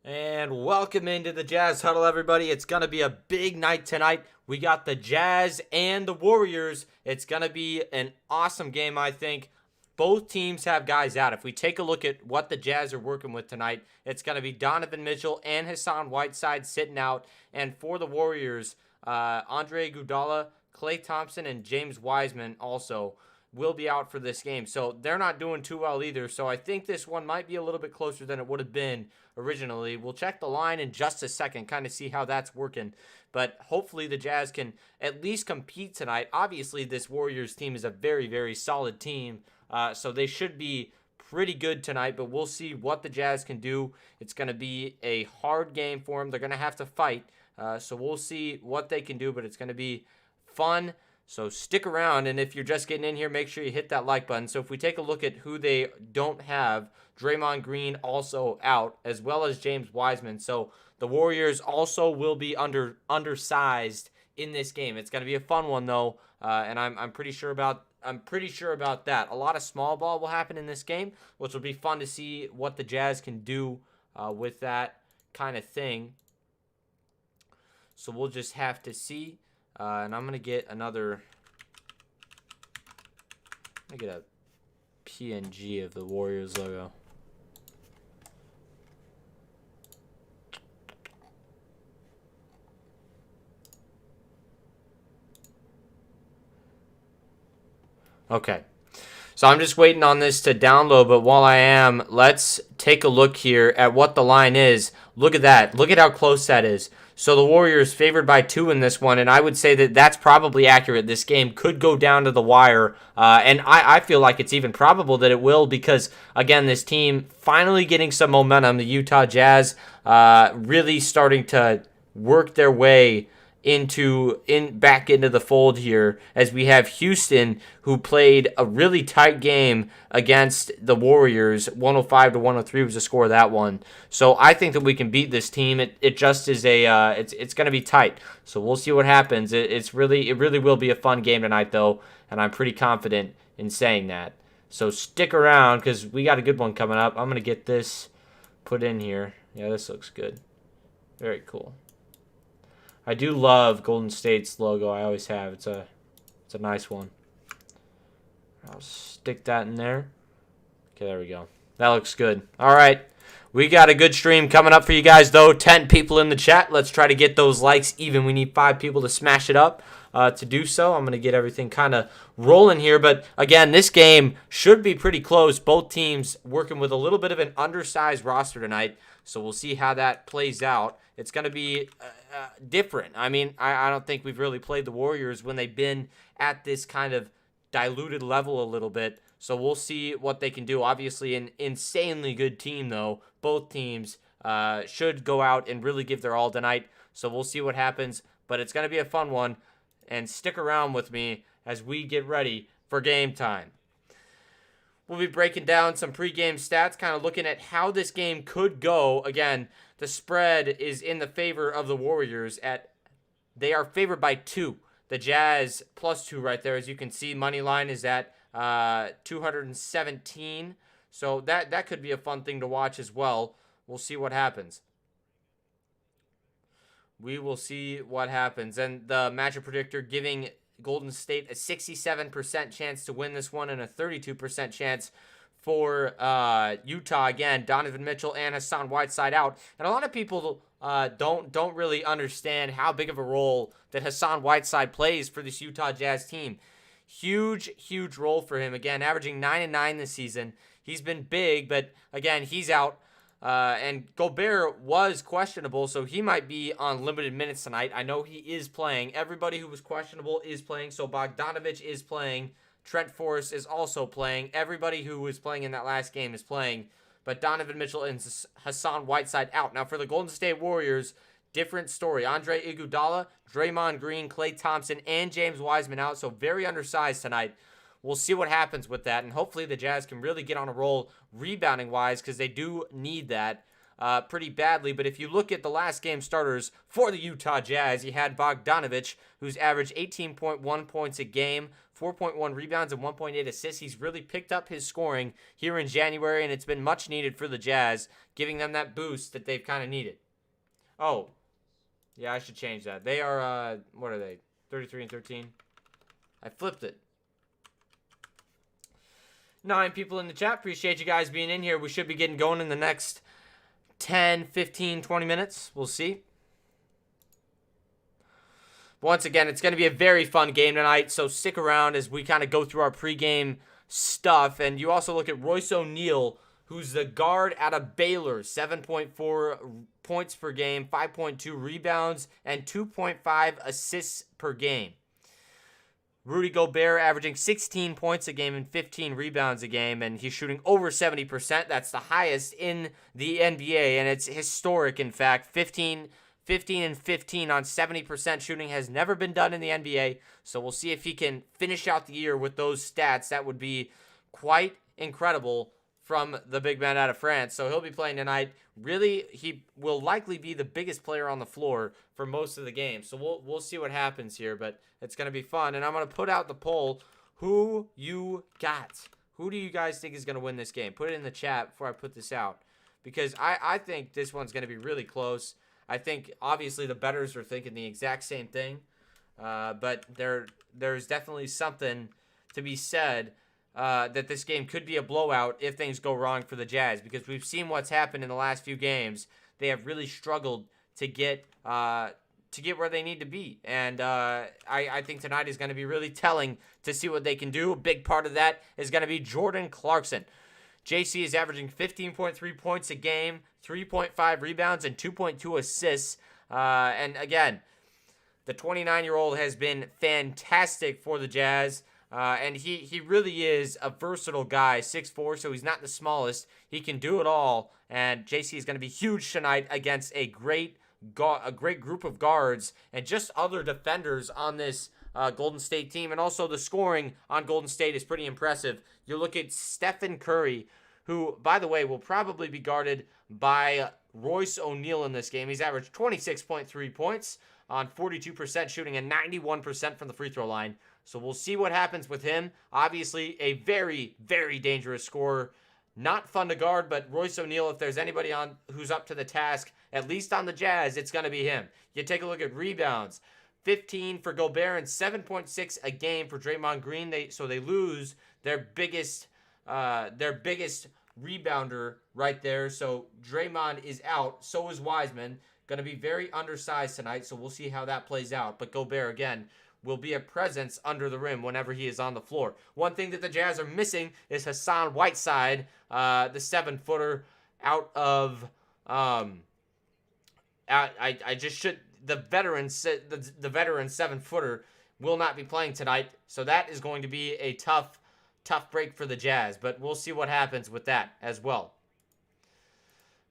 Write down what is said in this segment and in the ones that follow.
And welcome into the Jazz Huddle, everybody. It's going to be a big night tonight. We got the Jazz and the Warriors. It's going to be an awesome game, I think. Both teams have guys out. If we take a look at what the Jazz are working with tonight, it's going to be Donovan Mitchell and Hassan Whiteside sitting out. And for the Warriors, Andre Iguodala, Klay Thompson, and James Wiseman also will be out for this game. So they're not doing too well either. So I think this one might be a little bit closer than it would have been originally. We'll check the line in just a second, kind of see how that's working. But hopefully the Jazz can at least compete tonight. Obviously, this Warriors team is a very, very solid team. So they should be pretty good tonight, but we'll see what the Jazz can do. It's going to be a hard game for them. They're going to have to fight. So we'll see what they can do, but it's going to be fun. So stick around, and if you're just getting in here, make sure you hit that like button. So if we take a look at who they don't have, Draymond Green also out, as well as James Wiseman. So the Warriors also will be undersized in this game. It's going to be a fun one though, and I'm pretty sure about that. A lot of small ball will happen in this game, which will be fun to see what the Jazz can do with that kind of thing. So we'll just have to see. And I'm going to get another, I'm going to get a PNG of the Warriors logo. Okay. So I'm just waiting on this to download, but while I am, let's take a look here at what the line is. Look at that. Look at how close that is. So the Warriors favored by 2 in this one, and I would say that that's probably accurate. This game could go down to the wire, and I feel like it's even probable that it will because, again, this team finally getting some momentum. The Utah Jazz really starting to work their way back into the fold here, as we have Houston, who played a really tight game against the Warriors. 105-103 was the score of that one. So I think that we can beat this team. It just is it's going to be tight. So we'll see what happens. It really will be a fun game tonight though, and I'm pretty confident in saying that. So stick around because we got a good one coming up. I'm going to get this put in here. Yeah, this looks good. Very cool. I do love Golden State's logo. I always have. It's a nice one. I'll stick that in there. Okay, there we go. That looks good. All right. We got a good stream coming up for you guys, though. 10 people in the chat. Let's try to get those likes even. We need 5 people to smash it up to do so. I'm going to get everything kind of rolling here. But, again, this game should be pretty close. Both teams working with a little bit of an undersized roster tonight. So we'll see how that plays out. It's going to be different. I mean, I don't think we've really played the Warriors when they've been at this kind of diluted level a little bit. So we'll see what they can do. Obviously, an insanely good team, though. Both teams should go out and really give their all tonight. So we'll see what happens. But it's going to be a fun one. And stick around with me as we get ready for game time. We'll be breaking down some pregame stats, kind of looking at how this game could go. Again, the spread is in the favor of the Warriors. They are favored by 2. The Jazz +2 right there. As you can see, money line is at 217. So that could be a fun thing to watch as well. We'll see what happens. We will see what happens. And the matchup predictor giving Golden State a 67% chance to win this one and a 32% chance for Utah. Again, Donovan Mitchell and Hassan Whiteside out. And a lot of people don't really understand how big of a role that Hassan Whiteside plays for this Utah Jazz team. Huge role for him. Again, averaging 9 and 9 this season. He's been big, but again, he's out. And Gobert was questionable, so he might be on limited minutes tonight. I know he is playing. Everybody who was questionable is playing. So Bogdanovich is playing. Trent Forrest is also playing. Everybody who was playing in that last game is playing. But Donovan Mitchell and Hassan Whiteside out. Now for the Golden State Warriors, different story. Andre Iguodala, Draymond Green, Klay Thompson, and James Wiseman out. So very undersized tonight. We'll see what happens with that, and hopefully the Jazz can really get on a roll rebounding-wise because they do need that pretty badly. But if you look at the last game starters for the Utah Jazz, you had Bogdanovich, who's averaged 18.1 points a game 4.1 rebounds and 1.8 assists. He's really picked up his scoring here in January, and it's been much needed for the Jazz, giving them that boost that they've kind of needed. Oh, yeah, I should change that. They are, what are they, 33 and 13? I flipped it. 9 people in the chat. Appreciate you guys being in here. We should be getting going in the next 10, 15, 20 minutes. We'll see. Once again, it's going to be a very fun game tonight, so stick around as we kind of go through our pregame stuff. And you also look at Royce O'Neal, who's the guard out of Baylor, 7.4 points per game, 5.2 rebounds, and 2.5 assists per game. Rudy Gobert averaging 16 points a game and 15 rebounds a game, and he's shooting over 70%. That's the highest in the NBA, and it's historic, in fact. 15 and 15 on 70% shooting has never been done in the NBA, so we'll see if he can finish out the year with those stats. That would be quite incredible from the big man out of France. So he'll be playing tonight. Really, he will likely be the biggest player on the floor for most of the game. So we'll see what happens here, but it's going to be fun. And I'm going to put out the poll. Who you got? Who do you guys think is going to win this game? Put it in the chat before I put this out, because I think this one's going to be really close. I think, obviously, the bettors are thinking the exact same thing. But there's definitely something to be said that this game could be a blowout if things go wrong for the Jazz, because we've seen what's happened in the last few games. They have really struggled to get where they need to be. And I think tonight is going to be really telling to see what they can do. A big part of that is going to be Jordan Clarkson. JC is averaging 15.3 points a game, 3.5 rebounds, and 2.2 assists. And again, the 29-year-old has been fantastic for the Jazz. And he really is a versatile guy, 6'4", so he's not the smallest. He can do it all. And JC is going to be huge tonight against a great group of guards and just other defenders on this Golden State team. And also the scoring on Golden State is pretty impressive. You look at Stephen Curry, who, by the way, will probably be guarded by Royce O'Neal in this game. He's averaged 26.3 points on 42% shooting and 91% from the free throw line. So we'll see what happens with him. Obviously, a very, very dangerous scorer. Not fun to guard, but Royce O'Neal, if there's anybody on who's up to the task, at least on the Jazz, it's going to be him. You take a look at rebounds. 15 for Gobert and 7.6 a game for Draymond Green. So they lose their biggest rebounder right there. So Draymond is out. So is Wiseman. Going to be very undersized tonight, so we'll see how that plays out. But Gobert, again, will be a presence under the rim whenever he is on the floor. One thing that the Jazz are missing is Hassan Whiteside, the 7-footer out of the veteran 7-footer will not be playing tonight, so that is going to be a tough break for the Jazz, but we'll see what happens with that as well.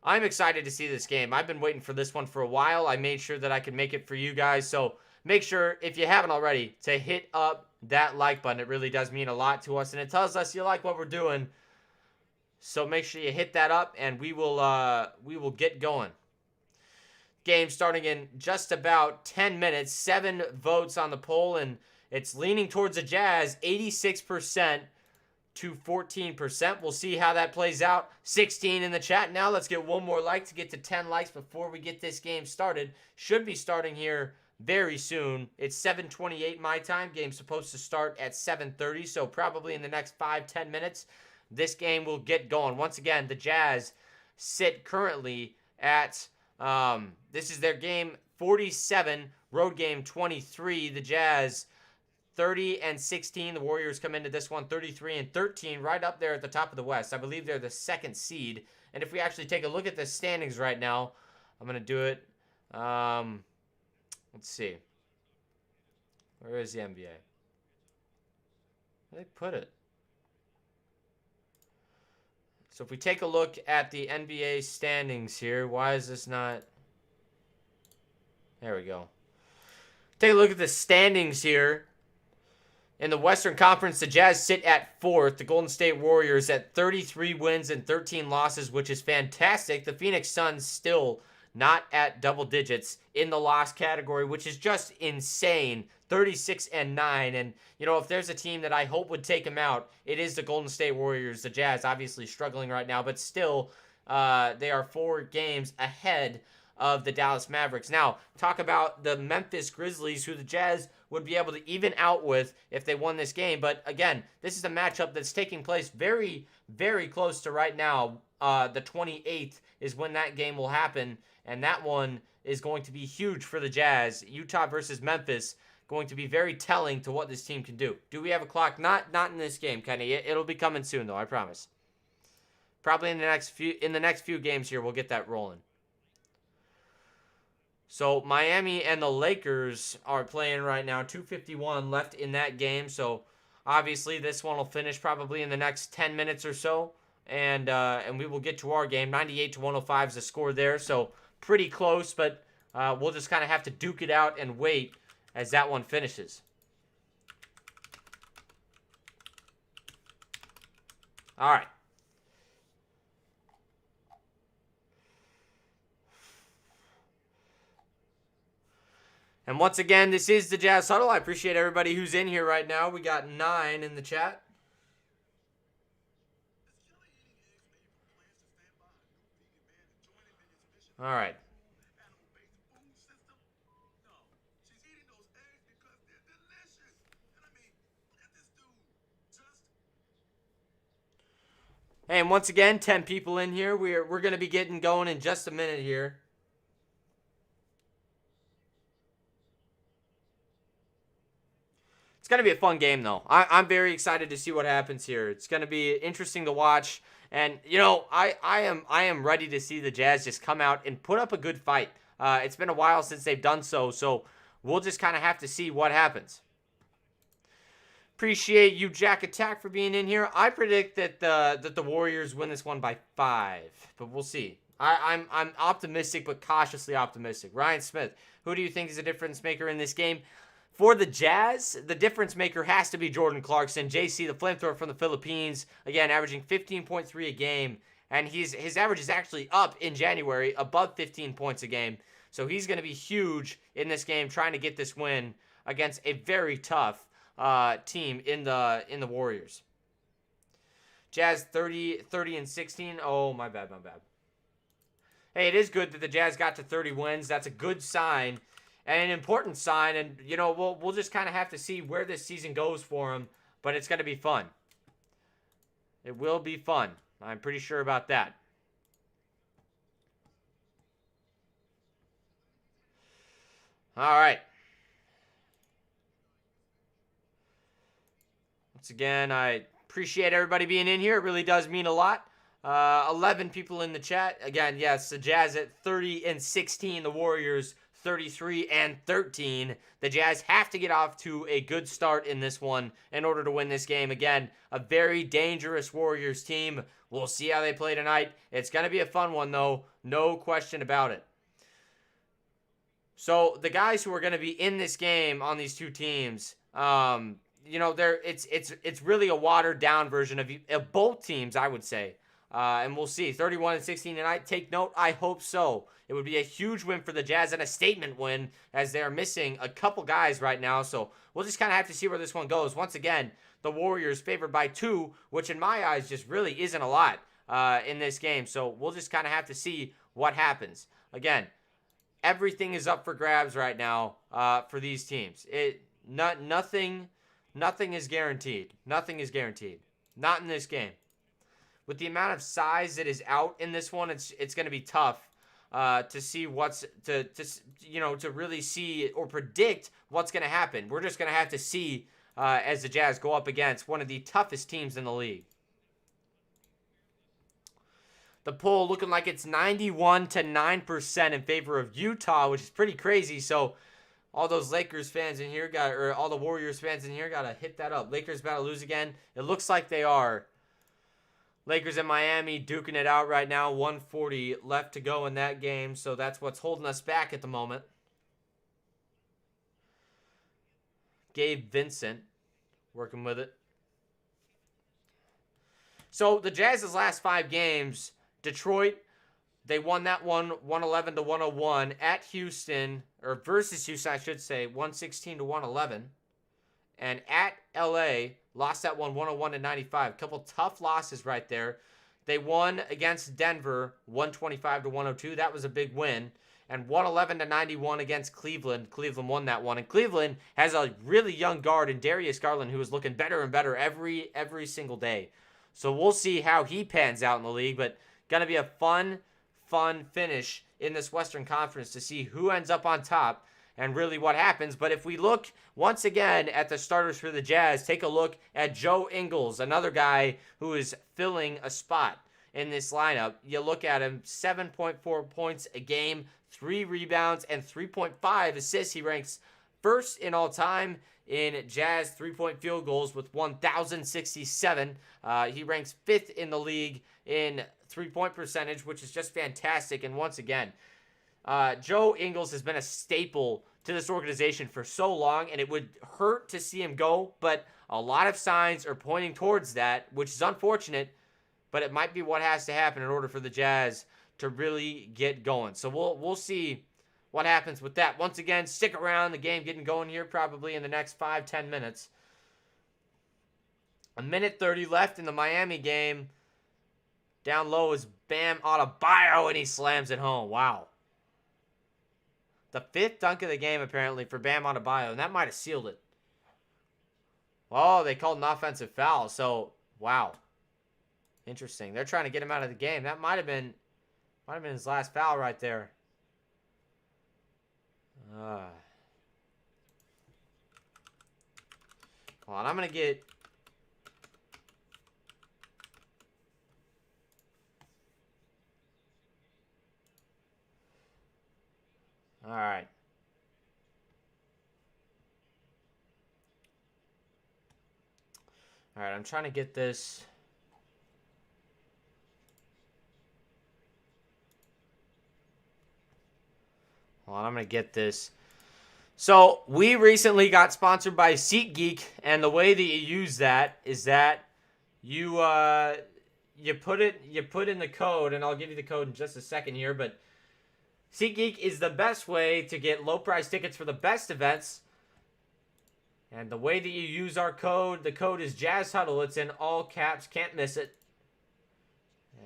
I'm excited to see this game. I've been waiting for this one for a while. I made sure that I could make it for you guys, so make sure, if you haven't already, to hit up that like button. It really does mean a lot to us, and it tells us you like what we're doing. So make sure you hit that up, and we will get going. Game starting in just about 10 minutes. 7 votes on the poll, and it's leaning towards the Jazz, 86% to 14%. We'll see how that plays out. 16 in the chat now. Let's get one more like to get to 10 likes before we get this game started. Should be starting here very soon. It's 7:28 my time. Game's supposed to start at 7:30, so probably in the next 5-10 minutes, this game will get going. Once again, the Jazz sit currently at, this is their game 47, road game 23. The Jazz 30 and 16. The Warriors come into this one 33 and 13, right up there at the top of the West. I believe they're the 2nd seed. And if we actually take a look at the standings right now, I'm going to do it. Let's see. Where is the NBA? Where did they put it? So if we take a look at the NBA standings here, why is this not... There we go. Take a look at the standings here. In the Western Conference, the Jazz sit at 4th. The Golden State Warriors at 33 wins and 13 losses, which is fantastic. The Phoenix Suns still not at double digits in the loss category, which is just insane. 36-9. And, if there's a team that I hope would take them out, it is the Golden State Warriors. The Jazz obviously struggling right now, but still, they are 4 games ahead of the Dallas Mavericks. Now, talk about the Memphis Grizzlies, who the Jazz would be able to even out with if they won this game. But again, this is a matchup that's taking place very, very close to right now. The 28th is when that game will happen, and that one is going to be huge for the Jazz. Utah versus Memphis, going to be very telling to what this team can do. Do we have a clock? Not in this game, Kenny. It'll be coming soon, though, I promise. Probably in the next few games here, we'll get that rolling. So Miami and the Lakers are playing right now. 2:51 left in that game. So obviously this one will finish probably in the next 10 minutes or so. And we will get to our game. 98-105 is the score there. So pretty close, but we'll just kind of have to duke it out and wait as that one finishes. All right. And once again, this is the Jazz Huddle. I appreciate everybody who's in here right now. We got 9 in the chat. All right. Hey, and once again, 10 people in here. We're going to be getting going in just a minute here. It's going to be a fun game, though. I'm very excited to see what happens here. It's going to be interesting to watch. And, I am ready to see the Jazz just come out and put up a good fight. It's been a while since they've done so, so we'll just kind of have to see what happens. Appreciate you, Jack Attack, for being in here. I predict that the Warriors win this one by 5, but we'll see. I'm optimistic, but cautiously optimistic. Ryan Smith, who do you think is a difference maker in this game? For the Jazz, the difference maker has to be Jordan Clarkson. JC, the flamethrower from the Philippines, again, averaging 15.3 a game. And his average is actually up in January, above 15 points a game. So he's going to be huge in this game, trying to get this win against a very tough team in the Warriors. Jazz 30-16. Oh, my bad. Hey, it is good that the Jazz got to 30 wins. That's a good sign. And an important sign, and, we'll just kind of have to see where this season goes for them, but it's going to be fun. It will be fun. I'm pretty sure about that. All right. Once again, I appreciate everybody being in here. It really does mean a lot. 11 people in the chat. Again, yes, the Jazz at 30-16, the Warriors 33-13. The Jazz have to get off to a good start in this one in order to win this game. Again, a very dangerous Warriors team. We'll see how they play tonight. It's going to be a fun one, though. No question about it. So the guys who are going to be in this game on these two teams, it's really a watered down version of both teams, I would say. And we'll see. 31-16 tonight. Take note. I hope so. It would be a huge win for the Jazz and a statement win as they're missing a couple guys right now. So we'll just kind of have to see where this one goes. Once again, the Warriors favored by 2, which in my eyes just really isn't a lot in this game. So we'll just kind of have to see what happens. Again, everything is up for grabs right now for these teams. Nothing is guaranteed. Nothing is guaranteed. Not in this game. With the amount of size that is out in this one, it's going to be tough to see to really see or predict what's going to happen. We're just going to have to see as the Jazz go up against one of the toughest teams in the league. The poll looking like it's 91-9% in favor of Utah, which is pretty crazy. So all those Lakers fans in here all the Warriors fans in here got to hit that up. Lakers about to lose again. It looks like they are. Lakers and Miami duking it out right now. 140 left to go in that game, so that's what's holding us back at the moment. Gabe Vincent working with it. So the Jazz's last 5 games, Detroit, They won that one 111 to 101 at Houston, or versus Houston, I should say, 116 to 111. And at LA, lost that one 101 to 95. A couple tough losses right there. They won against Denver 125 to 102. That was a big win. And 111 to 91 against Cleveland. Cleveland won that one. And Cleveland has a really young guard in Darius Garland who is looking better and better every single day. So we'll see how he pans out in the league. But going to be a fun finish in this Western Conference to see who ends up on top and really what happens. But if we look once again at the starters for the Jazz, take a look at Joe Ingles, another guy who is filling a spot in this lineup. You look at him, 7.4 points a game, 3 rebounds, and 3.5 assists. He ranks first in all time in Jazz three-point field goals with 1,067. He ranks 5th in the league in three-point percentage, which is just fantastic. And once again, Joe Ingles has been a staple to this organization for so long, and it would hurt to see him go, but a lot of signs are pointing towards that, which is unfortunate, but it might be what has to happen in order for the Jazz to really get going. So we'll see what happens with that. Once again, stick around. The game getting going here probably in the next 5-10 minutes. 1:30 left in the Miami game. Down low is Bam Adebayo, and he slams it home. Wow. The 5th dunk of the game, apparently, for Bam Adebayo, and that might have sealed it. Oh, they called an offensive foul, so, wow. Interesting. They're trying to get him out of the game. That might have been his last foul right there. Hold on, I'm going to get... All right. All right, I'm trying to get this. Hold on, I'm going to get this. So, we recently got sponsored by SeatGeek, and the way that you use that is that you put in the code, and I'll give you the code in just a second here, but SeatGeek is the best way to get low-price tickets for the best events. And the way that you use our code, the code is Jazz Huddle. It's in all caps. Can't miss it.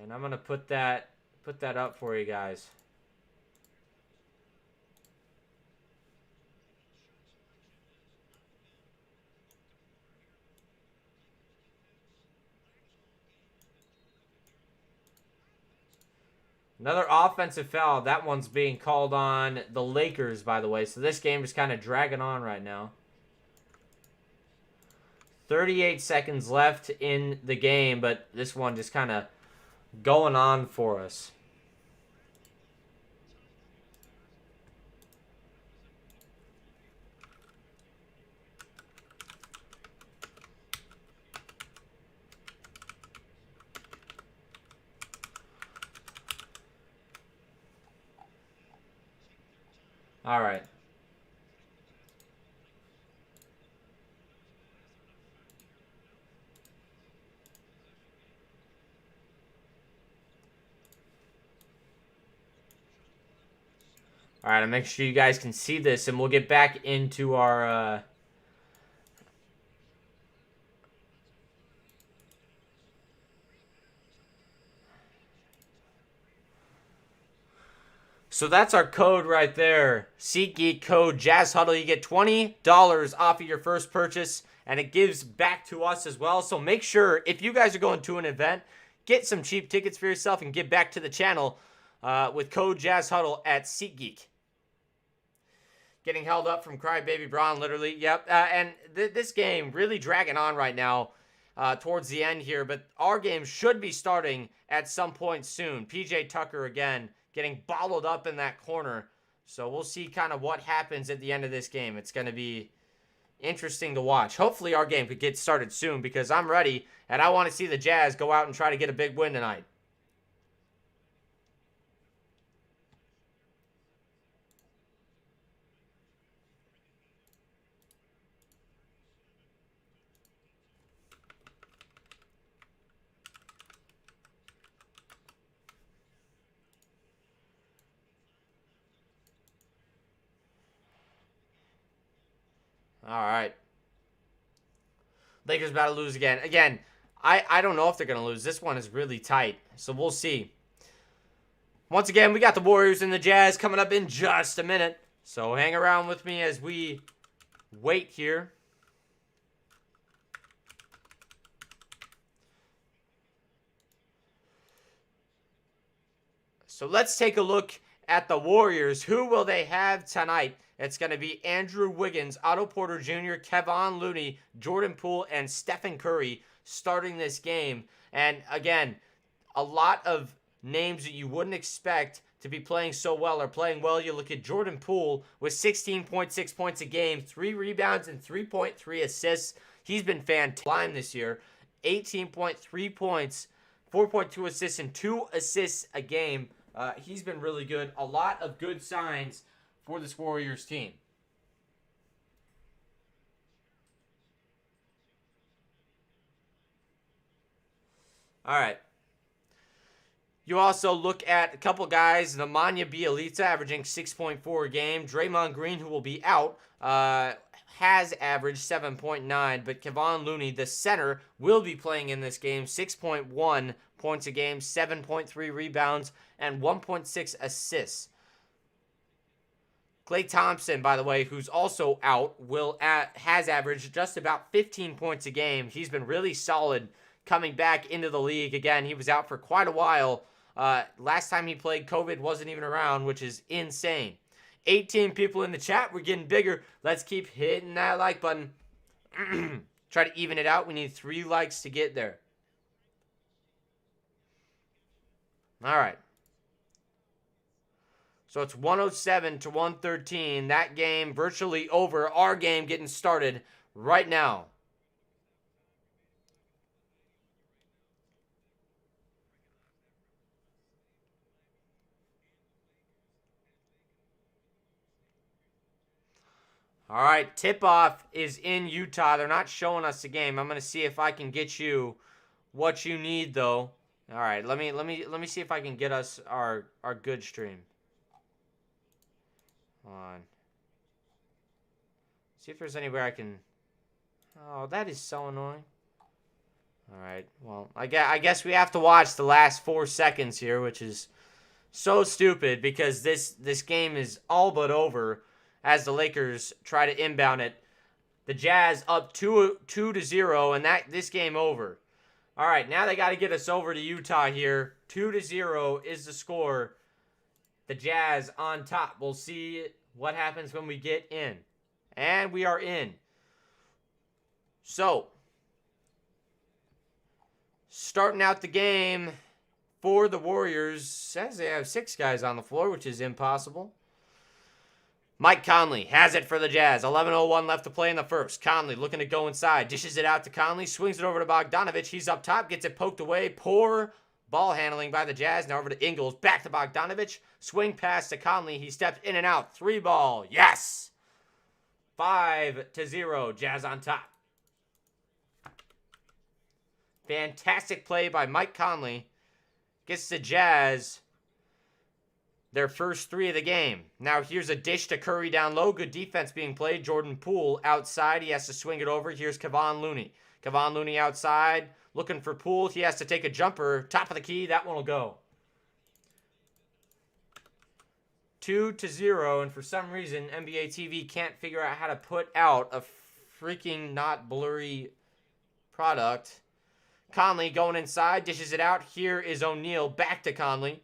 And I'm going to put that up for you guys. Another offensive foul. That one's being called on the Lakers, by the way. So this game is kind of dragging on right now. 38 seconds left in the game, but this one just kind of going on for us. All right. All right, I'll make sure you guys can see this, and we'll get back into our... So that's our code right there. SeatGeek code Jazz Huddle. You get $20 off of your first purchase, and it gives back to us as well. So make sure, if you guys are going to an event, get some cheap tickets for yourself and give back to the channel with code Jazz Huddle at SeatGeek. Getting held up from Crybaby Braun, literally. Yep. And this game really dragging on right now towards the end here. But our game should be starting at some point soon. PJ Tucker again getting bottled up in that corner. So we'll see kind of what happens at the end of this game. It's going to be interesting to watch. Hopefully our game could get started soon because I'm ready. And I want to see the Jazz go out and try to get a big win tonight. All right. Lakers about to lose again. Again, I don't know if they're going to lose. This one is really tight, so we'll see. Once again, we got the Warriors and the Jazz coming up in just a minute. So hang around with me as we wait here. So let's take a look at the Warriors. Who will they have tonight? It's going to be Andrew Wiggins, Otto Porter Jr., Kevon Looney, Jordan Poole, and Stephen Curry starting this game. And again, a lot of names that you wouldn't expect to be playing so well are playing well. You look at Jordan Poole with 16.6 points a game, 3 rebounds, and 3.3 assists. He's been fantastic this year. 18.3 points, 4.2 assists, and 2 assists a game. He's been really good. A lot of good signs for this Warriors team. All right. You also look at a couple guys, Nemanja Bjelica averaging 6.4 a game. Draymond Green, who will be out, has averaged 7.9. But Kevon Looney, the center, will be playing in this game. 6.1 points a game, 7.3 rebounds, and 1.6 assists. Klay Thompson, by the way, who's also out, has averaged just about 15 points a game. He's been really solid coming back into the league. Again, he was out for quite a while. Last time he played, COVID wasn't even around, which is insane. 18 people in the chat. We're getting bigger. Let's keep hitting that like button. Try to even it out. We need 3 likes to get there. All right. So it's 107 to 113. That game virtually over. Our game getting started right now. All right, tip-off is in Utah. They're not showing us the game. I'm going to see if I can get you what you need, though. All right, let me see if I can get us our good stream. Hold on. See if there's anywhere I can. Oh, that is so annoying. All right, well, I guess we have to watch the last 4 seconds here, which is so stupid because this game is all but over. As the Lakers try to inbound it. The Jazz up 2-0, and this game over. All right, now they got to get us over to Utah here. 2-0 is the score. The Jazz on top. We'll see what happens when we get in. And we are in. So, starting out the game for the Warriors. Says they have 6 guys on the floor, which is impossible. Mike Conley has it for the Jazz. 11:01 left to play in the first. Conley looking to go inside. Dishes it out to Conley. Swings it over to Bogdanovic. He's up top. Gets it poked away. Poor ball handling by the Jazz. Now over to Ingles. Back to Bogdanovic. Swing pass to Conley. He steps in and out. 3 ball. Yes! 5-0. Jazz on top. Fantastic play by Mike Conley. Gets the Jazz their first 3 of the game. Now here's a dish to Curry down low. Good defense being played. Jordan Poole outside. He has to swing it over. Here's Kevon Looney. Kevon Looney outside. Looking for Poole. He has to take a jumper. Top of the key. That one will go. 2-0. And for some reason, NBA TV can't figure out how to put out a freaking not blurry product. Conley going inside. Dishes it out. Here is O'Neal. Back to Conley.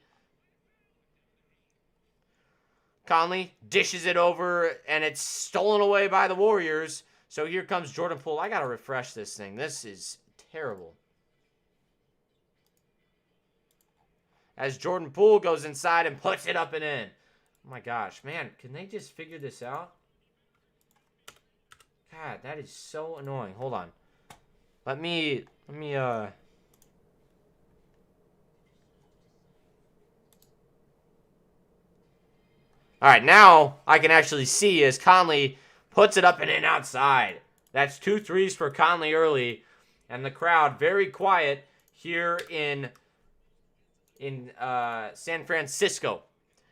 Conley dishes it over, and it's stolen away by the Warriors. So here comes Jordan Poole. I got to refresh this thing. This is terrible. As Jordan Poole goes inside and puts it up and in. Oh my gosh, man, can they just figure this out? God, that is so annoying. Hold on. Let me All right, now I can actually see as Conley puts it up and in outside. That's 2 threes for Conley early. And the crowd very quiet here in San Francisco.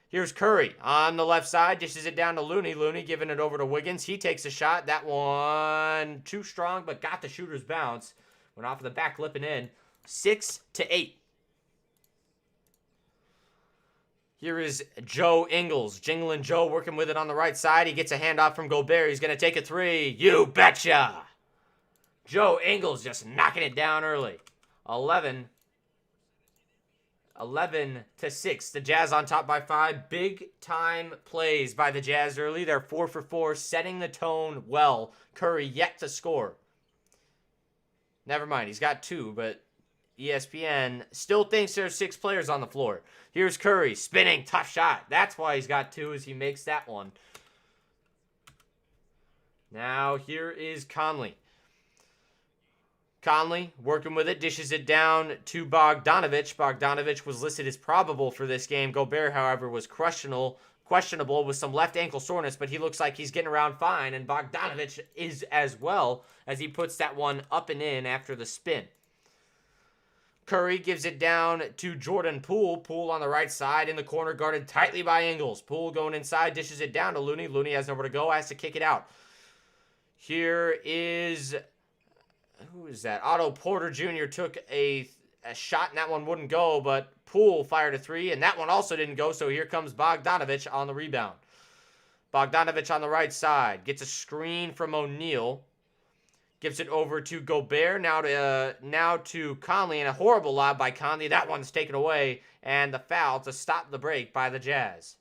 Here's Curry on the left side, dishes it down to Looney. Looney giving it over to Wiggins. He takes a shot. That one too strong, but got the shooter's bounce. Went off of the back lip and in. 6-8. Here is Joe Ingles. Jingling Joe working with it on the right side. He gets a handoff from Gobert. He's going to take a three. You betcha. Joe Ingles just knocking it down early. 11-6. The Jazz on top by 5. Big time plays by the Jazz early. They're 4 for 4, setting the tone well. Curry yet to score. Never mind, he's got 2, but ESPN still thinks there's 6 players on the floor. Here's Curry, spinning, tough shot. That's why he's got 2, as he makes that one. Now here is Conley. Conley working with it, dishes it down to Bogdanovich. Bogdanovich was listed as probable for this game. Gobert, however, was questionable with some left ankle soreness, but he looks like he's getting around fine, and Bogdanovich is as well, as he puts that one up and in after the spin. Curry gives it down to Jordan Poole. Poole on the right side in the corner, guarded tightly by Ingles. Poole going inside, dishes it down to Looney. Looney has nowhere to go, has to kick it out. Here is... who is that? Otto Porter Jr. took a shot, and that one wouldn't go, but Poole fired a 3, and that one also didn't go, so here comes Bogdanovich on the rebound. Bogdanovich on the right side. Gets a screen from O'Neal. Gives it over to Gobert, now to Conley, and a horrible lob by Conley. That one's taken away, and the foul to stop the break by the Jazz.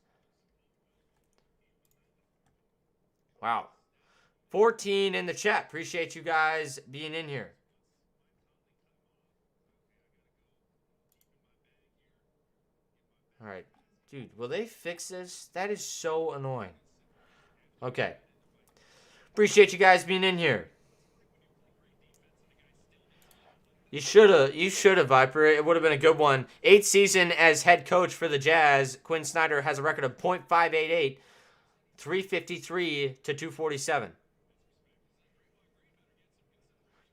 Wow. 14 in the chat. Appreciate you guys being in here. All right. Dude, will they fix this? That is so annoying. Okay. Appreciate you guys being in here. You should have, Viper. It would have been a good one. 8th season as head coach for the Jazz. Quinn Snyder has a record of .588, 353 to 247.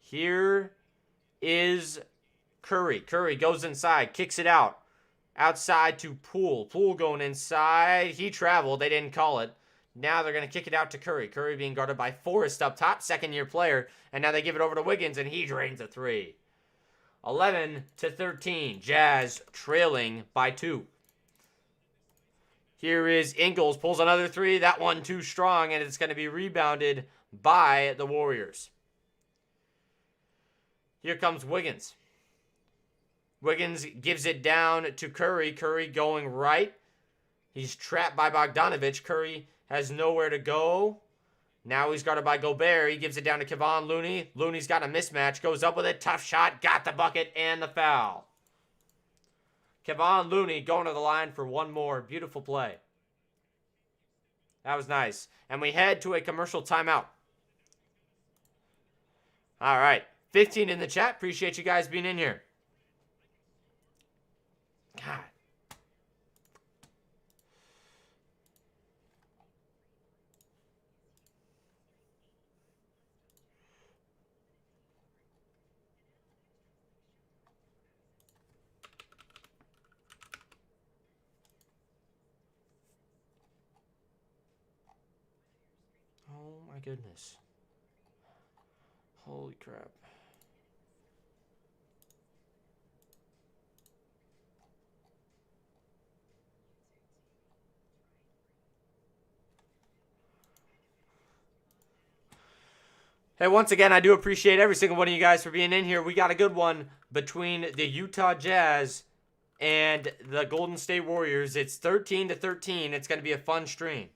Here is Curry. Curry goes inside, kicks it out. Outside to Poole. Poole going inside. He traveled. They didn't call it. Now they're going to kick it out to Curry. Curry being guarded by Forrest up top, second-year player. And now they give it over to Wiggins, and he drains a 3. 11-13. Jazz trailing by 2. Here is Ingles. Pulls another 3. That one too strong, and it's going to be rebounded by the Warriors. Here comes Wiggins. Wiggins gives it down to Curry. Curry going right. He's trapped by Bogdanovich. Curry has nowhere to go. Now he's guarded by Gobert. He gives it down to Kevon Looney. Looney's got a mismatch. Goes up with it. Tough shot. Got the bucket and the foul. Kevon Looney going to the line for one more. Beautiful play. That was nice. And we head to a commercial timeout. All right. 15 in the chat. Appreciate you guys being in here. God. Oh my goodness. Holy crap. Hey, once again, I do appreciate every single one of you guys for being in here. We got a good one between the Utah Jazz and the Golden State Warriors. It's 13-13. It's going to be a fun stream.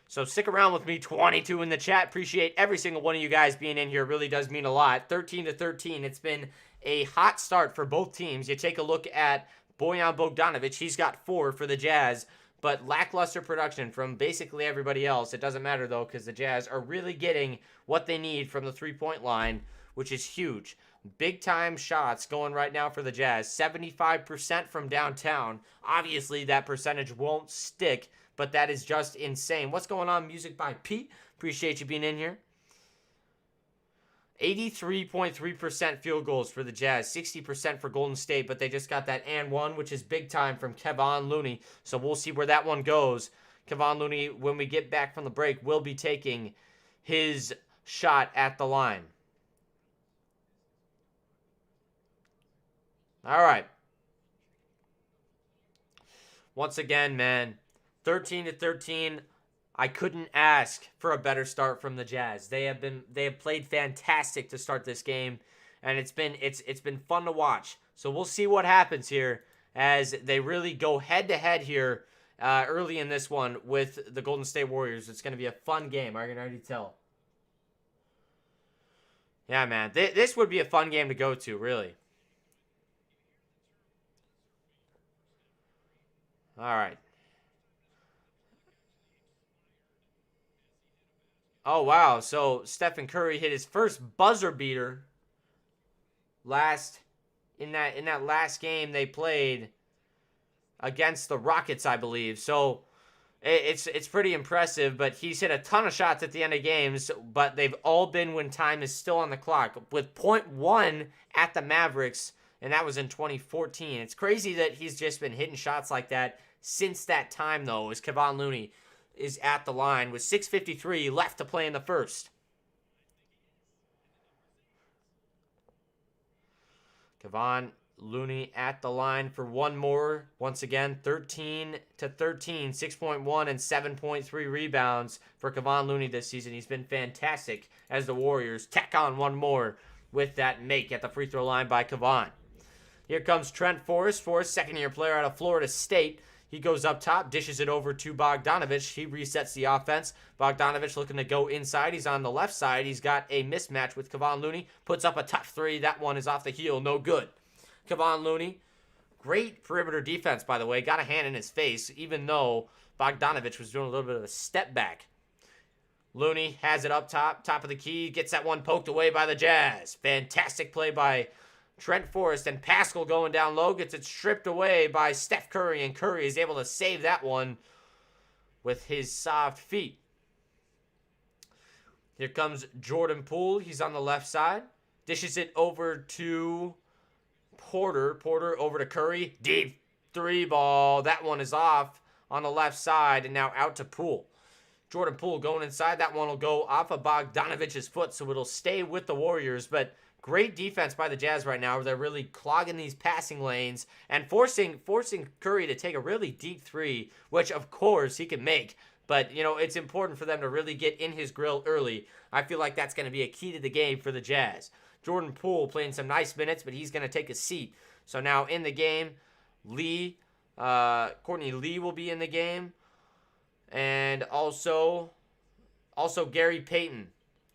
So stick around with me. 22 in the chat. Appreciate every single one of you guys being in here. It really does mean a lot. 13-13. It's been a hot start for both teams. You take a look at Bojan Bogdanovic. He's got 4 for the Jazz, but lackluster production from basically everybody else. It doesn't matter, though, because the Jazz are really getting what they need from the three-point line, which is huge. Big-time shots going right now for the Jazz. 75% from downtown. Obviously, that percentage won't stick, but that is just insane. What's going on? Music by Pete. Appreciate you being in here. 83.3% field goals for the Jazz, 60% for Golden State, but they just got that and one, which is big time from Kevon Looney. So we'll see where that one goes. Kevon Looney, when we get back from the break, will be taking his shot at the line. All right. Once again, man, 13-13. I couldn't ask for a better start from the Jazz. They have played fantastic to start this game, and it's been fun to watch. So we'll see what happens here as they really go head to head here early in this one with the Golden State Warriors. It's going to be a fun game. I can already tell. Yeah, man, this would be a fun game to go to, really. All right. Oh, wow. So Stephen Curry hit his first buzzer beater in that last game they played against the Rockets, I believe. So it's pretty impressive, but he's hit a ton of shots at the end of games, but they've all been when time is still on the clock, with .1 at the Mavericks, and that was in 2014. It's crazy that he's just been hitting shots like that since that time, though, as Kevon Looney is at the line with 6:53 left to play in the first. Kevon Looney at the line for one more. Once again, 13-13, 6.1 and 7.3 rebounds for Kevon Looney this season. He's been fantastic as the Warriors tack on one more with that make at the free throw line by Kevon. Here comes Trent Forrest. Forrest, second-year player out of Florida State. He goes up top, dishes it over to Bogdanovich. He resets the offense. Bogdanovich looking to go inside. He's on the left side. He's got a mismatch with Kevon Looney. Puts up a tough three. That one is off the heel. No good. Kevon Looney, great perimeter defense, by the way. Got a hand in his face, even though Bogdanovich was doing a little bit of a step back. Looney has it up top of the key. Gets that one poked away by the Jazz. Fantastic play by Trent Forrest, and Pascal going down low gets it stripped away by Steph Curry, and Curry is able to save that one with his soft feet. Here comes Jordan Poole. He's on the left side. Dishes it over to Porter. Porter over to Curry. Deep three ball. That one is off on the left side, and now out to Poole. Jordan Poole going inside. That one will go off of Bogdanovich's foot, so it'll stay with the Warriors, but great defense by the Jazz right now, where they're really clogging these passing lanes and forcing Curry to take a really deep three, which, of course, he can make. But, it's important for them to really get in his grill early. I feel like that's going to be a key to the game for the Jazz. Jordan Poole playing some nice minutes, but he's going to take a seat. So now in the game, Courtney Lee will be in the game. And also Gary Payton,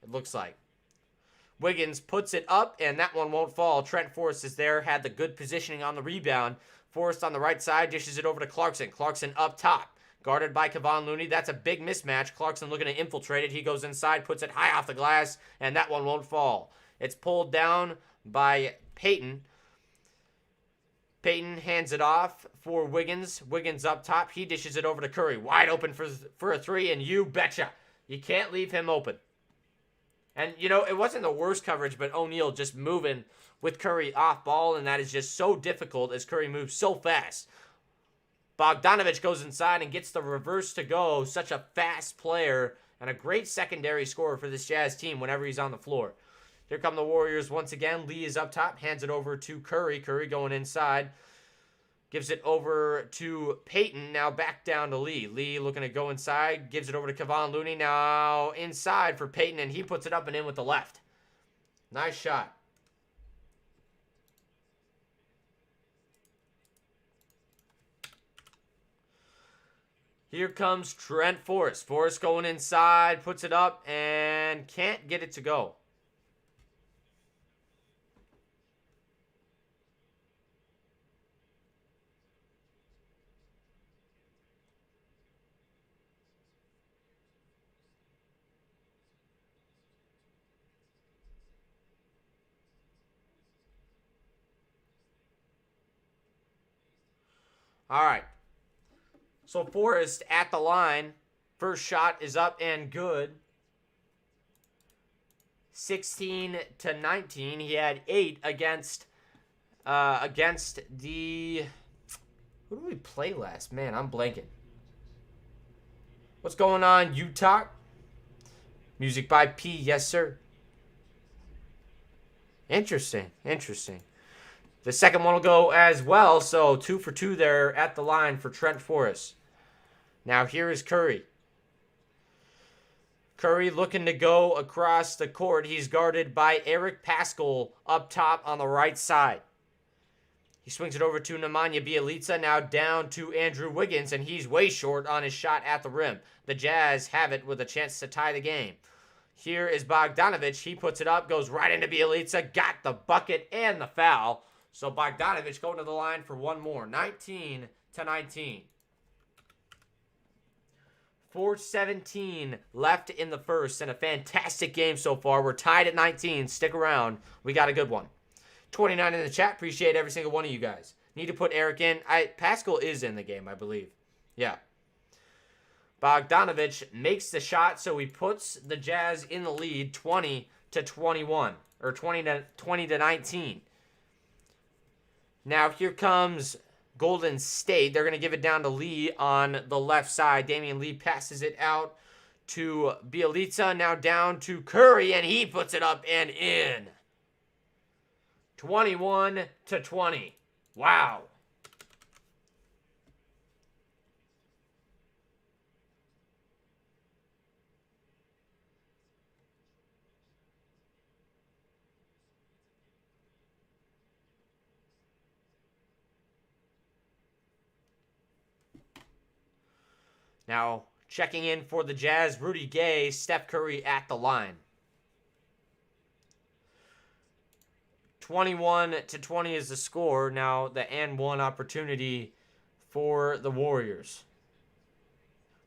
it looks like. Wiggins puts it up, and that one won't fall. Trent Forrest is there, had the good positioning on the rebound. Forrest on the right side, dishes it over to Clarkson. Clarkson up top, guarded by Kevon Looney. That's a big mismatch. Clarkson looking to infiltrate it. He goes inside, puts it high off the glass, and that one won't fall. It's pulled down by Payton. Payton hands it off for Wiggins. Wiggins up top. He dishes it over to Curry. Wide open for a three, and you betcha, you can't leave him open. And, it wasn't the worst coverage, but O'Neal just moving with Curry off ball, and that is just so difficult as Curry moves so fast. Bogdanovich goes inside and gets the reverse to go. Such a fast player and a great secondary scorer for this Jazz team whenever he's on the floor. Here come the Warriors once again. Lee is up top, hands it over to Curry. Curry going inside. Gives it over to Payton. Now back down to Lee. Lee looking to go inside. Gives it over to Kevon Looney. Now inside for Payton, and he puts it up and in with the left. Nice shot. Here comes Trent Forrest. Forrest going inside, puts it up, and can't get it to go. All right. So Forrest at the line. First shot is up and good. 16 to 19. He had 8 against the. Who did we play last? Man, I'm blanking. What's going on, Utah? Music by P, yes sir. Interesting. The second one will go as well, so 2 for 2 there at the line for Trent Forrest. Now here is Curry. Curry looking to go across the court. He's guarded by Eric Paschall up top on the right side. He swings it over to Nemanja Bjelica, now down to Andrew Wiggins, and he's way short on his shot at the rim. The Jazz have it with a chance to tie the game. Here is Bogdanovic. He puts it up, goes right into Bjelica, got the bucket and the foul. So Bogdanovic going to the line for one more. 19 to 19. 4:17 left in the first, and a fantastic game so far. We're tied at 19. Stick around. We got a good one. 29 in the chat. Appreciate every single one of you guys. Need to put Eric in. Paschall is in the game, I believe. Yeah. Bogdanovic makes the shot, so he puts the Jazz in the lead 20 to 21, or 20 to 19. Now here comes Golden State. They're going to give it down to Lee on the left side. Damian Lee passes it out to Bjelica, now down to Curry, and he puts it up and in. 21 to 20. Wow. Now, checking in for the Jazz, Rudy Gay, Steph Curry at the line. 21 to 20 is the score. Now, the and one opportunity for the Warriors.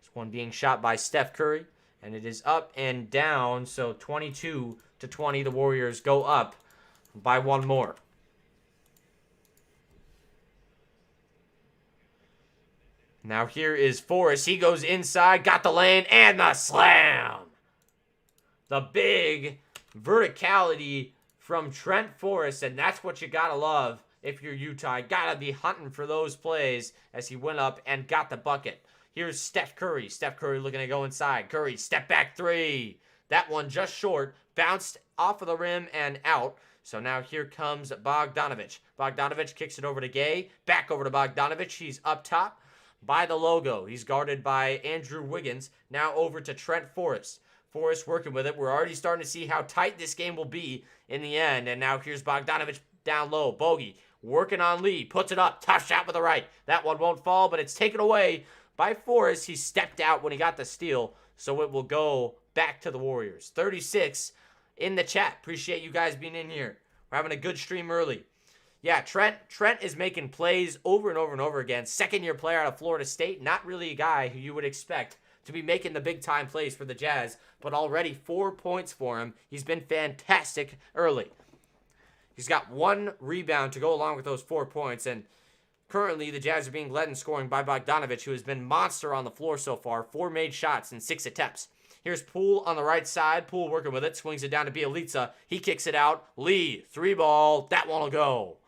This one being shot by Steph Curry, and it is up and down. So 22 to 20, the Warriors go up by one more. Now here is Forrest. He goes inside, got the lane, and the slam. The big verticality from Trent Forrest, and that's what you gotta love if you're Utah. Gotta be hunting for those plays as he went up and got the bucket. Here's Steph Curry. Steph Curry looking to go inside. Curry, step back three. That one just short. Bounced off of the rim and out. So now here comes Bogdanovic. Bogdanovic kicks it over to Gay. Back over to Bogdanovic. He's up top by the logo. He's guarded by Andrew Wiggins. Now over to Trent Forrest. Forrest working with it. We're already starting to see how tight this game will be in the end. And now here's Bogdanovic down low. Bogey working on Lee. Puts it up. Tough shot with the right. That one won't fall, but it's taken away by Forrest. He stepped out when he got the steal, so it will go back to the Warriors. 36 in the chat. Appreciate you guys being in here. We're having a good stream early. Yeah, Trent is making plays over and over and over again. Second-year player out of Florida State. Not really a guy who you would expect to be making the big-time plays for the Jazz, but already 4 points for him. He's been fantastic early. He's got 1 rebound to go along with those 4 points, and currently the Jazz are being led in scoring by Bogdanovic, who has been monster on the floor so far. 4 made shots in 6 attempts. Here's Poole on the right side. Poole working with it. Swings it down to Bjelica. He kicks it out. Lee, 3-ball. That one will go.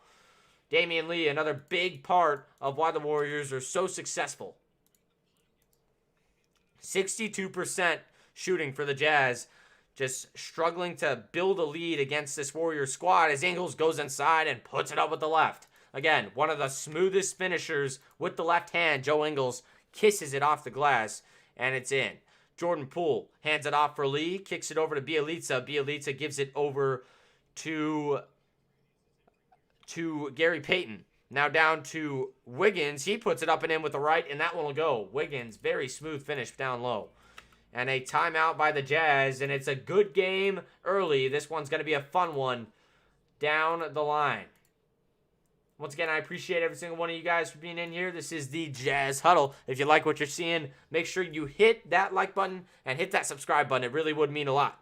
Damian Lee, another big part of why the Warriors are so successful. 62% shooting for the Jazz. Just struggling to build a lead against this Warriors squad as Ingles goes inside and puts it up with the left. Again, one of the smoothest finishers with the left hand. Joe Ingles kisses it off the glass, and it's in. Jordan Poole hands it off for Lee, kicks it over to Bjelica. Bjelica gives it over to Gary Payton. Now down to Wiggins. He puts it up and in with the right, and that one will go. Wiggins, very smooth finish down low. And a timeout by the Jazz, and it's a good game early. This one's going to be a fun one down the line. Once again, I appreciate every single one of you guys for being in here. This is the Jazz Huddle. If you like what you're seeing, make sure you hit that like button and hit that subscribe button. It really would mean a lot.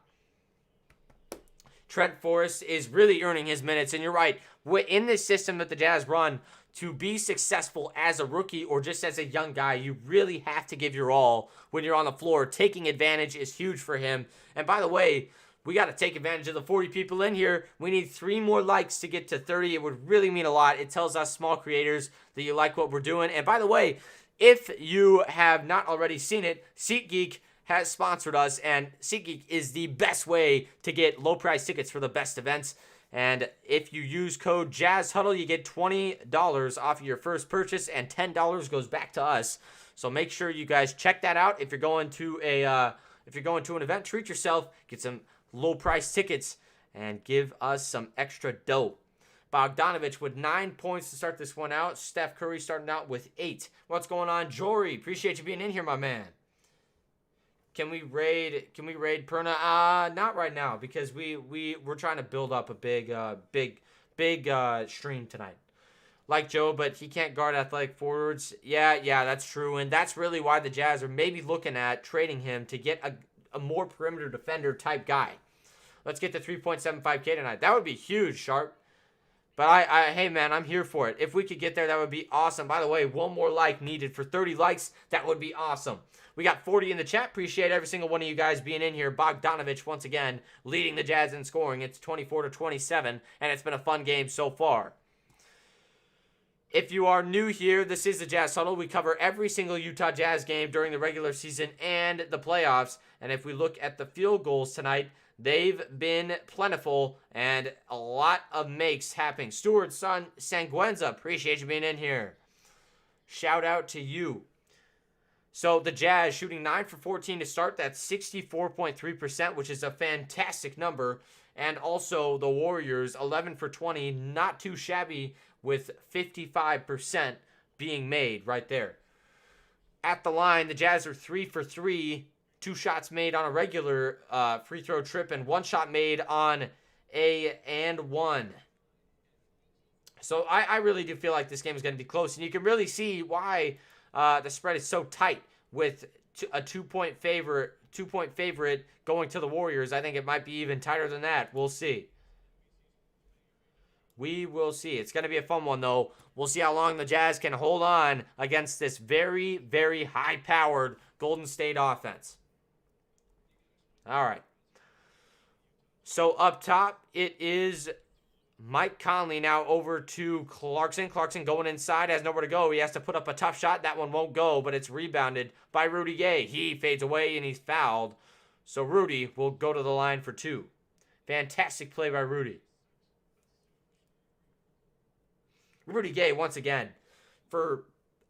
Trent Forrest is really earning his minutes, and you're right. In this system that the Jazz run, to be successful as a rookie or just as a young guy, you really have to give your all when you're on the floor. Taking advantage is huge for him. And by the way, We got to take advantage of the 40 people in here. We need 3 more likes to get to 30. It would really mean a lot. It tells us small creators that you like what we're doing. And by the way, if you have not already seen it, SeatGeek has sponsored us, and SeatGeek is the best way to get low-price tickets for the best events. And if you use code Jazz Huddle, you get $20 off of your first purchase, and $10 goes back to us. So make sure you guys check that out. If you're going to an event, treat yourself, get some low-price tickets, and give us some extra dough. Bogdanovich with 9 points to start this one out. Steph Curry starting out with 8. What's going on, Jory? Appreciate you being in here, my man. Can we raid Perna? Not right now, because we're trying to build up a big stream tonight. Like Joe, but he can't guard athletic forwards. Yeah, that's true, and that's really why the Jazz are maybe looking at trading him to get a more perimeter defender type guy. Let's get to 3.75K tonight. That would be huge, Sharp. But hey man, I'm here for it. If we could get there, that would be awesome. By the way, 1 more like needed for 30 likes. That would be awesome. We got 40 in the chat. Appreciate every single one of you guys being in here. Bogdanovich, once again, leading the Jazz in scoring. It's 24-27, and it's been a fun game so far. If you are new here, this is the Jazz Huddle. We cover every single Utah Jazz game during the regular season and the playoffs. And if we look at the field goals tonight, they've been plentiful and a lot of makes happening. Stuart Sanguenza, appreciate you being in here. Shout out to you. So the Jazz shooting 9 for 14 to start. That's 64.3%, which is a fantastic number. And also the Warriors 11 for 20, not too shabby, with 55% being made right there. At the line, the Jazz are 3 for 3. 2 shots made on a regular free throw trip and 1 shot made on a and 1. So I really do feel like this game is going to be close. And you can really see why the spread is so tight with a 2-point favorite going to the Warriors. I think it might be even tighter than that. We'll see. We will see. It's going to be a fun one, though. We'll see how long the Jazz can hold on against this very, very high-powered Golden State offense. All right. So up top, it is Mike Conley now over to Clarkson. Clarkson going inside, has nowhere to go. He has to put up a tough shot. That one won't go, but it's rebounded by Rudy Gay. He fades away, and he's fouled. So Rudy will go to the line for 2. Fantastic play by Rudy. Rudy Gay, once again, for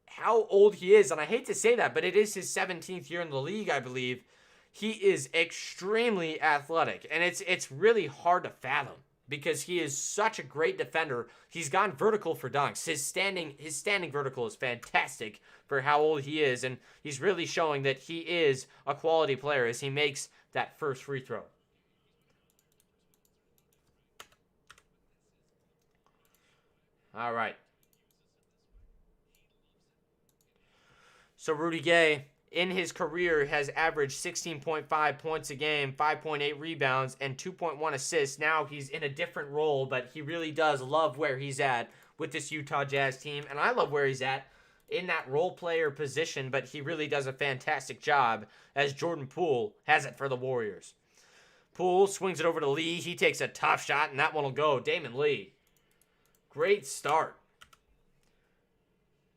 how old he is, and I hate to say that, but it is his 17th year in the league, I believe. He is extremely athletic, and it's really hard to fathom because he is such a great defender. He's gone vertical for dunks. His standing vertical is fantastic for how old he is, and he's really showing that he is a quality player as he makes that first free throw. All right. So Rudy Gay, in his career, has averaged 16.5 points a game, 5.8 rebounds, and 2.1 assists. Now he's in a different role, but he really does love where he's at with this Utah Jazz team. And I love where he's at in that role player position, but he really does a fantastic job as Jordan Poole has it for the Warriors. Poole swings it over to Lee. He takes a tough shot, and that one will go. Damon Lee. Great start.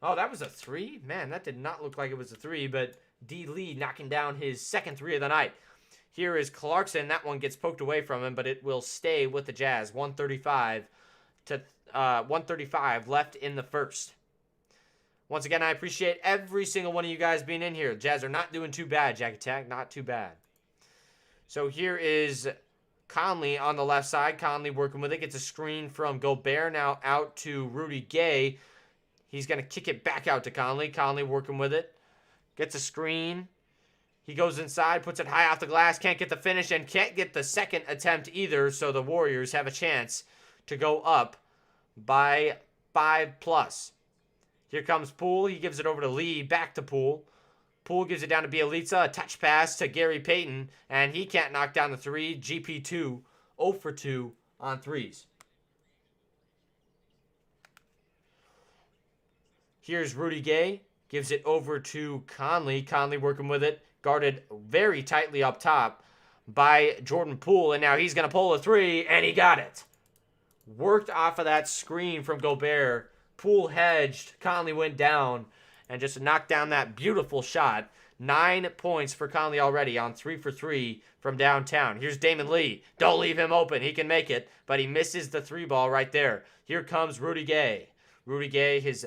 Oh, that was a 3? Man, that did not look like it was a 3, but D. Lee knocking down his second 3 of the night. Here is Clarkson. That one gets poked away from him, but it will stay with the Jazz. 135 left in the first. Once again, I appreciate every single one of you guys being in here. The Jazz are not doing too bad, Jack Attack. Not too bad. So here is Conley on the left side. Conley working with it. Gets a screen from Gobert now out to Rudy Gay. He's going to kick it back out to Conley. Conley working with it. Gets a screen. He goes inside, puts it high off the glass. Can't get the finish and can't get the second attempt either. So the Warriors have a chance to go up by 5+. Here comes Poole. He gives it over to Lee. Back to Poole. Poole gives it down to Bielitsa. A touch pass to Gary Payton. And he can't knock down the 3. GP2, 0 for 2 on 3s. Here's Rudy Gay. Gives it over to Conley. Conley working with it. Guarded very tightly up top by Jordan Poole, and now he's going to pull a three, and he got it. Worked off of that screen from Gobert. Poole hedged. Conley went down and just knocked down that beautiful shot. 9 points for Conley already on 3 for 3 from downtown. Here's Damon Lee. Don't leave him open. He can make it, but he misses the 3 ball right there. Here comes Rudy Gay. Rudy Gay has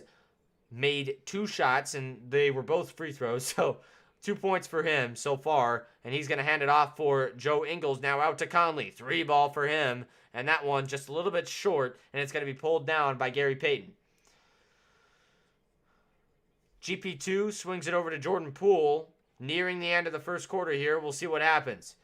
made 2 shots, and they were both free throws, so 2 points for him so far, and he's going to hand it off for Joe Ingles. Now out to Conley. 3 ball for him, and that one just a little bit short, and it's going to be pulled down by Gary Payton. GP2 swings it over to Jordan Poole. Nearing the end of the first quarter here. We'll see what happens.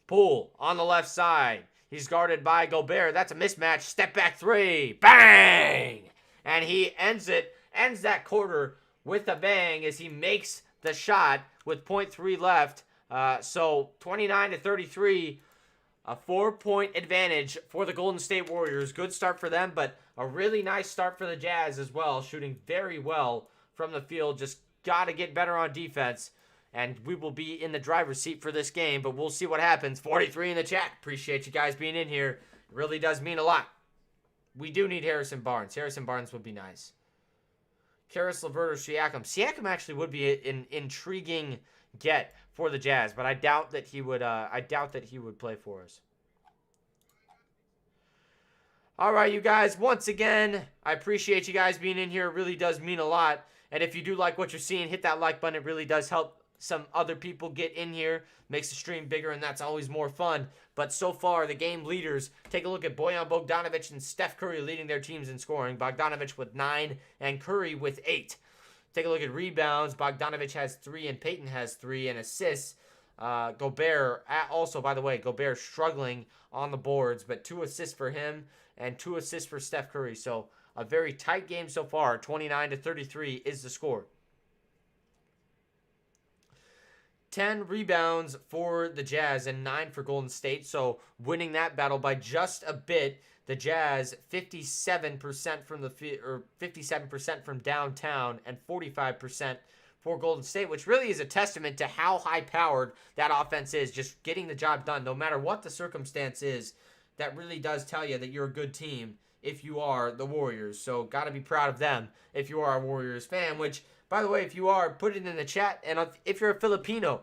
Poole on the left side. He's guarded by Gobert. That's a mismatch. Step back 3. Bang! And he ends that quarter with a bang as he makes the shot with 0.3 left. So 29-33. A 4-point advantage for the Golden State Warriors. Good start for them, but a really nice start for the Jazz as well. Shooting very well from the field. Just got to get better on defense. And we will be in the driver's seat for this game, but we'll see what happens. 43 in the chat. Appreciate you guys being in here. It really does mean a lot. We do need Harrison Barnes. Harrison Barnes would be nice. Karis LeVert or Siakam. Siakam actually would be an intriguing get for the Jazz, but I doubt that he would. Play for us. All right, you guys. Once again, I appreciate you guys being in here. It really does mean a lot. And if you do like what you're seeing, hit that like button. It really does help some other people get in here. Makes the stream bigger, and that's always more fun. But so far, the game leaders. Take a look at Bojan Bogdanovic and Steph Curry leading their teams in scoring. Bogdanovic with 9 and Curry with 8. Take a look at rebounds. Bogdanovic has 3 and Payton has 3, and assists. Gobert, also, by the way, Gobert struggling on the boards, but 2 assists for him and 2 assists for Steph Curry. So a very tight game so far. 29-33 is the score. 10 rebounds for the Jazz and 9 for Golden State. So winning that battle by just a bit. The Jazz 57% from 57% from downtown and 45% for Golden State, which really is a testament to how high-powered that offense is. Just getting the job done, no matter what the circumstance is. That really does tell you that you're a good team if you are the Warriors. So got to be proud of them if you are a Warriors fan. Which, by the way, if you are, put it in the chat. And if you're a Filipino,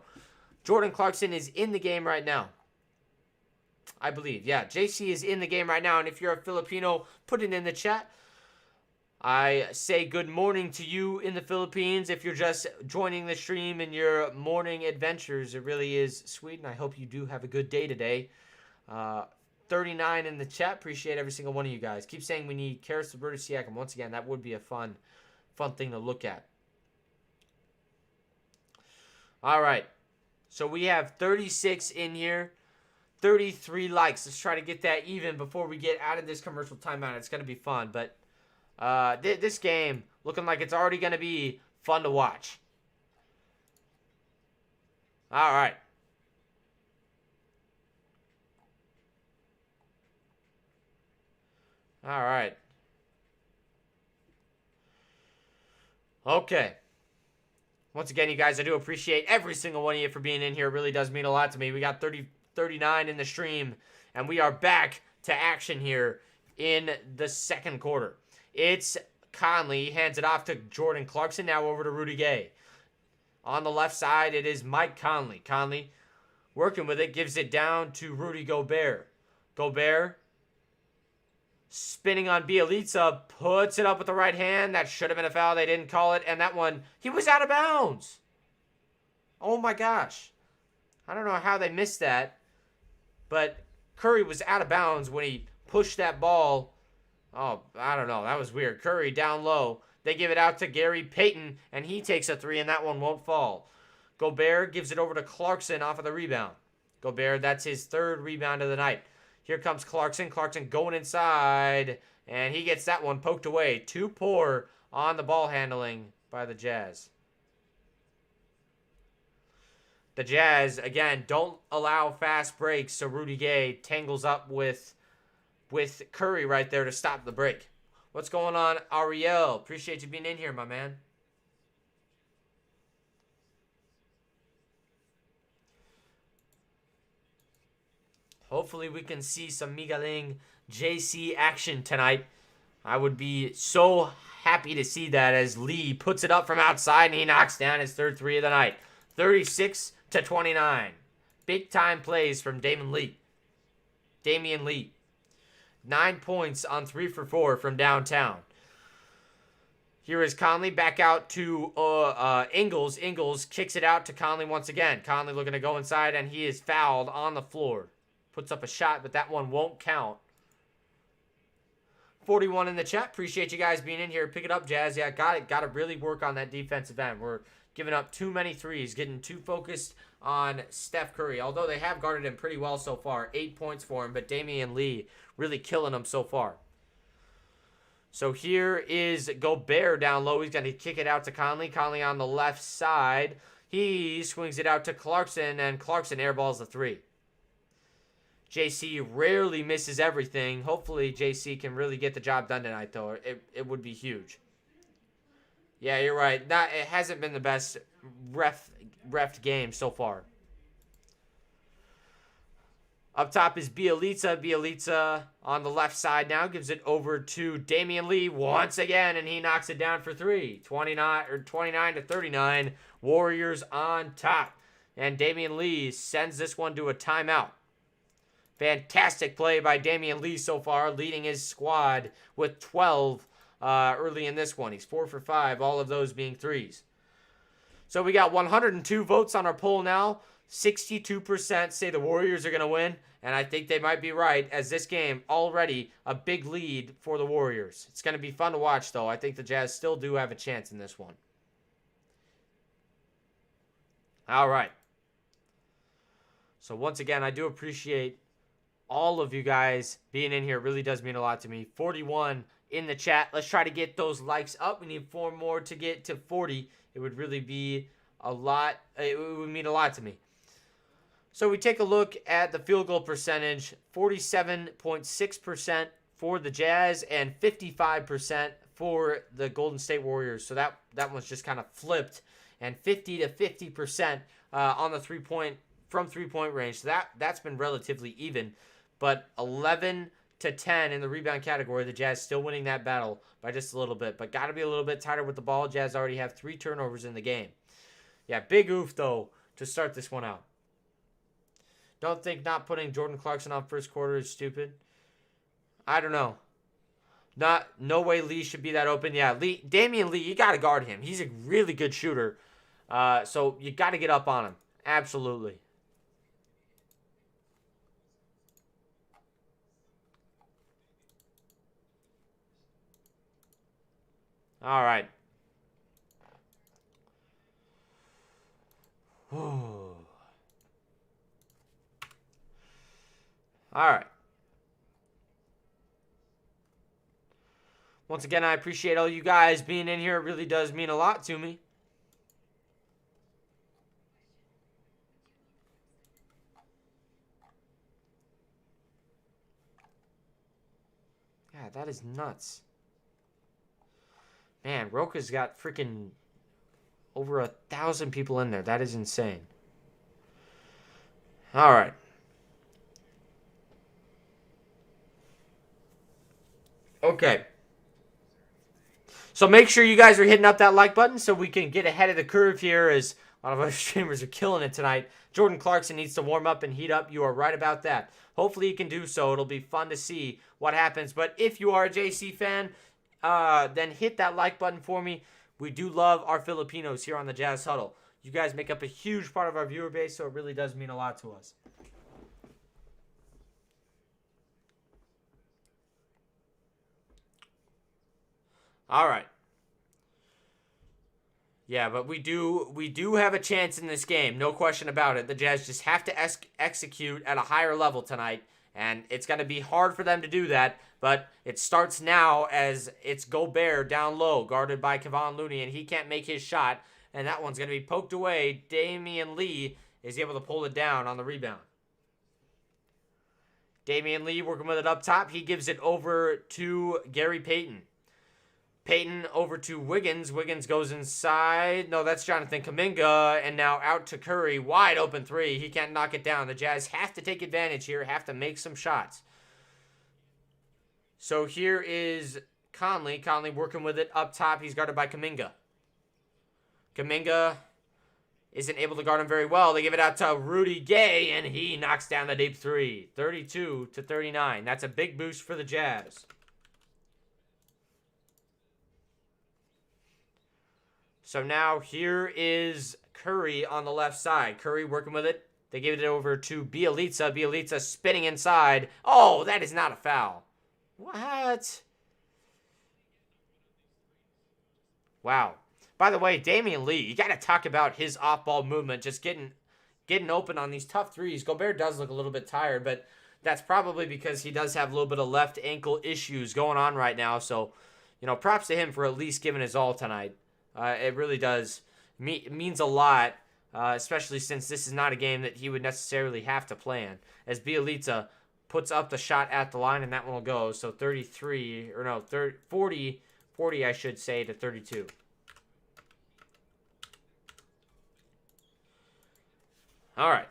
Jordan Clarkson is in the game right now. I believe. Yeah, JC is in the game right now. And if you're a Filipino, put it in the chat. I say good morning to you in the Philippines. If you're just joining the stream in your morning adventures, it really is sweet. And I hope you do have a good day today. 39 in the chat. Appreciate every single one of you guys. Keep saying we need Karis LeVert or Siakam. Once again, that would be a fun thing to look at. All right. So we have 36 in here. 33 likes. Let's try to get that even before we get out of this commercial timeout. It's going to be fun. But this game looking like it's already going to be fun to watch. All right. All right. Okay. Once again, you guys, I do appreciate every single one of you for being in here. It really does mean a lot to me. We got 39 in the stream, and we are back to action here in the second quarter. It's Conley. He hands it off to Jordan Clarkson. Now over to Rudy Gay. On the left side, it is Mike Conley. Conley working with it, gives it down to Rudy Gobert. Gobert spinning on Bjelica, puts it up with the right hand. That should have been a foul. They didn't call it. And that one, he was out of bounds. Oh my gosh. I don't know how they missed that. But Curry was out of bounds when he pushed that ball. Oh, I don't know. That was weird. Curry down low. They give it out to Gary Payton, and he takes a 3, and that one won't fall. Gobert gives it over to Clarkson off of the rebound. Gobert, that's his 3rd rebound of the night. Here comes Clarkson. Clarkson going inside, and he gets that one poked away. Too poor on the ball handling by the Jazz. The Jazz, again, don't allow fast breaks, so Rudy Gay tangles up with Curry right there to stop the break. What's going on, Ariel? Appreciate you being in here, my man. Hopefully we can see some Migaling JC action tonight. I would be so happy to see that as Lee puts it up from outside and he knocks down his third three of the night. 36-29. Big time plays from Damian Lee. 9 points on 3 for 4 from downtown. Here is Conley back out to Ingles. Ingles kicks it out to Conley once again. Conley looking to go inside, and he is fouled on the floor. Puts up a shot, but that one won't count. 41 in the chat. Appreciate you guys being in here. Pick it up, Jazz. Yeah, got it. Got to really work on that defensive end. We're giving up too many threes, getting too focused on Steph Curry. Although they have guarded him pretty well so far. 8 points for him, but Damian Lee really killing him so far. So here is Gobert down low. He's going to kick it out to Conley. Conley on the left side. He swings it out to Clarkson, and Clarkson airballs the three. JC rarely misses everything. Hopefully JC can really get the job done tonight, though. It would be huge. Yeah, you're right. It hasn't been the best ref game so far. Up top is Bjelica. Bjelica on the left side now gives it over to Damian Lee once again, and he knocks it down for three. 29-39. Warriors on top. And Damian Lee sends this one to a timeout. Fantastic play by Damian Lee so far, leading his squad with 12 early in this one. He's 4 for 5, all of those being threes. So we got 102 votes on our poll now. 62% say the Warriors are going to win, and I think they might be right, as this game already a big lead for the Warriors. It's going to be fun to watch, though. I think the Jazz still do have a chance in this one. All right. So once again, I do appreciate all of you guys being in here. It really does mean a lot to me. 41 in the chat. Let's try to get those likes up. We need 4 more to get to 40. It would really be a lot. It would mean a lot to me. So we take a look at the field goal percentage. 47.6% for the Jazz and 55% for the Golden State Warriors. So that one's just kind of flipped. And 50 to 50% on the from three-point range. So that's been relatively even. But 11 to 10 in the rebound category. The Jazz still winning that battle by just a little bit. But got to be a little bit tighter with the ball. Jazz already have 3 turnovers in the game. Yeah, big oof, though, to start this one out. Don't think not putting Jordan Clarkson on first quarter is stupid. I don't know. No way Lee should be that open. Yeah, Damian Lee, you got to guard him. He's a really good shooter. So you got to get up on him. Absolutely. All right. All right. Once again, I appreciate all you guys being in here. It really does mean a lot to me. Yeah, that is nuts. Man, Roka's got freaking over 1,000 people in there. That is insane. All right. Okay. So make sure you guys are hitting up that like button so we can get ahead of the curve here, as a lot of our streamers are killing it tonight. Jordan Clarkson needs to warm up and heat up. You are right about that. Hopefully he can do so. It'll be fun to see what happens. But if you are a JC fan, then hit that like button for me. We do love our Filipinos here on the Jazz Huddle. You guys make up a huge part of our viewer base, so it really does mean a lot to us. All right. Yeah, but we do have a chance in this game. No question about it. The Jazz just have to execute at a higher level tonight, and it's going to be hard for them to do that, but it starts now as it's Gobert down low, guarded by Kevon Looney, and he can't make his shot, and that one's going to be poked away. Damian Lee is able to pull it down on the rebound. Damian Lee working with it up top. He gives it over to Gary Payton. Peyton over to Wiggins. Wiggins goes inside. No, that's Jonathan Kuminga. And now out to Curry. Wide open three. He can't knock it down. The Jazz have to take advantage here. Have to make some shots. So here is Conley. Conley working with it up top. He's guarded by Kuminga. Kuminga isn't able to guard him very well. They give it out to Rudy Gay, and he knocks down the deep three. 32-39. That's a big boost for the Jazz. So now here is Curry on the left side. Curry working with it. They gave it over to Bjelica. Bjelica spinning inside. Oh, that is not a foul. What? Wow. By the way, Damian Lee, you got to talk about his off-ball movement, just getting open on these tough threes. Gobert does look a little bit tired, but that's probably because he does have a little bit of left ankle issues going on right now. So, props to him for at least giving his all tonight. It really does means a lot, especially since this is not a game that he would necessarily have to plan. As Bjelica puts up the shot at the line, and that one will go. So 40, I should say, to 32. All right.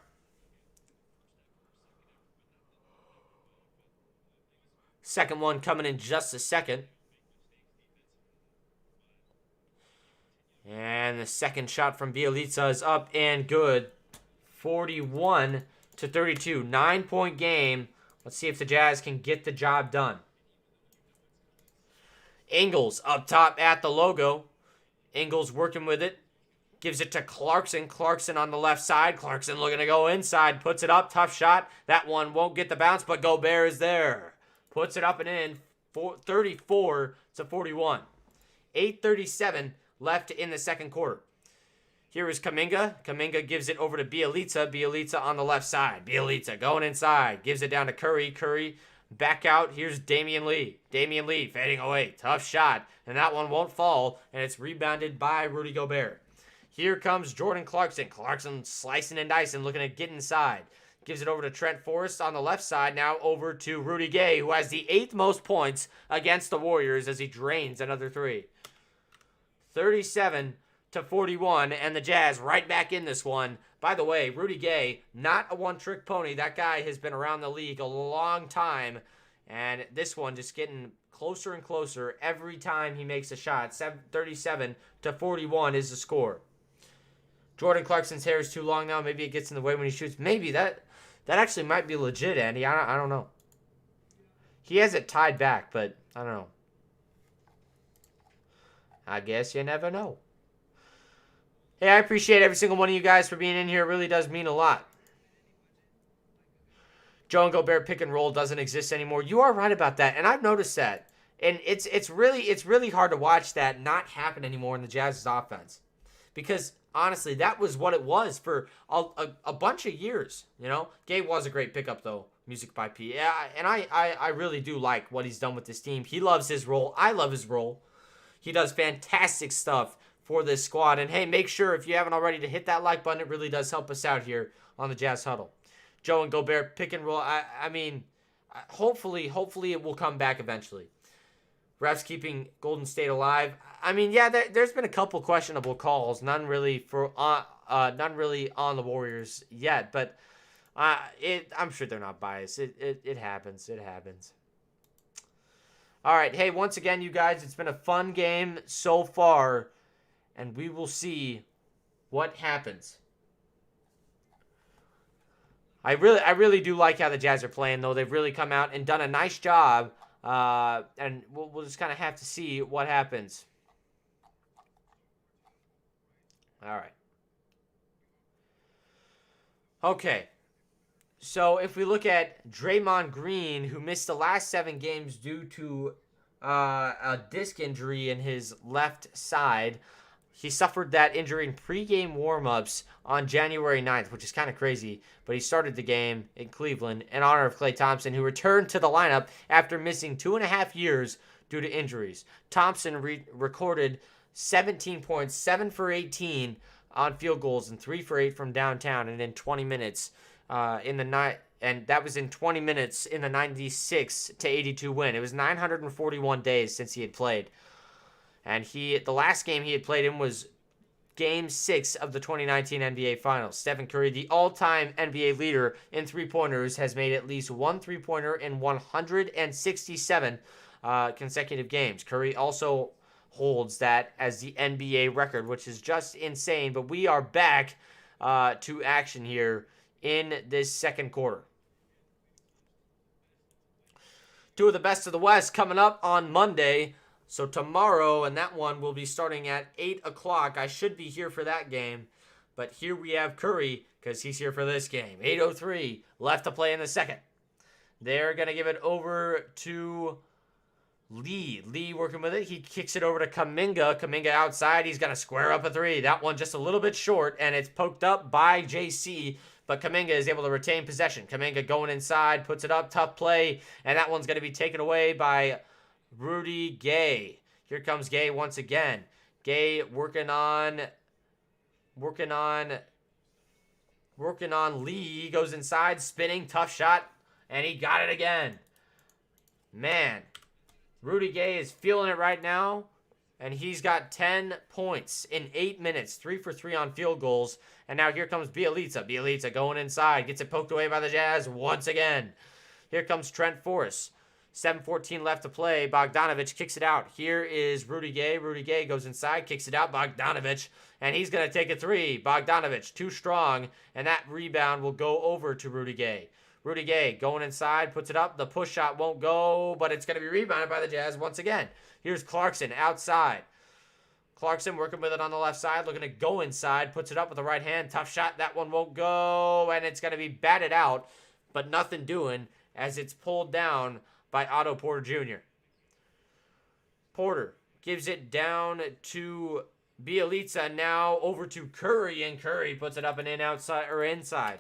Second one coming in just a second. And the second shot from Bjelica is up and good. 41-32. 9-point game. Let's see if the Jazz can get the job done. Ingles up top at the logo. Ingles working with it. Gives it to Clarkson. Clarkson on the left side. Clarkson looking to go inside. Puts it up. Tough shot. That one won't get the bounce, but Gobert is there. Puts it up and in. 34-41. 8:37 left in the second quarter. Here is Kuminga. Kuminga gives it over to Bjelica. Bjelica on the left side. Bjelica going inside. Gives it down to Curry. Curry back out. Here's Damian Lee. Damian Lee fading away. Tough shot. And that one won't fall. And it's rebounded by Rudy Gobert. Here comes Jordan Clarkson. Clarkson slicing and dicing, looking to get inside. Gives it over to Trent Forrest on the left side. Now over to Rudy Gay, who has the 8th most points against the Warriors as he drains another three. 37-41, and the Jazz right back in this one. By the way, Rudy Gay, not a one-trick pony. That guy has been around the league a long time, and this one just getting closer and closer every time he makes a shot. 37-41 is the score. Jordan Clarkson's hair is too long now. Maybe it gets in the way when he shoots. Maybe that actually might be legit, Andy. I don't know. He has it tied back, but I don't know. I guess you never know. Hey, I appreciate every single one of you guys for being in here. It really does mean a lot. Joe and Gobert pick and roll doesn't exist anymore. You are right about that, and I've noticed that. And it's really hard to watch that not happen anymore in the Jazz's offense. Because, honestly, that was what it was for a bunch of years. Gabe was a great pickup, though. Music by P. Yeah, and I really do like what he's done with this team. He loves his role. I love his role. He does fantastic stuff for this squad. And, hey, make sure, if you haven't already, to hit that like button. It really does help us out here on the Jazz Huddle. Joe and Gobert pick and roll. I mean, hopefully it will come back eventually. Refs keeping Golden State alive. I mean, yeah, there's been a couple questionable calls. None really on the Warriors yet. But I'm sure they're not biased. It happens. It happens. All right. Hey, once again, you guys, it's been a fun game so far. And we will see what happens. I really do like how the Jazz are playing, though. They've really come out and done a nice job. And we'll just kind of have to see what happens. All right. Okay. So if we look at Draymond Green, who missed the last 7 games due to a disc injury in his left side. He suffered that injury in pregame warmups on January 9th, which is kind of crazy. But he started the game in Cleveland in honor of Klay Thompson, who returned to the lineup after missing 2.5 years due to injuries. Thompson recorded 17 points, 7 for 18 on field goals, and 3 for 8 from downtown, and in 20 minutes in the night. And that was in 20 minutes in the 96-82 win. It was 941 days since he had played. And the last game he had played in was Game 6 of the 2019 NBA Finals. Stephen Curry, the all-time NBA leader in three-pointers, has made at least one three-pointer in 167 consecutive games. Curry also holds that as the NBA record, which is just insane. But we are back to action here in this second quarter. Two of the best of the West coming up on Monday. So tomorrow, and that one will be starting at 8 o'clock. I should be here for that game. But here we have Curry, because he's here for this game. 8:03 left to play in the second. They're going to give it over to Lee. Lee working with it. He kicks it over to Kuminga. Kuminga outside. He's going to square up a three. That one just a little bit short, and it's poked up by JC. But Kuminga is able to retain possession. Kuminga going inside, puts it up. Tough play. And that one's going to be taken away by Rudy Gay. Here comes Gay once again. Gay working on Lee. He goes inside, spinning, tough shot, and he got it again. Man, Rudy Gay is feeling it right now, and he's got 10 points in 8 minutes, 3 for 3 on field goals. And now here comes Bjelica. Bjelica going inside, gets it poked away by the Jazz once again. Here comes Trent Forrest. 7:14 left to play. Bogdanovich kicks it out. Here is Rudy Gay. Rudy Gay goes inside, kicks it out. Bogdanovich, and he's going to take a three. Bogdanovich, too strong, and that rebound will go over to Rudy Gay. Rudy Gay going inside, puts it up. The push shot won't go, but it's going to be rebounded by the Jazz once again. Here's Clarkson outside. Clarkson working with it on the left side, looking to go inside, puts it up with the right hand. Tough shot. That one won't go, and it's going to be batted out, but nothing doing as it's pulled down by Otto Porter Jr. Porter gives it down to Bjelica, now over to Curry, and Curry puts it up and in outside or inside.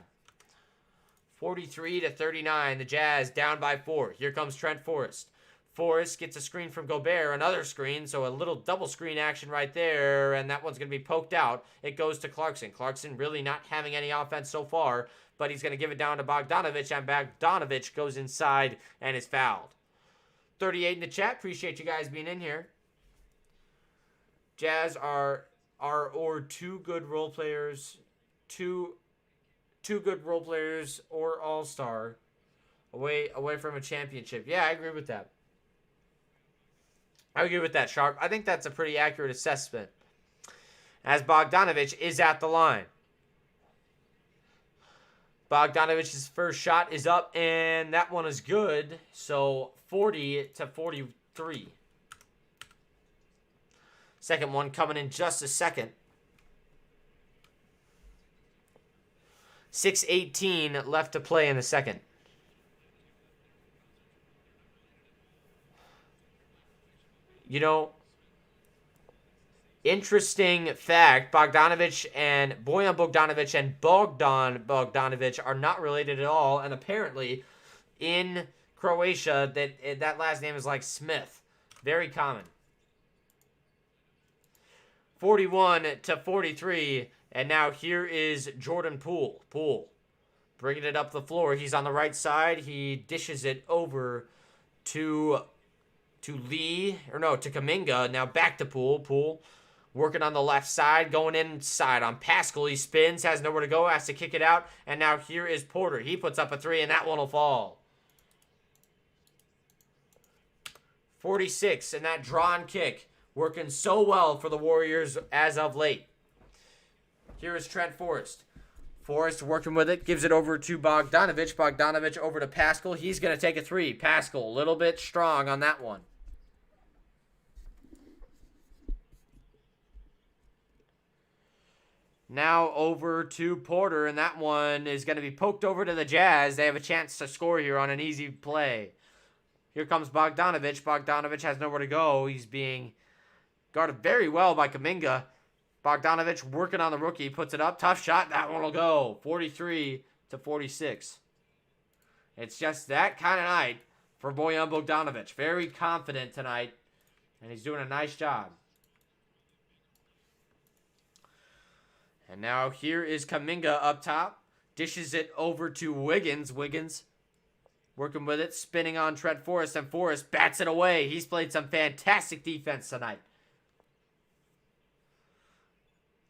43-39, the Jazz down by 4. Here comes Trent Forrest. Forrest gets a screen from Gobert, another screen, so a little double screen action right there, and that one's going to be poked out. It goes to Clarkson. Clarkson really not having any offense so far, but he's going to give it down to Bogdanovich, and Bogdanovich goes inside and is fouled. 38 in the chat. Appreciate you guys being in here. Jazz are two good role players, two good role players or all-star away from a championship. Yeah, I agree with that. I agree with that, Sharp. I think that's a pretty accurate assessment, as Bogdanovich is at the line. Bogdanovich's first shot is up, and that one is good. So 40-43. Second one coming in just a second. 6:18 left to play in the second. You know, interesting fact, Bojan Bogdanovic and Bogdan Bogdanovic are not related at all, and apparently in Croatia that last name is like Smith. Very common. 41-43, and now here is Jordan Poole. Poole bringing it up the floor. He's on the right side. He dishes it over to Kuminga. Now back to Poole. Poole working on the left side, going inside on Pascal. He spins, has nowhere to go, has to kick it out. And now here is Porter. He puts up a three, and that one will fall. 46, and that drawn kick working so well for the Warriors as of late. Here is Trent Forrest. Forrest working with it, gives it over to Bogdanovich. Bogdanovich over to Pascal. He's going to take a three. Pascal, a little bit strong on that one. Now over to Porter, and that one is going to be poked over to the Jazz. They have a chance to score here on an easy play. Here comes Bogdanovich. Bogdanovich has nowhere to go. He's being guarded very well by Kuminga. Bogdanovich working on the rookie, puts it up. Tough shot. That one will go. 43-46. It's just that kind of night for Bojan Bogdanovic. Very confident tonight, and he's doing a nice job. And now here is Kuminga up top. Dishes it over to Wiggins. Wiggins working with it, spinning on Trent Forrest, and Forrest bats it away. He's played some fantastic defense tonight.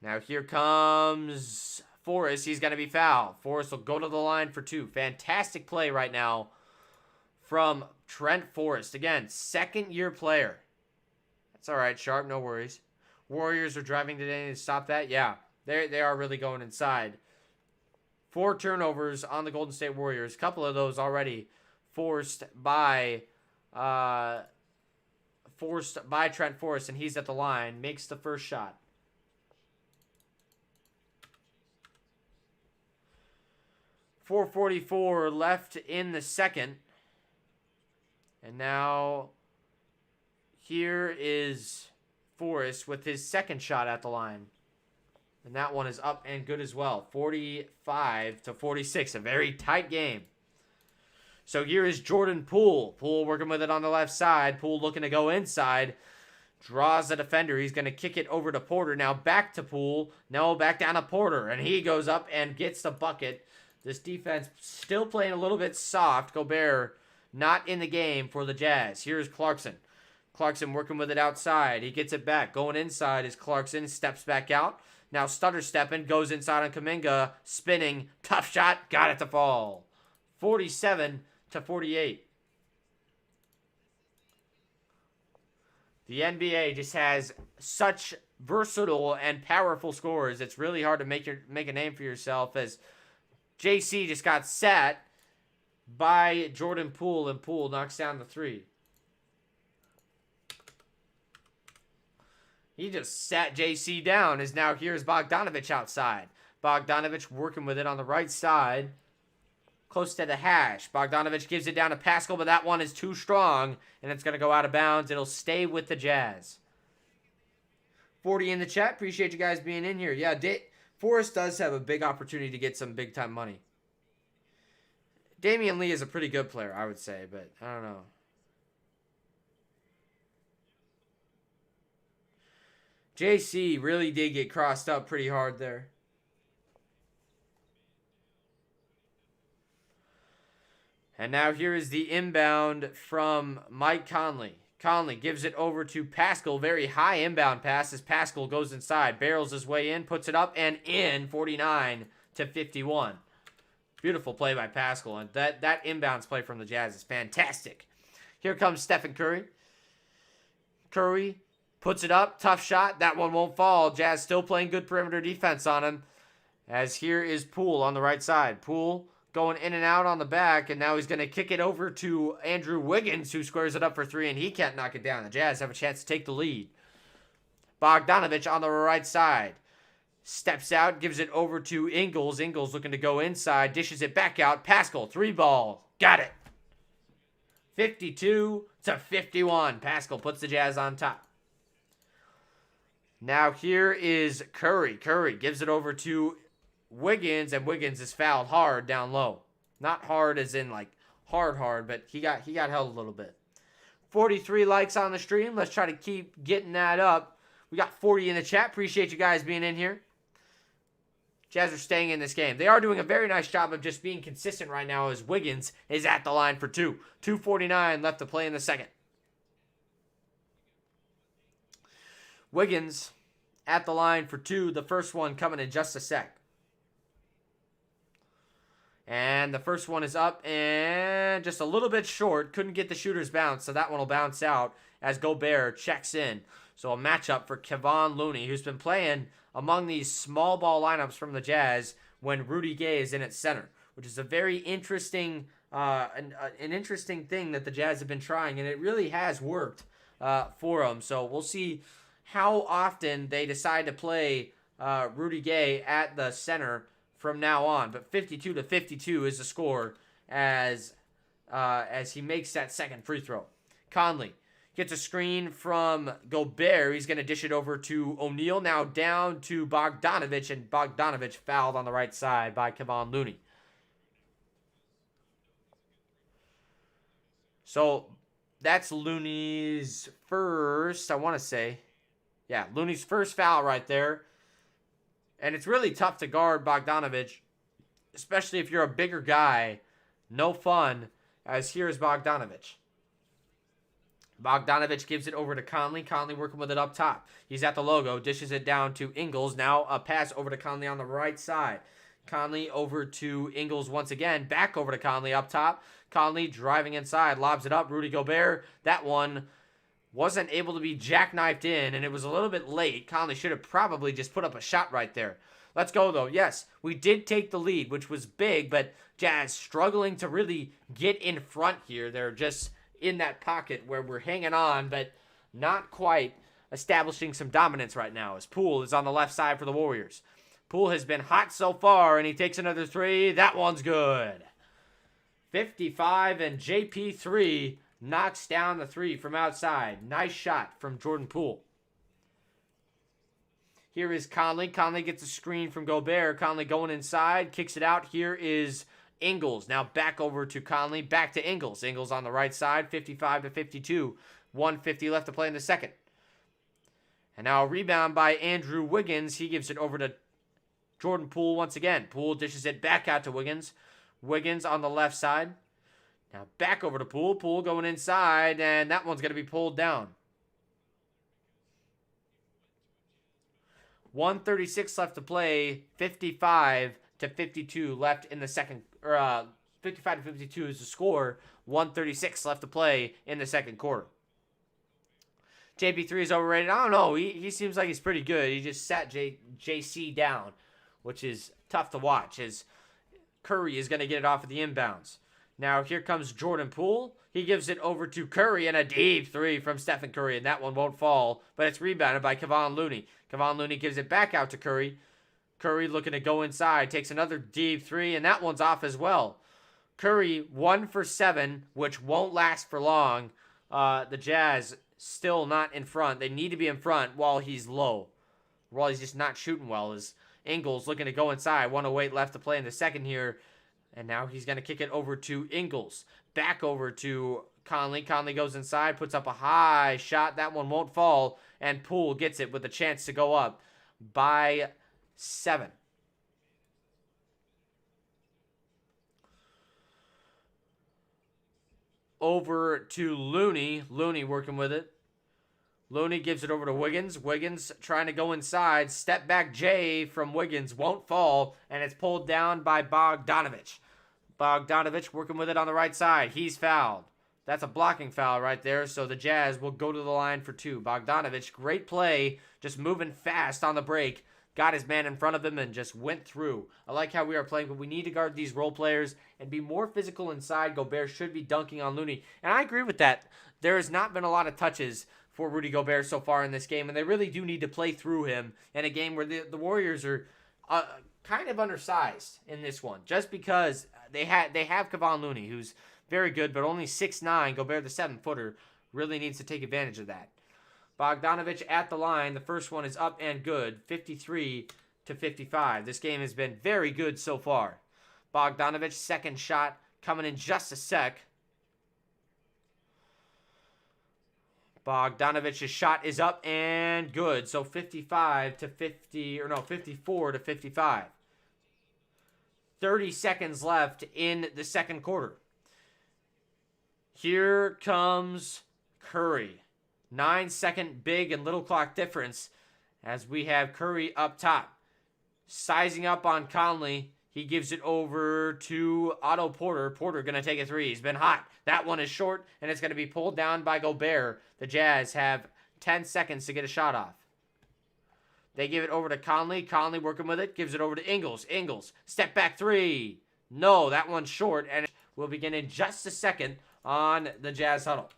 Now here comes Forrest. He's going to be fouled. Forrest will go to the line for 2. Fantastic play right now from Trent Forrest. Again, second-year player. That's all right, Sharp. No worries. Warriors are driving today to stop that. Yeah, they are really going inside. 4 turnovers on the Golden State Warriors. A couple of those already forced by Trent Forrest, and he's at the line. Makes the first shot. .444 left in the second. And now here is Forrest with his second shot at the line. And that one is up and good as well. 45-46. A very tight game. So here is Jordan Poole. Poole working with it on the left side. Poole looking to go inside. Draws the defender. He's going to kick it over to Porter. Now back to Poole. No, back down to Porter. And he goes up and gets the bucket. This defense still playing a little bit soft. Gobert not in the game for the Jazz. Here's Clarkson. Clarkson working with it outside. He gets it back. Going inside is Clarkson. Steps back out. Now stutter stepping. Goes inside on Kuminga. Spinning. Tough shot. Got it to fall. 47-48. The NBA just has such versatile and powerful scorers. It's really hard to make a name for yourself, as JC just got sat by Jordan Poole, and Poole knocks down the 3. He just sat JC down, as now here's Bogdanovich outside. Bogdanovich working with it on the right side, close to the hash. Bogdanovich gives it down to Pascal, but that one is too strong, and it's going to go out of bounds. It'll stay with the Jazz. 40 in the chat. Appreciate you guys being in here. Yeah, Forrest does have a big opportunity to get some big-time money. Damian Lee is a pretty good player, I would say, but I don't know. JC really did get crossed up pretty hard there. And now here is the inbound from Mike Conley. Conley gives it over to Pascal. Very high inbound pass as Pascal goes inside. Barrels his way in, puts it up and in. 49-51. Beautiful play by Pascal. And that inbounds play from the Jazz is fantastic. Here comes Stephen Curry. Curry puts it up. Tough shot. That one won't fall. Jazz still playing good perimeter defense on him. As here is Poole on the right side. Poole going in and out on the back, and now he's going to kick it over to Andrew Wiggins, who squares it up for 3, and he can't knock it down. The Jazz have a chance to take the lead. Bogdanovich on the right side. Steps out, gives it over to Ingles. Ingles looking to go inside, dishes it back out. Pascal, 3-ball. Got it. 52-51. Pascal puts the Jazz on top. Now here is Curry. Curry gives it over to Wiggins, and Wiggins is fouled hard down low. Not hard as in like hard, but he got held a little bit. 43 likes on the stream. Let's try to keep getting that up. We got 40 in the chat. Appreciate you guys being in here. Jazz are staying in this game. They are doing a very nice job of just being consistent right now, as Wiggins is at the line for 2. 2:49 left to play in the second. Wiggins at the line for 2. The first one coming in just a sec. And the first one is up and just a little bit short. Couldn't get the shooter's bounce, so that one will bounce out as Gobert checks in. So a matchup for Kevon Looney, who's been playing among these small ball lineups from the Jazz when Rudy Gay is in at center, which is a very interesting, an interesting thing that the Jazz have been trying, and it really has worked for them. So we'll see how often they decide to play Rudy Gay at the center from now on. But 52-52 is the score as he makes that second free throw. Conley gets a screen from Gobert. He's going to dish it over to O'Neal. Now down to Bogdanovich, and Bogdanovich fouled on the right side by Kevon Looney. So that's Looney's first, I want to say. Yeah, Looney's first foul right there. And it's really tough to guard Bogdanovich, especially if you're a bigger guy. No fun, as here's Bogdanovich. Bogdanovich gives it over to Conley. Conley working with it up top. He's at the logo, dishes it down to Ingles. Now a pass over to Conley on the right side. Conley over to Ingles once again. Back over to Conley up top. Conley driving inside, lobs it up. Rudy Gobert. That one wasn't able to be jackknifed in, and it was a little bit late. Conley should have probably just put up a shot right there. Let's go, though. Yes, we did take the lead, which was big, but Jazz struggling to really get in front here. They're just in that pocket where we're hanging on, but not quite establishing some dominance right now, as Poole is on the left side for the Warriors. Poole has been hot so far, and he takes another three. That one's good. 55, and JP3 knocks down the three from outside. Nice shot from Jordan Poole. Here is Conley. Conley gets a screen from Gobert. Conley going inside, kicks it out. Here is Ingles. Now back over to Conley, back to Ingles. Ingles on the right side, 55-52. 1:50 left to play in the second. And now a rebound by Andrew Wiggins. He gives it over to Jordan Poole once again. Poole dishes it back out to Wiggins. Wiggins on the left side. Now back over to Poole. Poole going inside, and that one's going to be pulled down. 1:36 left to play. 55-52 left in the second. 55-52 is the score. 1:36 left to play in the second quarter. JP3 is overrated. I don't know. He seems like he's pretty good. He just sat JC down, which is tough to watch, as Curry is going to get it off of the inbounds. Now here comes Jordan Poole. He gives it over to Curry, and a deep three from Stephen Curry, and that one won't fall, but it's rebounded by Kevon Looney. Kevon Looney gives it back out to Curry. Curry looking to go inside, takes another deep three, and that one's off as well. Curry 1 for 7, which won't last for long. The Jazz still not in front. They need to be in front while he's low, while he's just not shooting well. As Ingles looking to go inside, 1:08 left to play in the second here. And now he's going to kick it over to Ingles. Back over to Conley. Conley goes inside, puts up a high shot. That one won't fall. And Poole gets it with a chance to go up by 7. Over to Looney. Looney working with it. Looney gives it over to Wiggins. Wiggins trying to go inside. Step back J from Wiggins won't fall, and it's pulled down by Bogdanovich. Bogdanovich working with it on the right side. He's fouled. That's a blocking foul right there, so the Jazz will go to the line for 2. Bogdanovich, great play, just moving fast on the break. Got his man in front of him and just went through. I like how we are playing, but we need to guard these role players and be more physical inside. Gobert should be dunking on Looney, and I agree with that. There has not been a lot of touches for Rudy Gobert so far in this game, and they really do need to play through him in a game where the Warriors are kind of undersized in this one, just because they have Kevon Looney, who's very good, but only 6'9". Gobert, the 7-footer, really needs to take advantage of that. Bogdanovich at the line. The first one is up and good, 53-55. This game has been very good so far. Bogdanovich, second shot coming in just a sec. Bogdanovich's shot is up and good. So 54-55. 30 seconds left in the second quarter. Here comes Curry. 9-second big and little clock difference as we have Curry up top. Sizing up on Conley. He gives it over to Otto Porter. Porter going to take a three. He's been hot. That one is short, and it's going to be pulled down by Gobert. The Jazz have 10 seconds to get a shot off. They give it over to Conley. Conley working with it. Gives it over to Ingles. Ingles, step back three. No, that one's short, and we'll begin in just a second on the Jazz Huddle.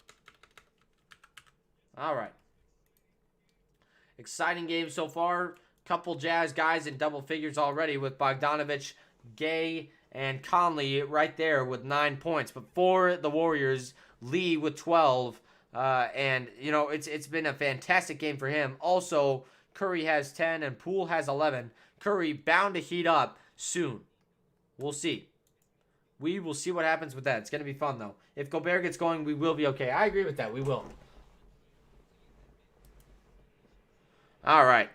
All right. Exciting game so far. Couple Jazz guys in double figures already with Bogdanovich, Gay, and Conley right there with 9 points. But for the Warriors, Lee with 12. And, you know, it's been a fantastic game for him. Also, Curry has 10 and Poole has 11. Curry bound to heat up soon. We'll see. We will see what happens with that. It's going to be fun, though. If Gobert gets going, we will be okay. I agree with that. We will. All right.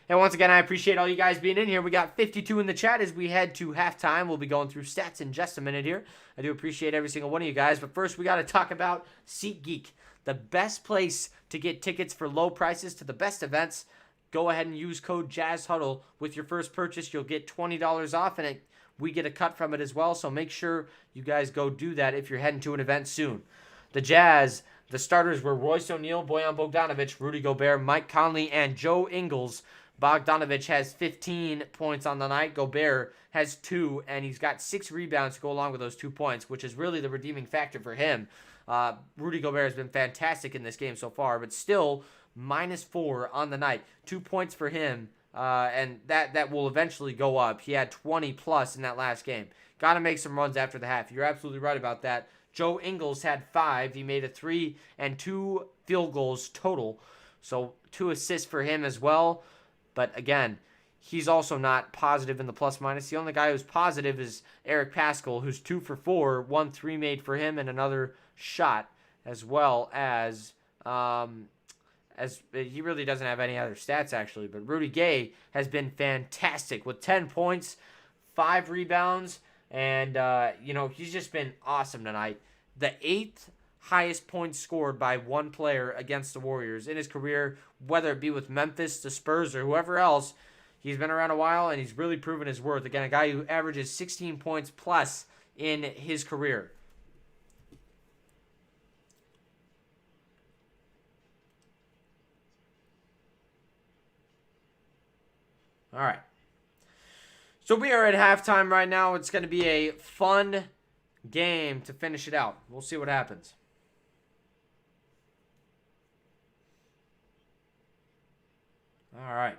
And once again, I appreciate all you guys being in here. We got 52 in the chat as we head to halftime. We'll be going through stats in just a minute here. I do appreciate every single one of you guys. But first, we got to talk about SeatGeek, the best place to get tickets for low prices to the best events. Go ahead and use code Jazz Huddle with your first purchase. You'll get $20 off, and we get a cut from it as well. So make sure you guys go do that if you're heading to an event soon. The Jazz, the starters were Royce O'Neal, Bojan Bogdanovic, Rudy Gobert, Mike Conley, and Joe Ingles. Bogdanovic has 15 points on the night. Gobert has 2, and he's got 6 rebounds to go along with those 2 points, which is really the redeeming factor for him. Rudy Gobert has been fantastic in this game so far, but still -4 on the night. 2 points for him, and that will eventually go up. He had 20+ in that last game. Got to make some runs after the half. You're absolutely right about that. Joe Ingles had 5. He made a 3 and 2 field goals total, so 2 assists for him as well. But again, he's also not positive in the plus-minus. The only guy who's positive is Eric Paschall, who's 2 for 4, 1 3 made for him, and another shot, as well as he really doesn't have any other stats, actually. But Rudy Gay has been fantastic with 10 points, 5 rebounds, and, he's just been awesome tonight. The 8th highest points scored by one player against the Warriors in his career, whether it be with Memphis, the Spurs, or whoever else. He's been around a while, and he's really proven his worth. Again, a guy who averages 16 points plus in his career. All right. So we are at halftime right now. It's going to be a fun game to finish it out. We'll see what happens. All right.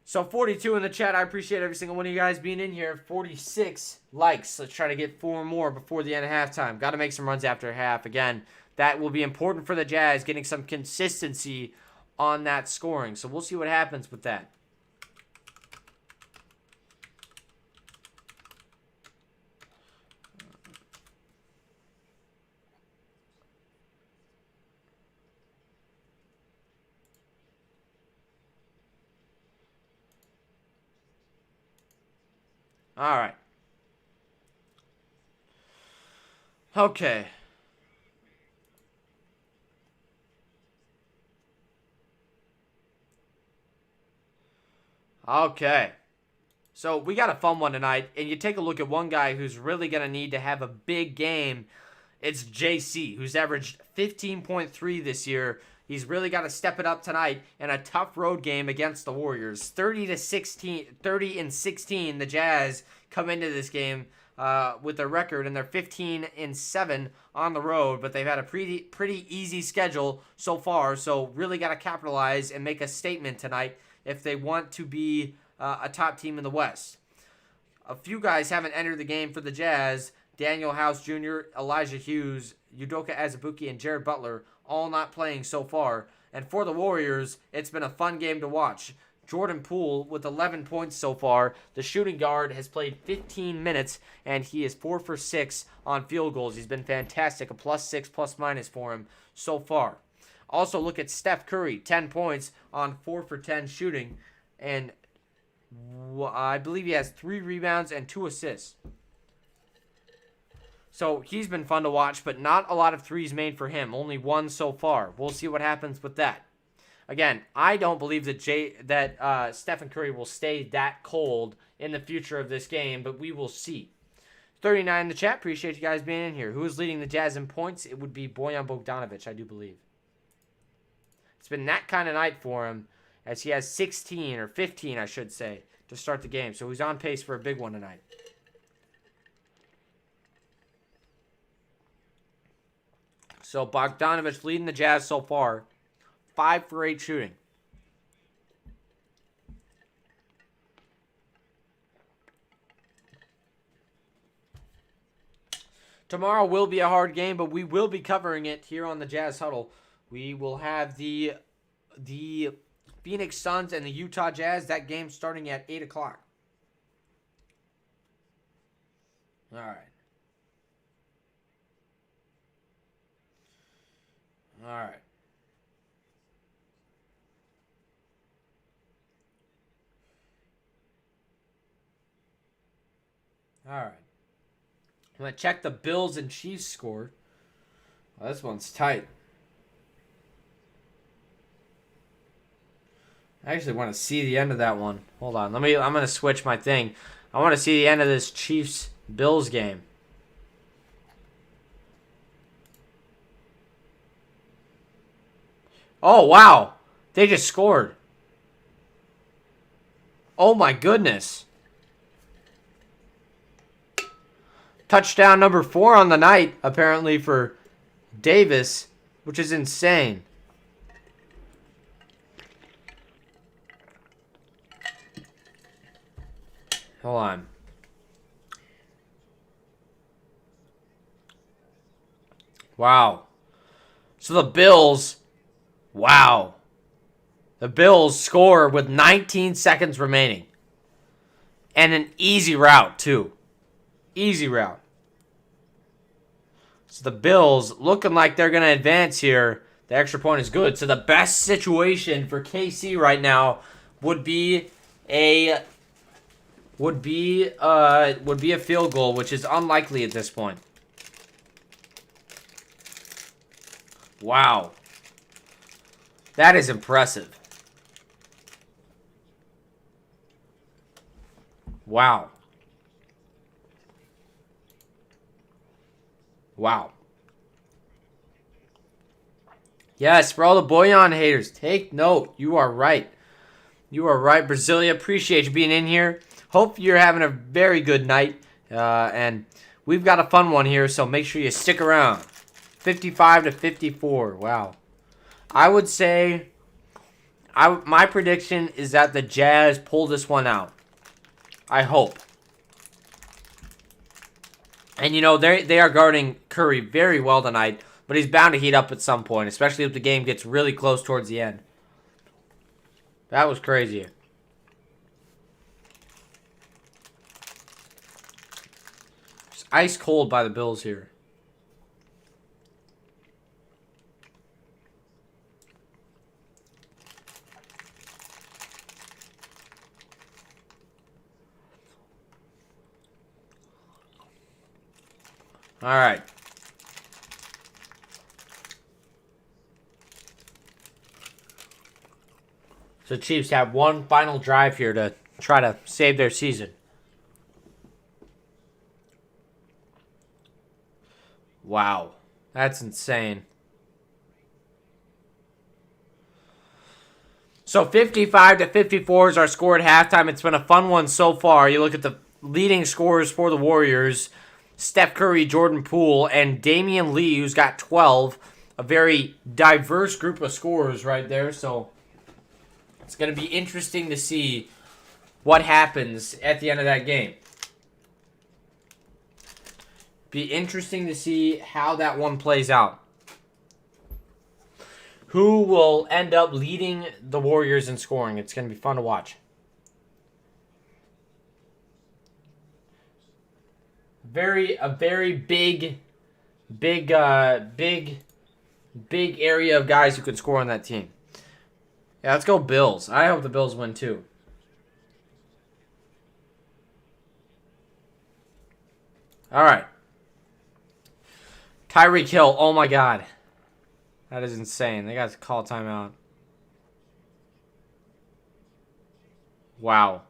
So 42 in the chat. I appreciate every single one of you guys being in here. 46 likes. Let's try to get 4 more before the end of halftime. Got to make some runs after half. Again, that will be important for the Jazz, getting some consistency on that scoring. So we'll see what happens with that. All right. Okay. Okay. So we got a fun one tonight, and you take a look at one guy who's really going to need to have a big game. It's JC, who's averaged 15.3 this year. He's really got to step it up tonight in a tough road game against the Warriors. 30-16, the Jazz come into this game with a record, and they're 15-7 on the road, but they've had a pretty easy schedule so far, so really got to capitalize and make a statement tonight if they want to be a top team in the West. A few guys haven't entered the game for the Jazz. Daniel House Jr., Elijah Hughes, Udoka Azubuike, and Jared Butler all not playing so far. And for the Warriors, it's been a fun game to watch. Jordan Poole with 11 points so far. The shooting guard has played 15 minutes, and he is 4 for 6 on field goals. He's been fantastic, a +6 ± for him so far. Also, look at Steph Curry, 10 points on 4 for 10 shooting, and I believe he has 3 rebounds and 2 assists. So he's been fun to watch, but not a lot of threes made for him. Only 1 so far. We'll see what happens with that. Again, I don't believe that Stephen Curry will stay that cold in the future of this game, but we will see. 39 in the chat. Appreciate you guys being in here. Who is leading the Jazz in points? It would be Bojan Bogdanovic, I do believe. It's been that kind of night for him, as he has 16, or 15, I should say, to start the game. So he's on pace for a big one tonight. So Bogdanovic leading the Jazz so far. 5 for 8 shooting. Tomorrow will be a hard game, but we will be covering it here on the Jazz Huddle. We will have the Phoenix Suns and the Utah Jazz. That game starting at 8 o'clock. All right. All right. All right. I'm going to check the Bills and Chiefs score. Oh, this one's tight. I actually want to see the end of that one. Hold on. I'm going to switch my thing. I want to see the end of this Chiefs-Bills game. Oh, wow. They just scored. Oh, my goodness. Touchdown number 4 on the night, apparently, for Davis, which is insane. Hold on. Wow. So the Bills, wow. The Bills score with 19 seconds remaining. And an easy route, too. Easy route. So the Bills looking like they're going to advance here. The extra point is good. So the best situation for KC right now would be a field goal, which is unlikely at this point. Wow. That is impressive. Wow. Wow. Yes, for all the Boyan haters, take note. You are right. You are right. Brasilia, appreciate you being in here. Hope you're having a very good night. And we've got a fun one here, so make sure you stick around. 55-54. Wow. I would say my prediction is that the Jazz pull this one out. I hope. And, you know, they are guarding Curry very well tonight, but he's bound to heat up at some point, especially if the game gets really close towards the end. That was crazy. Just ice cold by the Bills here. All right. So Chiefs have one final drive here to try to save their season. Wow. That's insane. So 55-54 is our score at halftime. It's been a fun one so far. You look at the leading scorers for the Warriors. Steph Curry, Jordan Poole, and Damian Lee, who's got 12. A very diverse group of scorers right there. So it's going to be interesting to see what happens at the end of that game. Be interesting to see how that one plays out. Who will end up leading the Warriors in scoring? It's going to be fun to watch. A very big area of guys who could score on that team. Yeah, let's go Bills. I hope the Bills win too. All right. Tyreek Hill. Oh my God. That is insane. They got to call timeout. Wow.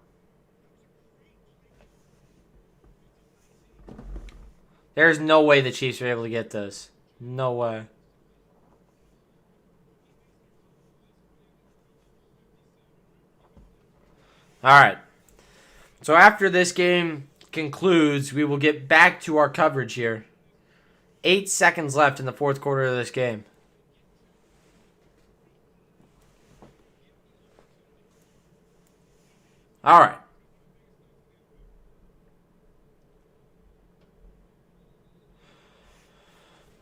There's no way the Chiefs are able to get this. No way. All right. So after this game concludes, we will get back to our coverage here. 8 seconds left in the fourth quarter of this game. All right.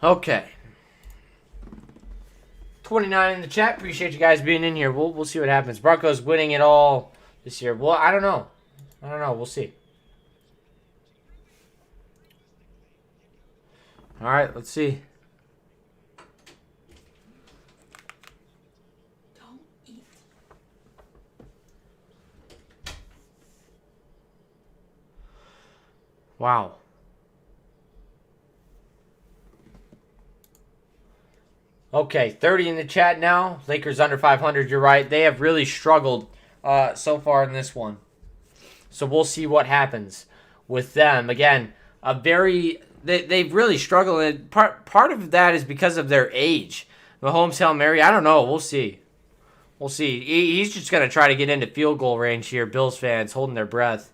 Okay. 29 in the chat. Appreciate you guys being in here. We'll see what happens. Broncos winning it all this year. Well, I don't know. We'll see. All right, let's see. Don't eat. Wow. Okay, 30 in the chat now. Lakers under 500, you're right. They have really struggled so far in this one. So we'll see what happens with them. Again, they've really struggled. And part of that is because of their age. Mahomes, Hail Mary, I don't know. We'll see. We'll see. He's just going to try to get into field goal range here. Bills fans holding their breath.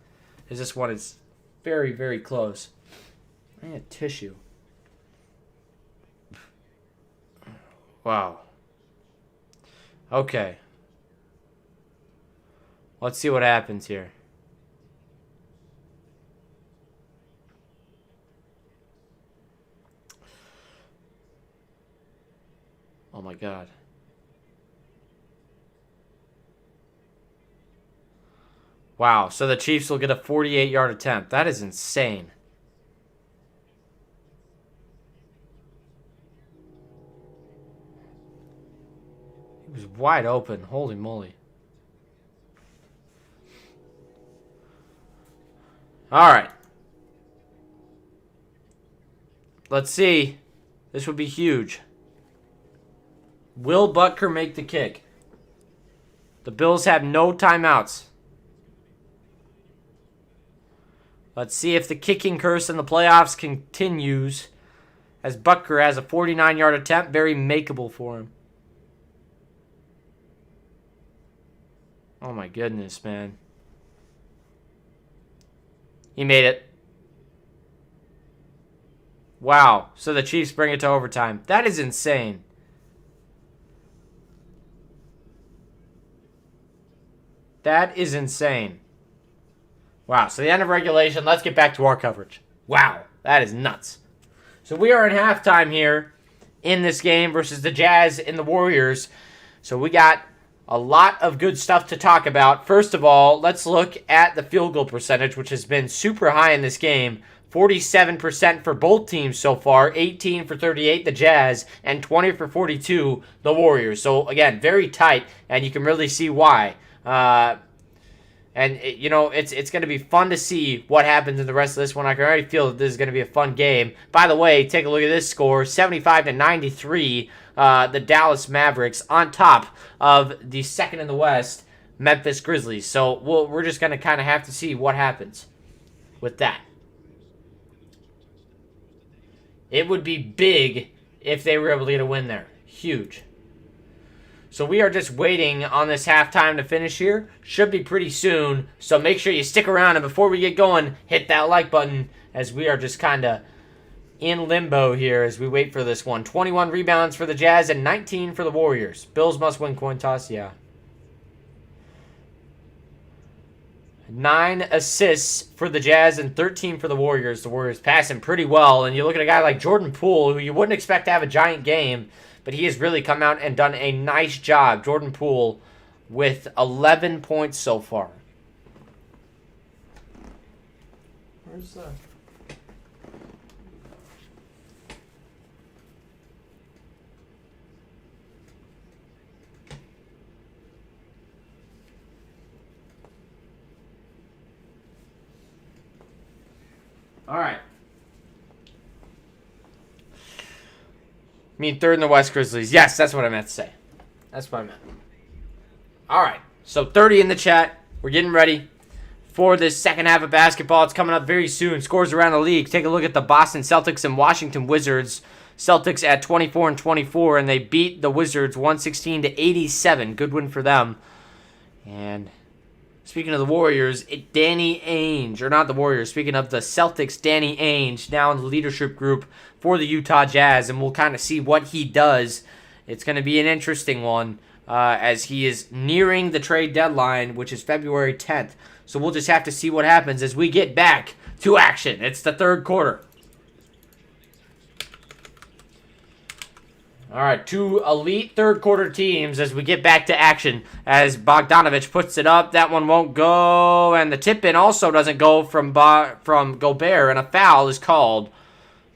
As this one is very, very close. I need a tissue. Wow. Okay. Let's see what happens here. Oh my God. Wow, so the Chiefs will get a 48-yard attempt. That is insane. He was wide open. Holy moly. All right. Let's see. This would be huge. Will Butker make the kick? The Bills have no timeouts. Let's see if the kicking curse in the playoffs continues, as Butker has a 49-yard attempt. Very makeable for him. Oh my goodness, man. He made it. Wow. So the Chiefs bring it to overtime. That is insane. That is insane. Wow, so the end of regulation. Let's get back to our coverage. Wow, that is nuts. So we are in halftime here in this game versus the Jazz and the Warriors. So we got a lot of good stuff to talk about. First of all, let's look at the field goal percentage, which has been super high in this game. 47% for both teams so far, 18 for 38, the Jazz, and 20 for 42, the Warriors. So, again, very tight, and you can really see why. It's going to be fun to see what happens in the rest of this one. I can already feel that this is going to be a fun game. By the way, take a look at this score, 75-93, the Dallas Mavericks on top of the second in the West, Memphis Grizzlies. So we're just going to kind of have to see what happens with that. It would be big if they were able to get a win there. Huge. So we are just waiting on this halftime to finish here. Should be pretty soon. So make sure you stick around. And before we get going, hit that like button as we are just kind of in limbo here as we wait for this one. 21 rebounds for the Jazz and 19 for the Warriors. Bills must win coin toss, yeah. 9 assists for the Jazz and 13 for the Warriors. The Warriors passing pretty well. And you look at a guy like Jordan Poole, who you wouldn't expect to have a giant game, but he has really come out and done a nice job. Jordan Poole with 11 points so far. Where's the... All right. I mean, third in the West Grizzlies. Yes, that's what I meant to say. That's what I meant. All right. So 30 in the chat. We're getting ready for this second half of basketball. It's coming up very soon. Scores around the league. Take a look at the Boston Celtics and Washington Wizards. Celtics at 24-24, and they beat the Wizards 116-87. Good win for them. And speaking of the Warriors, Danny Ainge, or not the Warriors, speaking of the Celtics, Danny Ainge, now in the leadership group for the Utah Jazz, and we'll kind of see what he does. It's going to be an interesting one as he is nearing the trade deadline, which is February 10th. So we'll just have to see what happens as we get back to action. It's the third quarter. All right, two elite third-quarter teams as we get back to action. As Bogdanovich puts it up, that one won't go, and the tip-in also doesn't go from Gobert, and a foul is called.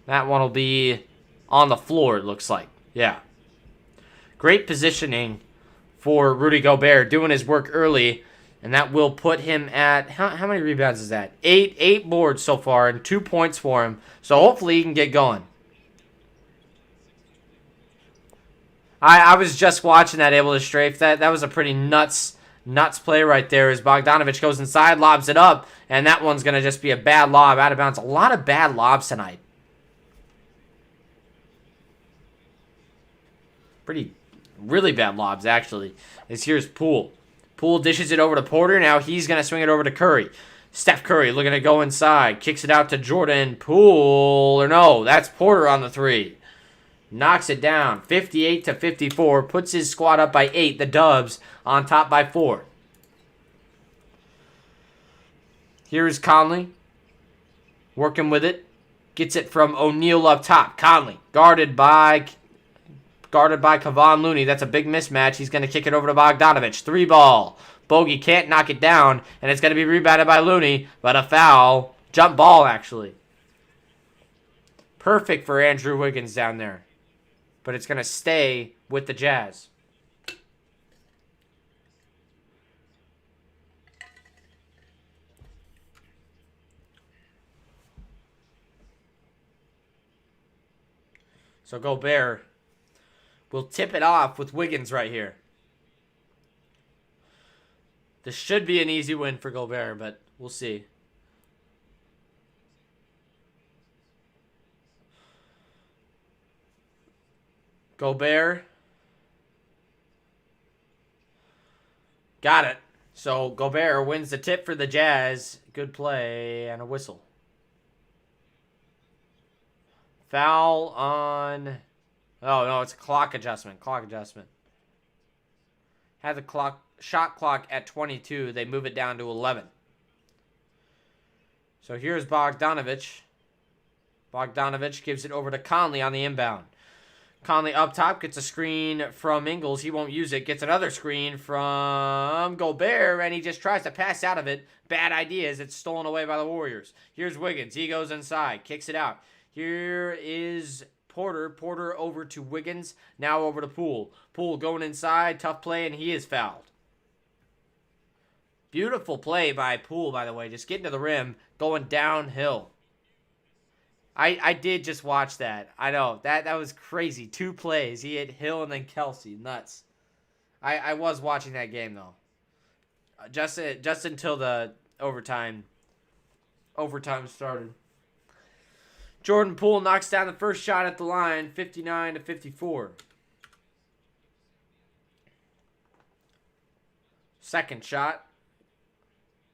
That one will be on the floor, it looks like. Yeah. Great positioning for Rudy Gobert, doing his work early. And that will put him at, how many rebounds is that? 8 boards so far and 2 points for him. So hopefully he can get going. I was just watching that, able to strafe that. That was a pretty nuts play right there as Bogdanovich goes inside, lobs it up, and that one's going to just be a bad lob out of bounds. A lot of bad lobs tonight. Really bad lobs, actually. Here's Poole. Poole dishes it over to Porter. Now he's going to swing it over to Curry. Steph Curry looking to go inside. Kicks it out to Jordan. Poole, or no, that's Porter on the three. Knocks it down. 58-54. Puts his squad up by 8. The Dubs on top by 4. Here's Conley. Working with it. Gets it from O'Neal up top. Conley guarded by Kevon Looney. That's a big mismatch. He's going to kick it over to Bogdanovich. 3 ball. Bogey can't knock it down, and it's going to be rebounded by Looney, but a foul. Jump ball, actually. Perfect for Andrew Wiggins down there. But it's going to stay with the Jazz. So Gobert will tip it off with Wiggins right here. This should be an easy win for Gobert, but we'll see. Gobert. Got it. So Gobert wins the tip for the Jazz. Good play and a whistle. Foul on... Oh, no, it's a clock adjustment. Had the shot clock at 22. They move it down to 11. So here's Bogdanovich. Bogdanovich gives it over to Conley on the inbound. Conley up top gets a screen from Ingles. He won't use it. Gets another screen from Gobert, and he just tries to pass out of it. Bad idea as it's stolen away by the Warriors. Here's Wiggins. He goes inside. Kicks it out. Here is Porter. Porter over to Wiggins. Now over to Poole. Poole going inside. Tough play, and he is fouled. Beautiful play by Poole, by the way. Just getting to the rim, going downhill. I did just watch that. I know. That was crazy. 2 plays. He hit Hill and then Kelsey. Nuts. I was watching that game, though. Just until the overtime started. Jordan Poole knocks down the first shot at the line, 59-54. Second shot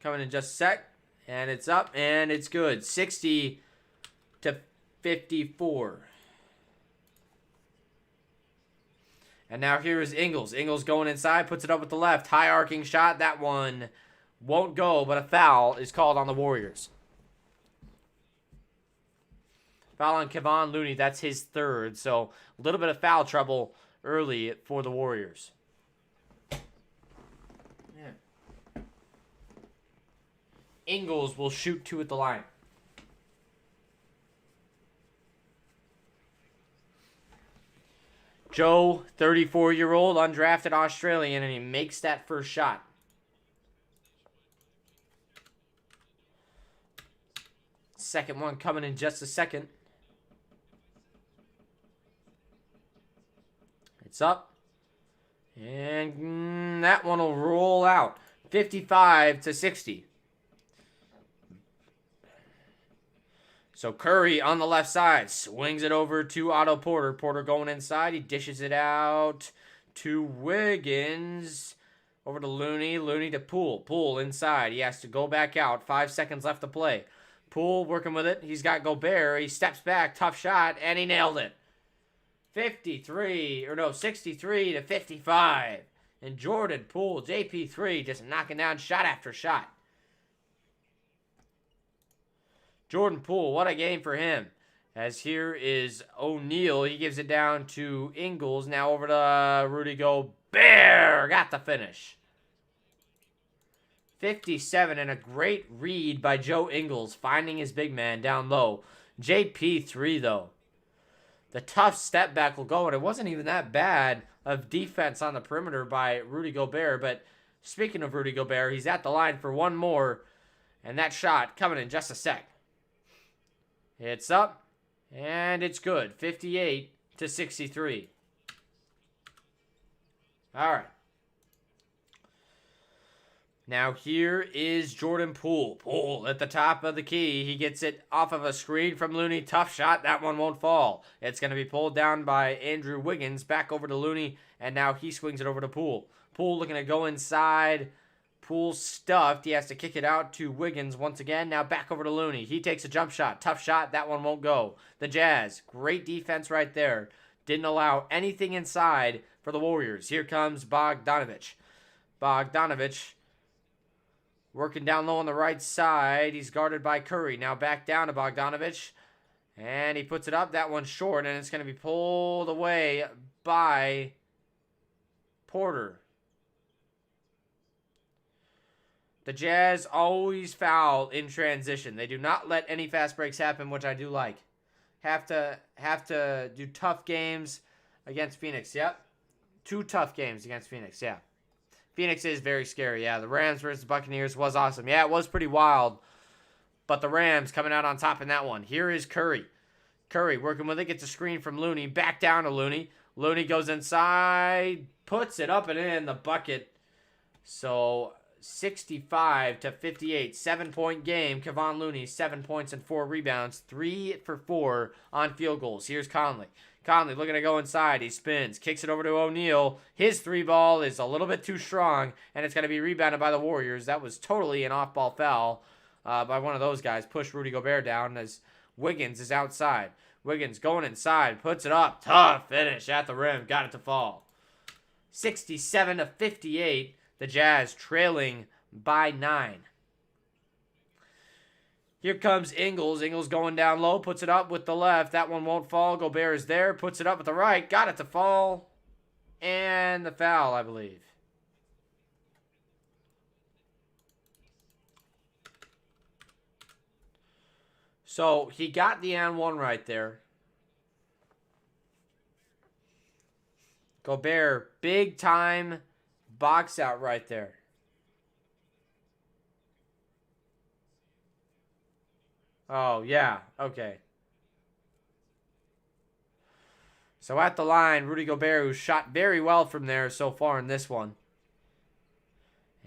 coming in just a sec, and it's up, and it's good. 60-54. And now here is Ingles. Ingles going inside, puts it up with the left. High arcing shot. That one won't go, but a foul is called on the Warriors. Foul on Kevon Looney. That's his third. So a little bit of foul trouble early for the Warriors. Yeah. Ingles will shoot 2 at the line. Joe, 34-year-old, undrafted Australian, and he makes that first shot. Second one coming in just a second. It's up. And that one will roll out. 55-60. So Curry on the left side swings it over to Otto Porter. Porter going inside. He dishes it out to Wiggins. Over to Looney. Looney to Poole. Poole inside. He has to go back out. 5 seconds left to play. Poole working with it. He's got Gobert. He steps back. Tough shot. And he nailed it. 63-55. And Jordan Poole, JP3, just knocking down shot after shot. Jordan Poole, what a game for him. As here is O'Neal. He gives it down to Ingles. Now over to Rudy Gobert. Got the finish. 57 and a great read by Joe Ingles. Finding his big man down low. JP3 though. The tough step back will go. And it wasn't even that bad of defense on the perimeter by Rudy Gobert. But Speaking of Rudy Gobert, he's at the line for one more. And that shot coming in just a sec. It's up. And it's good. 58-63. All right. Now here is Jordan Poole. Poole at the top of the key. He gets it off of a screen from Looney. Tough shot. That one won't fall. It's going to be pulled down by Andrew Wiggins. Back over to Looney. And now he swings it over to Poole. Poole looking to go inside. Poole stuffed. He has to kick it out to Wiggins once again. Now back over to Looney. He takes a jump shot. Tough shot. That one won't go. The Jazz. Great defense right there. Didn't allow anything inside for the Warriors. Here comes Bogdanovich. Bogdanovich working down low on the right side. He's guarded by Curry. Now back down to Bogdanovich. And he puts it up. That one's short. And it's going to be pulled away by Porter. The Jazz always foul in transition. They do not let any fast breaks happen, which I do like. Have to do tough games against Phoenix. Yep. 2 tough games against Phoenix. Yeah. Phoenix is very scary. Yeah, the Rams versus the Buccaneers was awesome. Yeah, it was pretty wild. But the Rams coming out on top in that one. Here is Curry. Curry working with it. Gets a screen from Looney. Back down to Looney. Looney goes inside. Puts it up and in the bucket. So 65-58. 7-point game. Kevon Looney, 7 points and 4 rebounds. 3 for 4 on field goals. Here's Conley. Conley looking to go inside. He spins. Kicks it over to O'Neal. His 3-ball is a little bit too strong, and it's going to be rebounded by the Warriors. That was totally an off-ball foul by one of those guys. Pushed Rudy Gobert down as Wiggins is outside. Wiggins going inside. Puts it up. Tough finish at the rim. Got it to fall. 67-58. The Jazz trailing by 9. Here comes Ingles. Ingles going down low. Puts it up with the left. That one won't fall. Gobert is there. Puts it up with the right. Got it to fall. And the foul, I believe. So he got the and one right there. Gobert, big time box out right there. Oh, yeah. Okay. So at the line, Rudy Gobert, who shot very well from there so far in this one.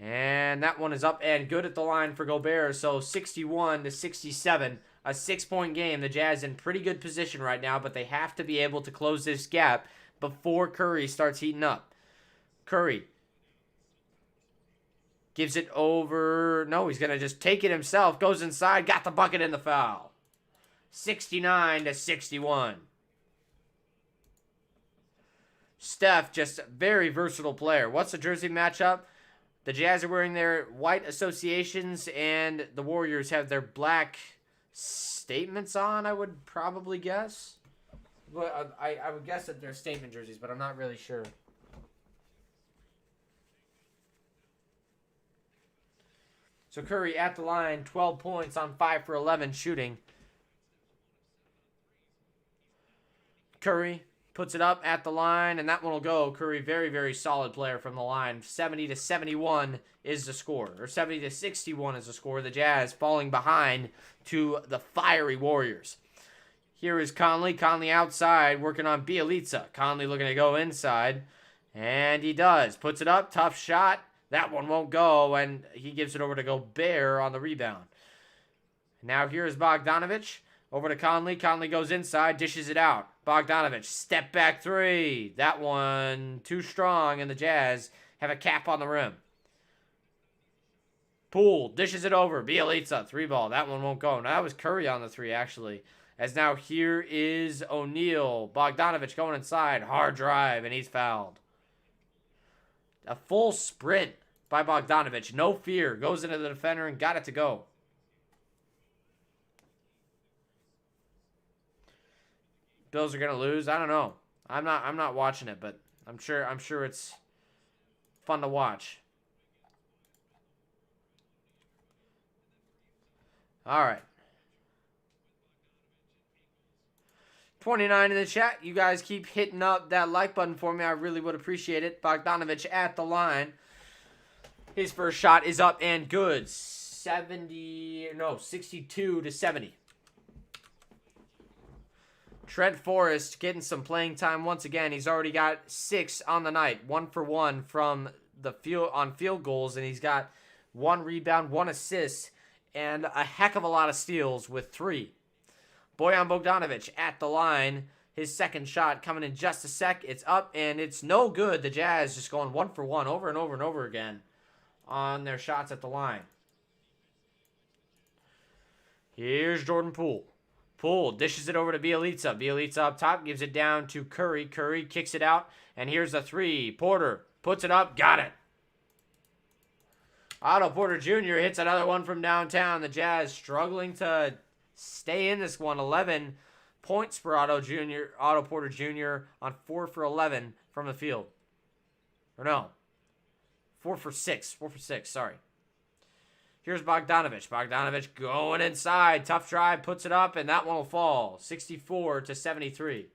And that one is up and good at the line for Gobert. So 61-67. A 6-point game. The Jazz in pretty good position right now, but they have to be able to close this gap before Curry starts heating up. Curry gives it over. No, he's going to just take it himself. Goes inside. Got the bucket and the foul. 69-61. Steph, just a very versatile player. What's the jersey matchup? The Jazz are wearing their white associations, and the Warriors have their black statements on, I would probably guess. But I would guess that they're statement jerseys, but I'm not really sure. So Curry at the line, 12 points on 5 for 11 shooting. Curry puts it up at the line, and that one will go. Curry, very, very solid player from the line. 70-71 is the score, or 70-61 is the score. The Jazz falling behind to the fiery Warriors. Here is Conley. Conley outside, working on Bjelica. Conley looking to go inside, and he does. Puts it up, tough shot. That one won't go, and he gives it over to Gobert on the rebound. Now here is Bogdanovich. Over to Conley. Conley goes inside, dishes it out. Bogdanovich, step back 3. That one too strong, and the Jazz have a cap on the rim. Poole dishes it over. Bjelica, 3-ball. That one won't go. Now that was Curry on the 3, actually. As now here is O'Neal. Bogdanovich going inside. Hard drive, and he's fouled. A full sprint by Bogdanovich. No fear. Goes into the defender and got it to go. Bills are gonna lose. I don't know. I'm not watching it, but I'm sure it's fun to watch. All right. 29 in the chat. You guys keep hitting up that like button for me. I really would appreciate it. Bogdanovich at the line. His first shot is up and good. 62 to 70. Trent Forrest getting some playing time once again. He's already got 6 on the night. 1 for 1 from the field on field goals, and he's got 1 rebound, 1 assist, and a heck of a lot of steals with 3. Bojan Bogdanovic at the line. His second shot coming in just a sec. It's up, and it's no good. The Jazz just going 1 for 1 over and over and over again on their shots at the line. Here's Jordan Poole. Poole dishes it over to Bjelica. Bjelica up top, gives it down to Curry. Curry kicks it out, and here's the 3. Porter puts it up, got it. Otto Porter Jr. hits another one from downtown. The Jazz struggling to stay in this one. 11 points for Otto Porter Jr. on 4 for 11 from the field. Or no, 4 for 6. 4 for 6, sorry. Here's Bogdanovic. Bogdanovic going inside. Tough drive, puts it up, and that one will fall. 64 to 73.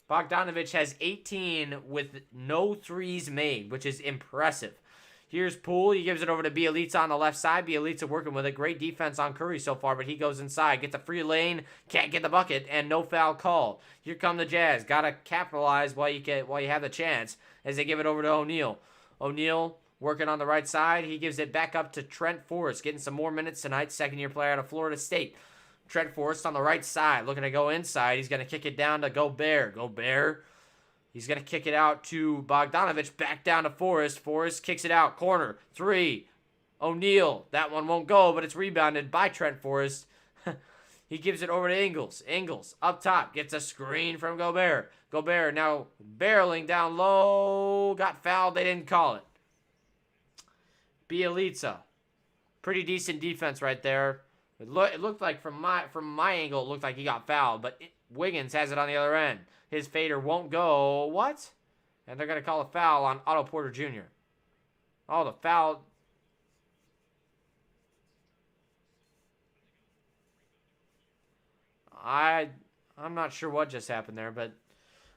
Bogdanovic has 18 with no threes made, which is impressive. Here's Poole. He gives it over to Bjelica on the left side. Bjelica working with a great defense on Curry so far, but he goes inside, gets a free lane, can't get the bucket, and no foul call. Here come the Jazz. Got to capitalize while you have the chance as they give it over to O'Neal. O'Neal working on the right side. He gives it back up to Trent Forrest, getting some more minutes tonight. Second-year player out of Florida State. Trent Forrest on the right side, looking to go inside. He's going to kick it down to Gobert. Gobert. He's going to kick it out to Bogdanovic. Back down to Forrest. Forrest kicks it out. Corner. 3. O'Neal. That one won't go, but it's rebounded by Trent Forrest. He gives it over to Ingles. Ingles up top. Gets a screen from Gobert. Gobert now barreling down low. Got fouled. They didn't call it. Bjelica. Pretty decent defense right there. It looked like from my angle, it looked like he got fouled, but Wiggins has it on the other end. His fader won't go. What? And they're going to call a foul on Otto Porter Jr. Oh, the foul. I'm not sure what just happened there, but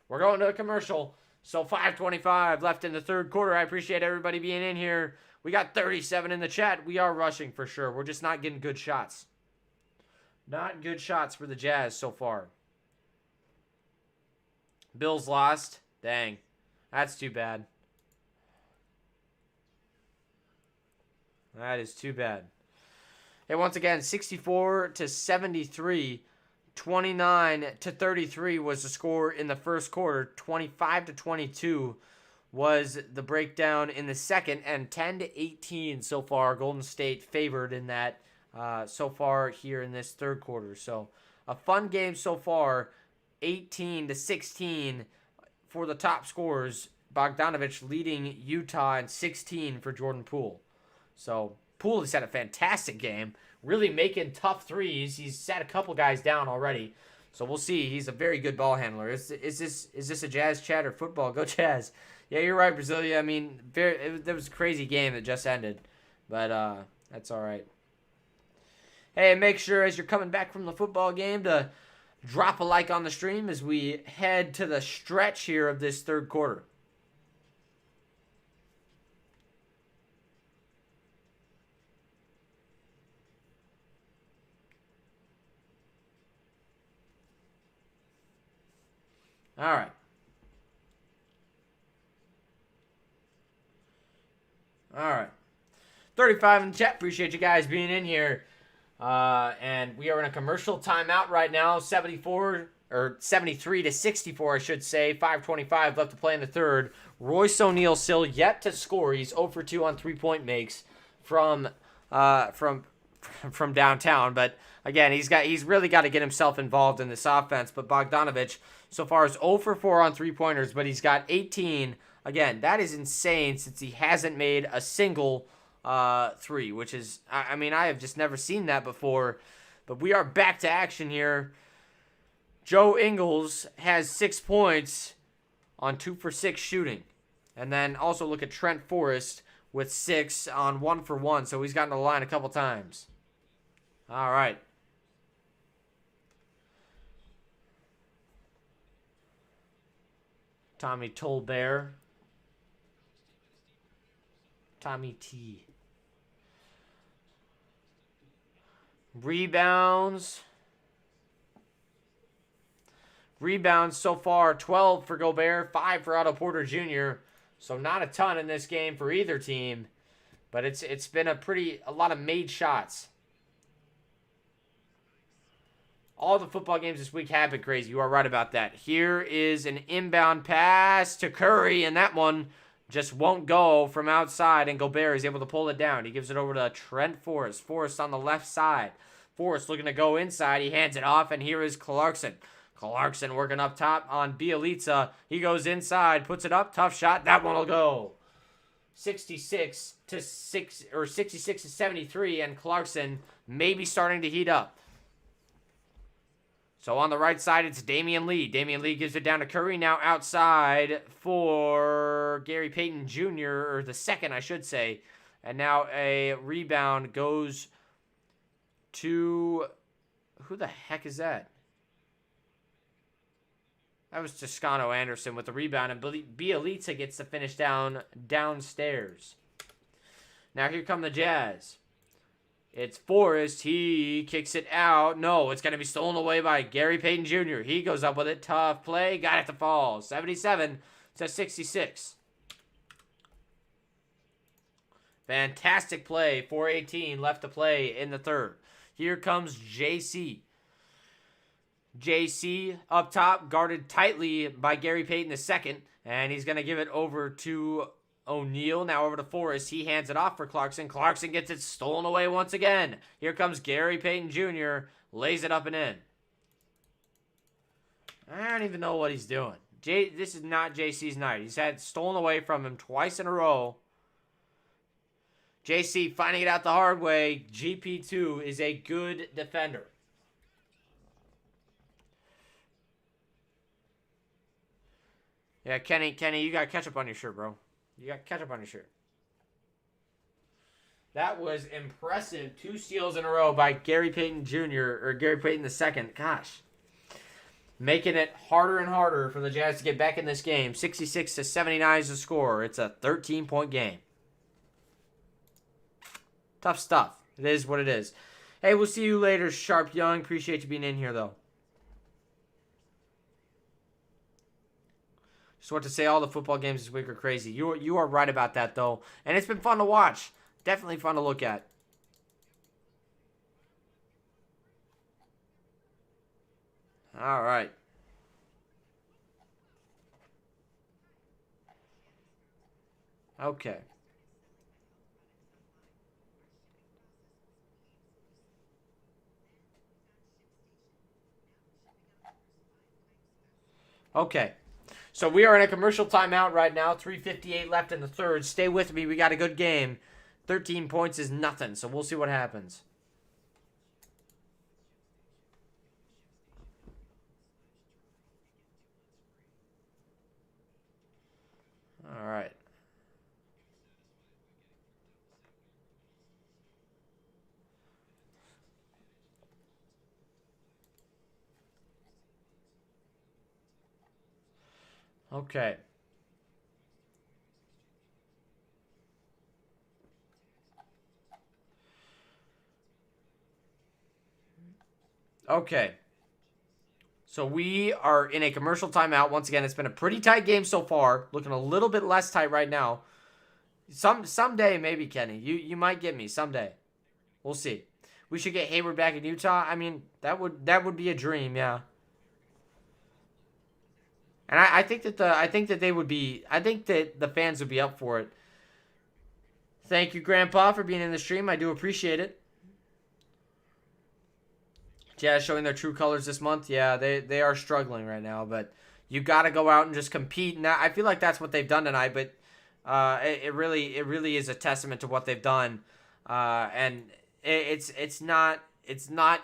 we're going to a commercial. So 5:25 left in the third quarter. I appreciate everybody being in here. We got 37 in the chat. We are rushing for sure. We're just not getting good shots. Not good shots for the Jazz so far. Bills lost. Dang. That's too bad. That is too bad. Hey, once again, 64 to 73. 29 to 33 was the score in the first quarter. 25 to 22 was the breakdown in the second. And 10 to 18 so far. Golden State favored in that so far here in this third quarter. So a fun game so far. 18 to 16 for the top scorers. Bogdanovic leading Utah and 16 for Jordan Poole. So Poole has had a fantastic game, really making tough threes. He's sat a couple guys down already. So we'll see. He's a very good ball handler. Is this a Jazz chat or football? Go Jazz. Yeah, you're right, Brasilia. I mean, that was a crazy game that just ended. But that's all right. Hey, make sure as you're coming back from the football game to drop a like on the stream as we head to the stretch here of this third quarter. All right. All right. 35 in the chat. Appreciate you guys being in here. And we are in a commercial timeout right now. 73 to 64, I should say. 5:25 left to play in the third. Royce O'Neal still yet to score. He's 0 for 2 on 3-point makes from downtown. But again, he's really got to get himself involved in this offense. But Bogdanovic so far is 0 for 4 on 3-pointers, but he's got 18. Again, that is insane since he hasn't made a single 3, which is, I mean, I have just never seen that before. But we are back to action here. Joe Ingles has 6 points on 2 for 6 shooting. And then also look at Trent Forrest with 6 on 1 for 1. So he's gotten to the line a couple times. All right. Tommy Tolbert. Tommy T. Rebounds. Rebounds so far, 12 for Gobert, 5 for Otto Porter Jr. So not a ton in this game for either team. But it's been a lot of made shots. All the football games this week have been crazy. You are right about that. Here is an inbound pass to Curry, and that one just won't go from outside, and Gobert is able to pull it down. He gives it over to Trent Forrest. Forrest on the left side. Forrest looking to go inside. He hands it off, and here is Clarkson. Clarkson working up top on Bielitsa. He goes inside, puts it up. Tough shot. That one will go. 66 to 73, and Clarkson maybe starting to heat up. So on the right side, it's Damian Lee. Damian Lee gives it down to Curry. Now outside for Gary Payton Jr., or the second, I should say. And now a rebound goes to... Who the heck is that? That was Toscano Anderson with the rebound. And Bielitsa gets the finish downstairs. Now here come the Jazz. It's Forrest. He kicks it out. No, it's going to be stolen away by Gary Payton Jr. He goes up with it. Tough play. Got it to fall. 77 to 66. Fantastic play. 4:18 left to play in the third. Here comes JC. JC up top, guarded tightly by Gary Payton II. And he's going to give it over to O'Neal. Now over to Forrest. He hands it off for Clarkson. Clarkson gets it stolen away once again. Here comes Gary Payton Jr. Lays it up and in. I don't even know what he's doing. This is not JC's night. He's had stolen away from him twice in a row. JC finding it out the hard way. GP2 is a good defender. Yeah, Kenny, you got ketchup on your shirt, bro. You got ketchup on your shirt. That was impressive. 2 steals in a row by Gary Payton Jr. or Gary Payton II. Gosh. Making it harder and harder for the Jazz to get back in this game. 66 to 79 is the score. It's a 13-point game. Tough stuff. It is what it is. Hey, we'll see you later, Sharp Young. Appreciate you being in here, though. Just want to say all the football games this week are crazy. You are right about that, though. And it's been fun to watch. Definitely fun to look at. All right. Okay. Okay. So we are in a commercial timeout right now. 3:58 left in the third. Stay with me. We got a good game. 13 points is nothing, so we'll see what happens. All right. Okay. Okay. So we are in a commercial timeout. Once again, it's been a pretty tight game so far. Looking a little bit less tight right now. Someday, maybe, Kenny. You might get me someday. We'll see. We should get Hayward back in Utah. I mean, that would be a dream, yeah. And I think that the fans would be up for it. Thank you, Grandpa, for being in the stream. I do appreciate it. Jazz showing their true colors this month. Yeah, they are struggling right now, but you got to go out and just compete. Now I feel like that's what they've done tonight, but it really is a testament to what they've done. And it's not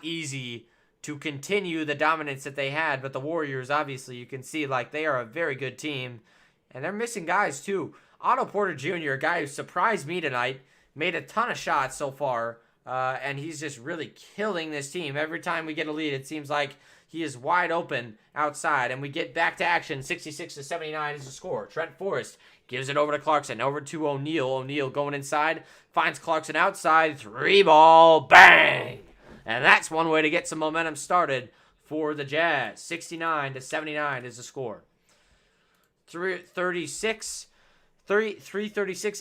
easy to continue the dominance that they had, but the Warriors, obviously, you can see like they are a very good team, and they're missing guys too. Otto Porter Jr., a guy who surprised me tonight, made a ton of shots so far. and he's just really killing this team. Every time we get a lead, it seems like he is wide open outside, and we get back to action. 66-79 is the score. Trent Forrest gives it over to Clarkson, over to O'Neal. O'Neal going inside, finds Clarkson outside. 3-ball, bang! And that's one way to get some momentum started for the Jazz. 69-79 is the score. 3:36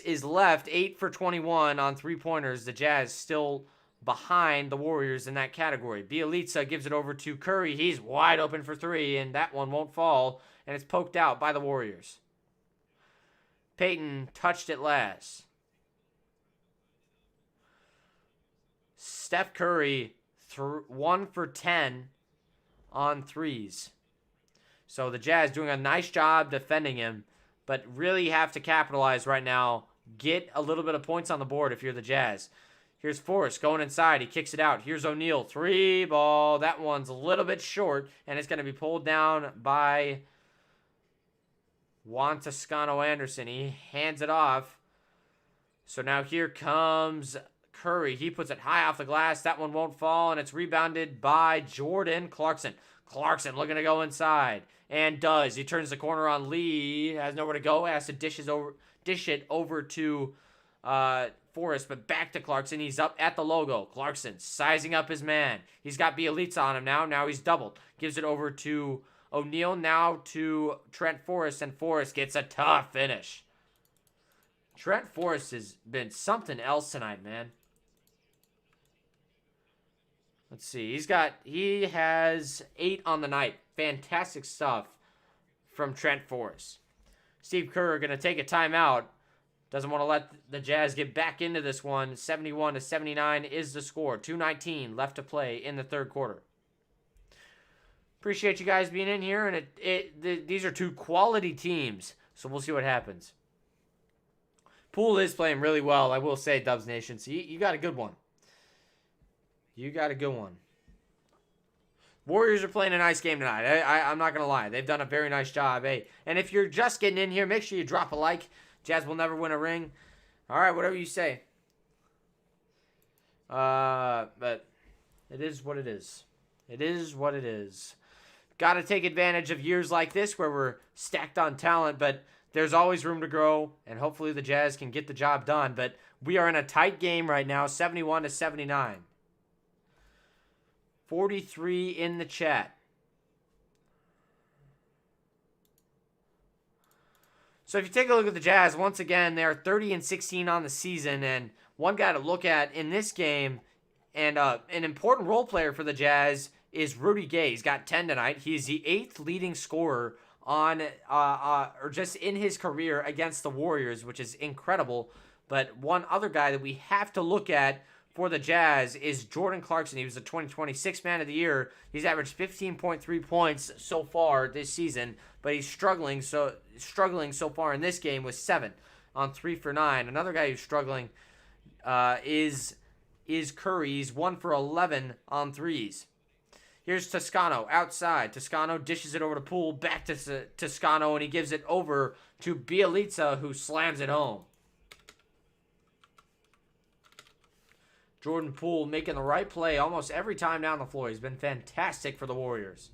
is left. 8 for 21 on three-pointers. The Jazz still behind the Warriors in that category. Bjelica gives it over to Curry. He's wide open for three, and that one won't fall, and it's poked out by the Warriors. Payton touched it last. Steph Curry, 1 for 10 on threes. So the Jazz doing a nice job defending him, but really have to capitalize right now. Get a little bit of points on the board if you're the Jazz. Here's Forrest going inside. He kicks it out. Here's O'Neal. 3-ball. That one's a little bit short, and it's going to be pulled down by Juan Toscano-Anderson. He hands it off. So now here comes Curry. He puts it high off the glass. That one won't fall, and it's rebounded by Jordan Clarkson. Clarkson looking to go inside, and does. He turns the corner on Lee. Has nowhere to go. Has to dish it over to Forrest, but back to Clarkson. He's up at the logo. Clarkson sizing up his man. He's got Bjelica on him now. Now he's doubled. Gives it over to O'Neal. Now to Trent Forrest, and Forrest gets a tough finish. Trent Forrest has been something else tonight, man. Let's see. He has 8 on the night. Fantastic stuff from Trent Forrest. Steve Kerr going to take a timeout. Doesn't want to let the Jazz get back into this one. 71-79 is the score. 2:19 left to play in the third quarter. Appreciate you guys being in here, and these are two quality teams, so we'll see what happens. Poole is playing really well, I will say, Dubs Nation. So you got a good one. You got a good one. Warriors are playing a nice game tonight. I'm not going to lie. They've done a very nice job. Hey, and if you're just getting in here, make sure you drop a like. Jazz will never win a ring. All right, whatever you say. But it is what it is. It is what it is. Got to take advantage of years like this where we're stacked on talent, but there's always room to grow, and hopefully the Jazz can get the job done. But we are in a tight game right now, 71-79. 43 in the chat. So if you take a look at the Jazz, once again, they're 30-16 on the season, and one guy to look at in this game, and an important role player for the Jazz is Rudy Gay. He's got 10 tonight. He's the 8th leading scorer on or just in his career against the Warriors, which is incredible. But one other guy that we have to look at for the Jazz is Jordan Clarkson. He was the 2026 Man of the Year. He's averaged 15.3 points so far this season, but he's struggling so far in this game with 7 on 3 for 9. Another guy who's struggling is Curry. He's 1 for 11 on threes. Here's Toscano outside. Toscano dishes it over to Poole. Back to Toscano, and he gives it over to Bjelica, who slams it home. Jordan Poole making the right play almost every time down the floor. He's been fantastic for the Warriors.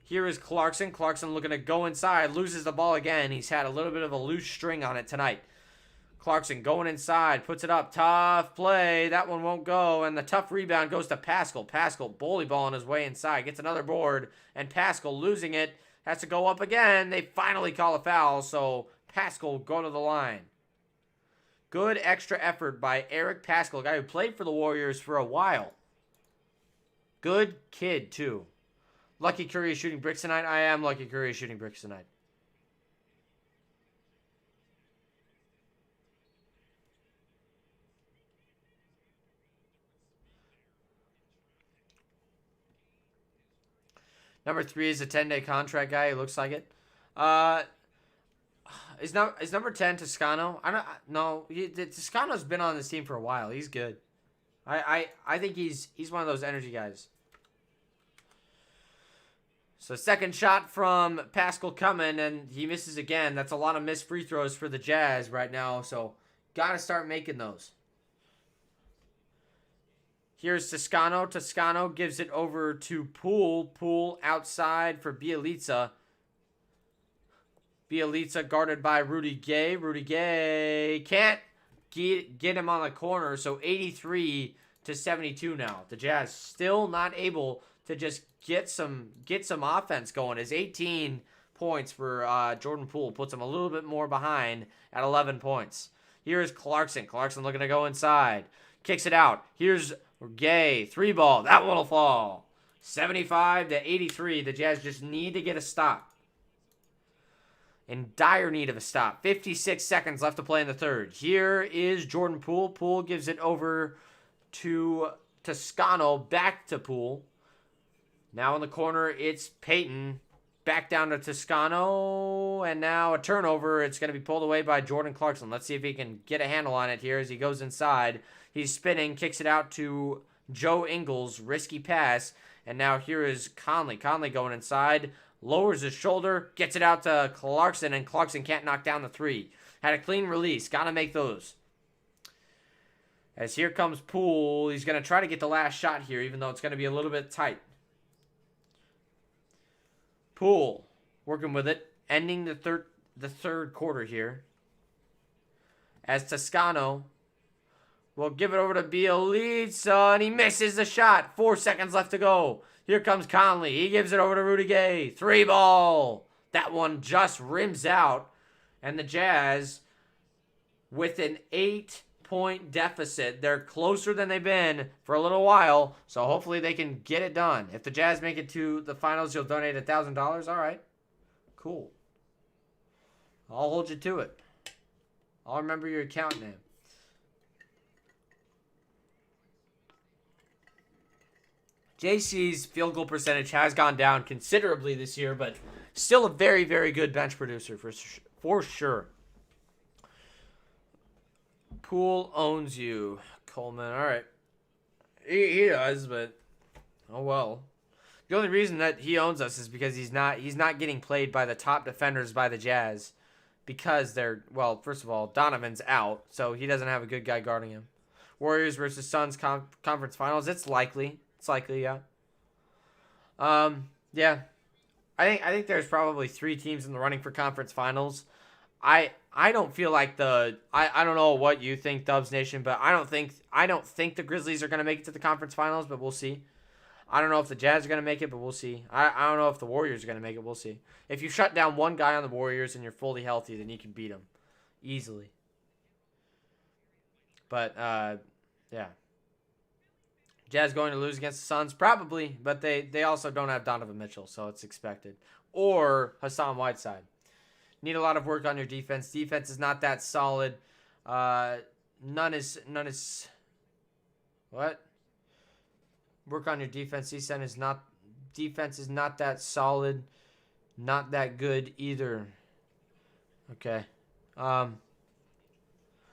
Here is Clarkson. Clarkson looking to go inside. Loses the ball again. He's had a little bit of a loose string on it tonight. Clarkson going inside. Puts it up. Tough play. That one won't go. And the tough rebound goes to Pascal. Pascal bully balling his way inside. Gets another board. And Pascal losing it. Has to go up again. They finally call a foul. So Pascal go to the line. Good extra effort by Eric Pascal, a guy who played for the Warriors for a while. Good kid, too. Lucky Curry is shooting bricks tonight. I am Lucky Curry is shooting bricks tonight. Number 3 is a 10-day contract guy. He looks like it. Is number 10 Toscano? Toscano's been on this team for a while. He's good. I think he's one of those energy guys. So second shot from Pascal coming, and he misses again. That's a lot of missed free throws for the Jazz right now. So got to start making those. Here's Toscano. Toscano gives it over to Poole. Poole outside for Bielitsa. Bielitsa guarded by Rudy Gay. Rudy Gay can't get him on the corner. So 83-72 now. The Jazz still not able to just get some offense going. His 18 points for Jordan Poole puts him a little bit more behind at 11 points. Here's Clarkson. Clarkson looking to go inside. Kicks it out. Here's Gay. 3-ball. That one will fall. 75-83. The Jazz just need to get a stop. In dire need of a stop. 56 seconds left to play in the third. Here is Jordan Poole. Poole gives it over to Toscano. Back to Poole. Now in the corner, it's Payton. Back down to Toscano. And now a turnover. It's going to be pulled away by Jordan Clarkson. Let's see if he can get a handle on it here as he goes inside. He's spinning. Kicks it out to Joe Ingles. Risky pass. And now here is Conley. Conley going inside. Lowers his shoulder. Gets it out to Clarkson. And Clarkson can't knock down the three. Had a clean release. Got to make those. As here comes Poole. He's going to try to get the last shot here, even though it's going to be a little bit tight. Poole working with it, ending the third quarter here. As Toscano will give it over to Bielitsa, and he misses the shot. 4 seconds left to go. Here comes Conley. He gives it over to Rudy Gay. 3-ball. That one just rims out, and the Jazz with an 8-point deficit. They're closer than they've been for a little while, so hopefully they can get it done. If the Jazz make it to the finals, you'll donate $1,000. All right. Cool. I'll hold you to it. I'll remember your account name. JC's field goal percentage has gone down considerably this year, but still a very, very good bench producer for sure. Poole owns you, Coleman. All right. He does, but oh well. The only reason that he owns us is because he's not getting played by the top defenders by the Jazz because they're, well, first of all, Donovan's out, so he doesn't have a good guy guarding him. Warriors versus Suns conference finals. It's likely. Yeah. Yeah. I think there's probably 3 teams in the running for conference finals. I don't feel like I don't know what you think, Dubs Nation, but I don't think the Grizzlies are going to make it to the conference finals, but we'll see. I don't know if the Jazz are going to make it, but we'll see. I don't know if the Warriors are going to make it. We'll see. If you shut down one guy on the Warriors and you're fully healthy, then you can beat them easily. But, yeah. Jazz going to lose against the Suns? Probably, but they also don't have Donovan Mitchell, so it's expected. Or Hassan Whiteside. Need a lot of work on your defense. Defense is not that solid. None is what? Work on your defense. Defense is not that solid. Not that good either. Okay. Yeah,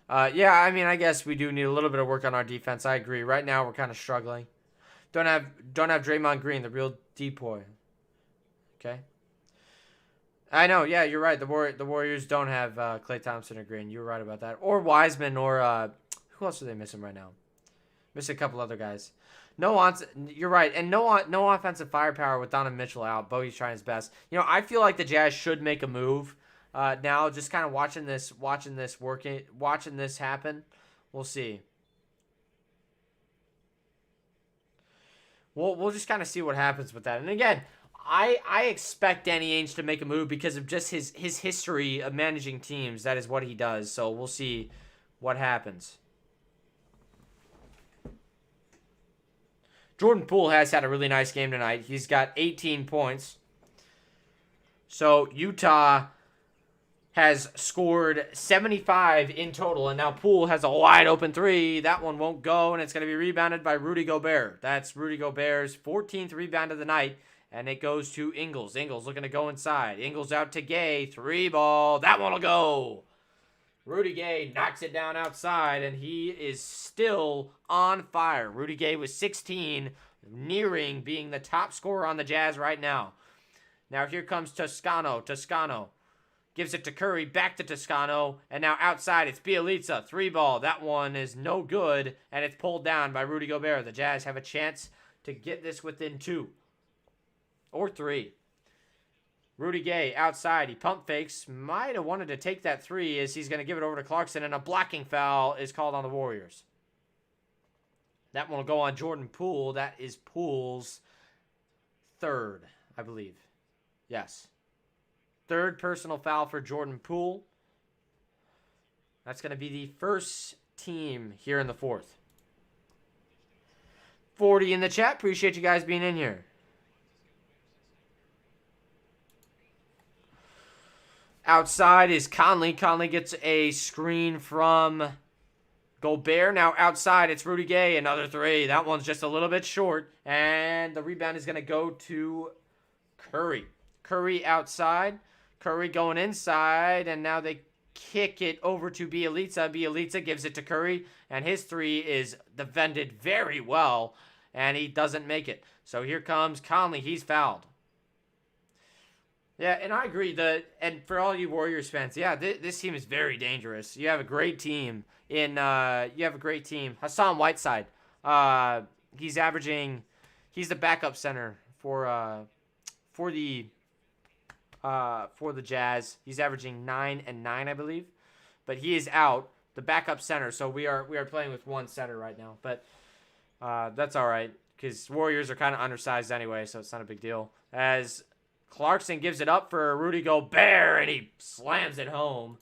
I mean, I guess we do need a little bit of work on our defense. I agree. Right now, we're kind of struggling. Don't have Draymond Green, the real depoy. Okay. I know. Yeah, you're right. The Warriors don't have Klay Thompson or Green. You're right about that. Or Wiseman or who else are they missing right now? Missing a couple other guys. You're right, and no offensive firepower with Donovan Mitchell out. Bogey's trying his best. You know, I feel like the Jazz should make a move. Now, just kind of watching this happen, we'll see. We'll just kind of see what happens with that. And again, I expect Danny Ainge to make a move because of just his history of managing teams. That is what he does. So we'll see what happens. Jordan Poole has had a really nice game tonight. He's got 18 points. So Utah has scored 75 in total, and now Poole has a wide open three. That one won't go, and it's going to be rebounded by Rudy Gobert. That's Rudy Gobert's 14th rebound of the night, and it goes to Ingles. Ingles looking to go inside. Ingles out to Gay. 3-ball. That one will go. Rudy Gay knocks it down outside, and he is still on fire. Rudy Gay was 16, nearing being the top scorer on the Jazz right now. Now here comes Toscano. Toscano Gives it to Curry, back to Toscano, and now outside it's Bjelica, 3-ball. That one is no good, and it's pulled down by Rudy Gobert. The Jazz have a chance to get this within 2 or 3. Rudy Gay outside. He pump fakes. Might have wanted to take that 3 as he's going to give it over to Clarkson, and a blocking foul is called on the Warriors. That one will go on Jordan Poole. That is Poole's 3rd, I believe. Yes. 3rd personal foul for Jordan Poole. That's going to be the first team here in the 4th. 40 in the chat. Appreciate you guys being in here. Outside is Conley. Conley gets a screen from Gobert. Now outside, it's Rudy Gay. Another 3. That one's just a little bit short. And the rebound is going to go to Curry. Curry outside. Curry going inside. And now they kick it over to Bjelica. Bjelica gives it to Curry. And his 3 is defended very well. And he doesn't make it. So here comes Conley. He's fouled. Yeah, and I agree. And for all you Warriors fans, yeah, this team is very dangerous. You have a great team Hassan Whiteside. He's the backup center for the Jazz. He's averaging 9 and 9, I believe, but he is out. The backup center. So we are playing with one center right now, but that's all right because Warriors are kind of undersized anyway, so it's not a big deal. As Clarkson gives it up for Rudy Gobert, and he slams it home.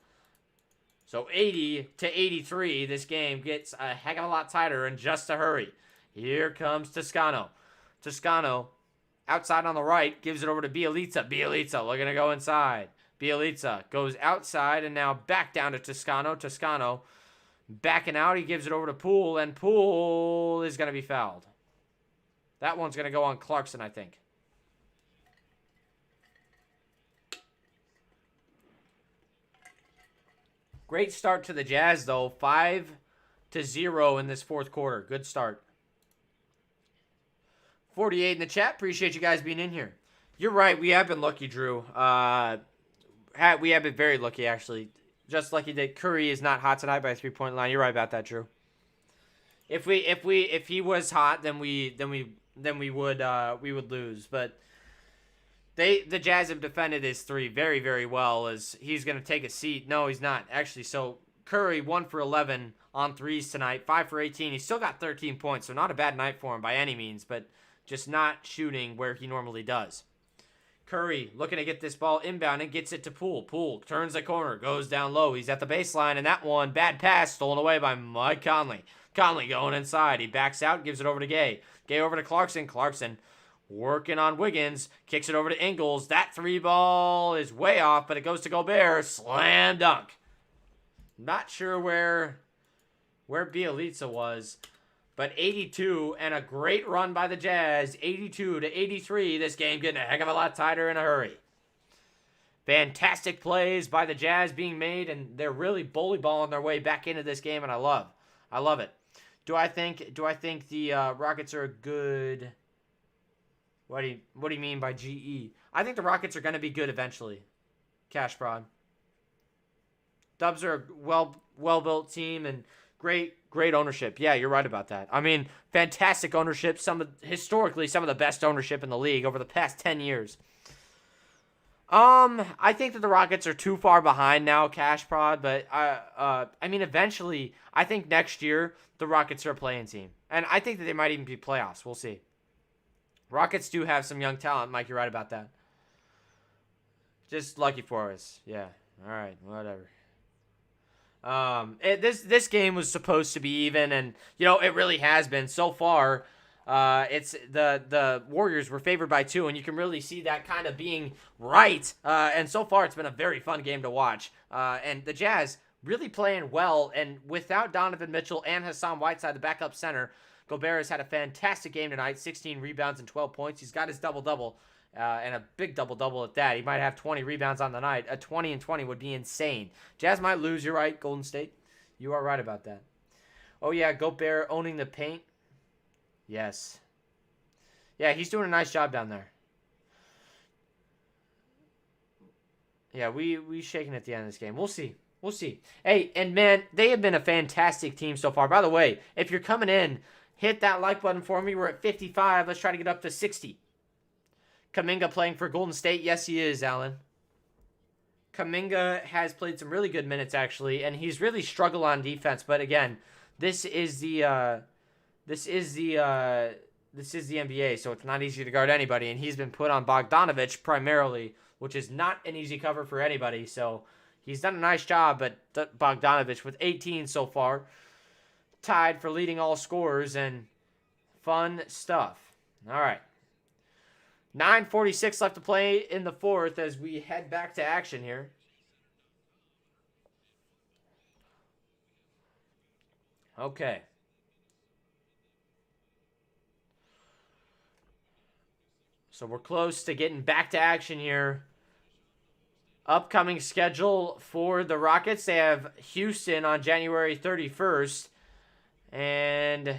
So 80-83, this game gets a heck of a lot tighter in just a hurry. Here comes Toscano. Toscano, outside on the right, gives it over to Bjelica. Bjelica looking to go inside. Bjelica goes outside, and now back down to Toscano. Toscano backing out. He gives it over to Poole, and Poole is going to be fouled. That one's going to go on Clarkson, I think. Great start to the Jazz, though. 5-0 in this 4th quarter. Good start. 48 in the chat. Appreciate you guys being in here. You're right. We have been lucky, Drew. We have been very lucky, actually. Just lucky that Curry is not hot tonight by a 3-point line. You're right about that, Drew. If he was hot, then we would lose. But the Jazz have defended his 3 very, very well as he's going to take a seat. No, he's not, actually. So Curry, 1 for 11 on 3s tonight, 5 for 18. He's still got 13 points, so not a bad night for him by any means, but just not shooting where he normally does. Curry looking to get this ball inbound and gets it to Poole. Poole turns the corner, goes down low. He's at the baseline, and that one, bad pass, stolen away by Mike Conley. Conley going inside. He backs out, gives it over to Gay. Gay over to Clarkson. Clarkson working on Wiggins. Kicks it over to Ingles. That 3-ball is way off, but it goes to Gobert. Slam dunk. Not sure where Bjelica was, but 82 and a great run by the Jazz. 82-83. This game getting a heck of a lot tighter in a hurry. Fantastic plays by the Jazz being made, and they're really bully balling their way back into this game, and I love it. Do I think the Rockets are a good? What do you mean by GE? I think the Rockets are going to be good eventually. Cash prod. Dubs are a well-built team and great ownership. Yeah, you're right about that. I mean, fantastic ownership. Historically some of the best ownership in the league over the past 10 years. I think that the Rockets are too far behind now, Cash Prod, but I mean, eventually, I think next year the Rockets are a playing team, and I think that they might even be playoffs. We'll see. Rockets do have some young talent, Mike. You're right about that. Just lucky for us. Yeah. All right. Whatever. This game was supposed to be even, and it really has been so far. It's the Warriors were favored by 2, and you can really see that kind of being right. And so far, it's been a very fun game to watch. And the Jazz really playing well, and without Donovan Mitchell and Hassan Whiteside, the backup center, Gobert has had a fantastic game tonight. 16 rebounds and 12 points. He's got his double-double, and a big double-double at that. He might have 20 rebounds on the night. A 20 and 20 would be insane. Jazz might lose. You're right, Golden State. You are right about that. Oh, yeah, Gobert owning the paint. Yes. Yeah, he's doing a nice job down there. Yeah, we shaking at the end of this game. We'll see. We'll see. Hey, and man, they have been a fantastic team so far. By the way, if you're coming in, hit that like button for me. We're at 55. Let's try to get up to 60. Kuminga playing for Golden State. Yes, he is, Alan. Kuminga has played some really good minutes, actually, and he's really struggled on defense. But again, this is the NBA, so it's not easy to guard anybody. And he's been put on Bogdanovich primarily, which is not an easy cover for anybody. So he's done a nice job, but Bogdanovich with 18 so far, tied for leading all scorers, and fun stuff. All right. 9:46 left to play in the fourth as we head back to action here. Okay. So we're close to getting back to action here. Upcoming schedule for the Rockets. They have Houston on January 31st. And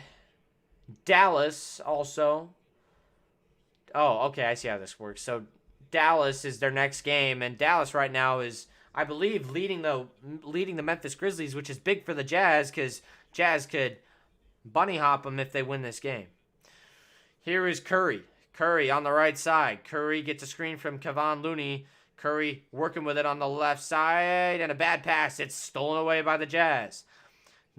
Dallas also. Oh, okay, I see how this works. So Dallas is their next game, and Dallas right now is, I believe, leading the Memphis Grizzlies, which is big for the Jazz because Jazz could bunny hop them if they win this game. Here is Curry. Curry on the right side. Curry gets a screen from Kevon Looney. Curry working with it on the left side, and a bad pass. It's stolen away by the Jazz.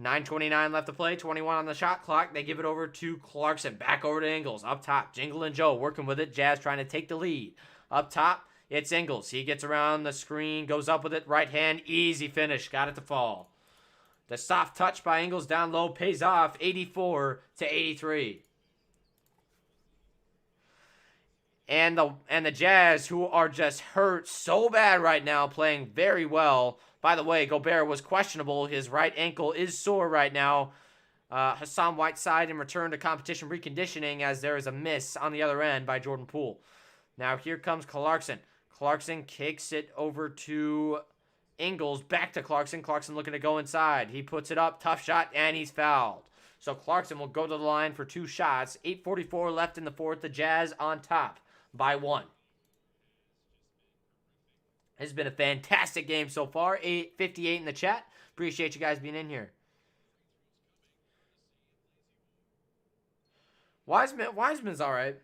9:29 left to play, 21 on the shot clock. They give it over to Clarkson. Back over to Ingles. Up top, Jingle and Joe working with it. Jazz trying to take the lead. Up top, it's Ingles. He gets around the screen, goes up with it. Right hand, easy finish. Got it to fall. The soft touch by Ingles down low pays off, 84-83. And the Jazz, who are just hurt so bad right now, playing very well. By the way, Gobert was questionable. His right ankle is sore right now. Hassan Whiteside in return to competition reconditioning as there is a miss on the other end by Jordan Poole. Now here comes Clarkson. Clarkson kicks it over to Ingles. Back to Clarkson. Clarkson looking to go inside. He puts it up. Tough shot, and he's fouled. So Clarkson will go to the line for 2 shots. 8:44 left in the fourth. The Jazz on top by 1. It's been a fantastic game so far. 8:58 in the chat. Appreciate you guys being in here. Wiseman's all right.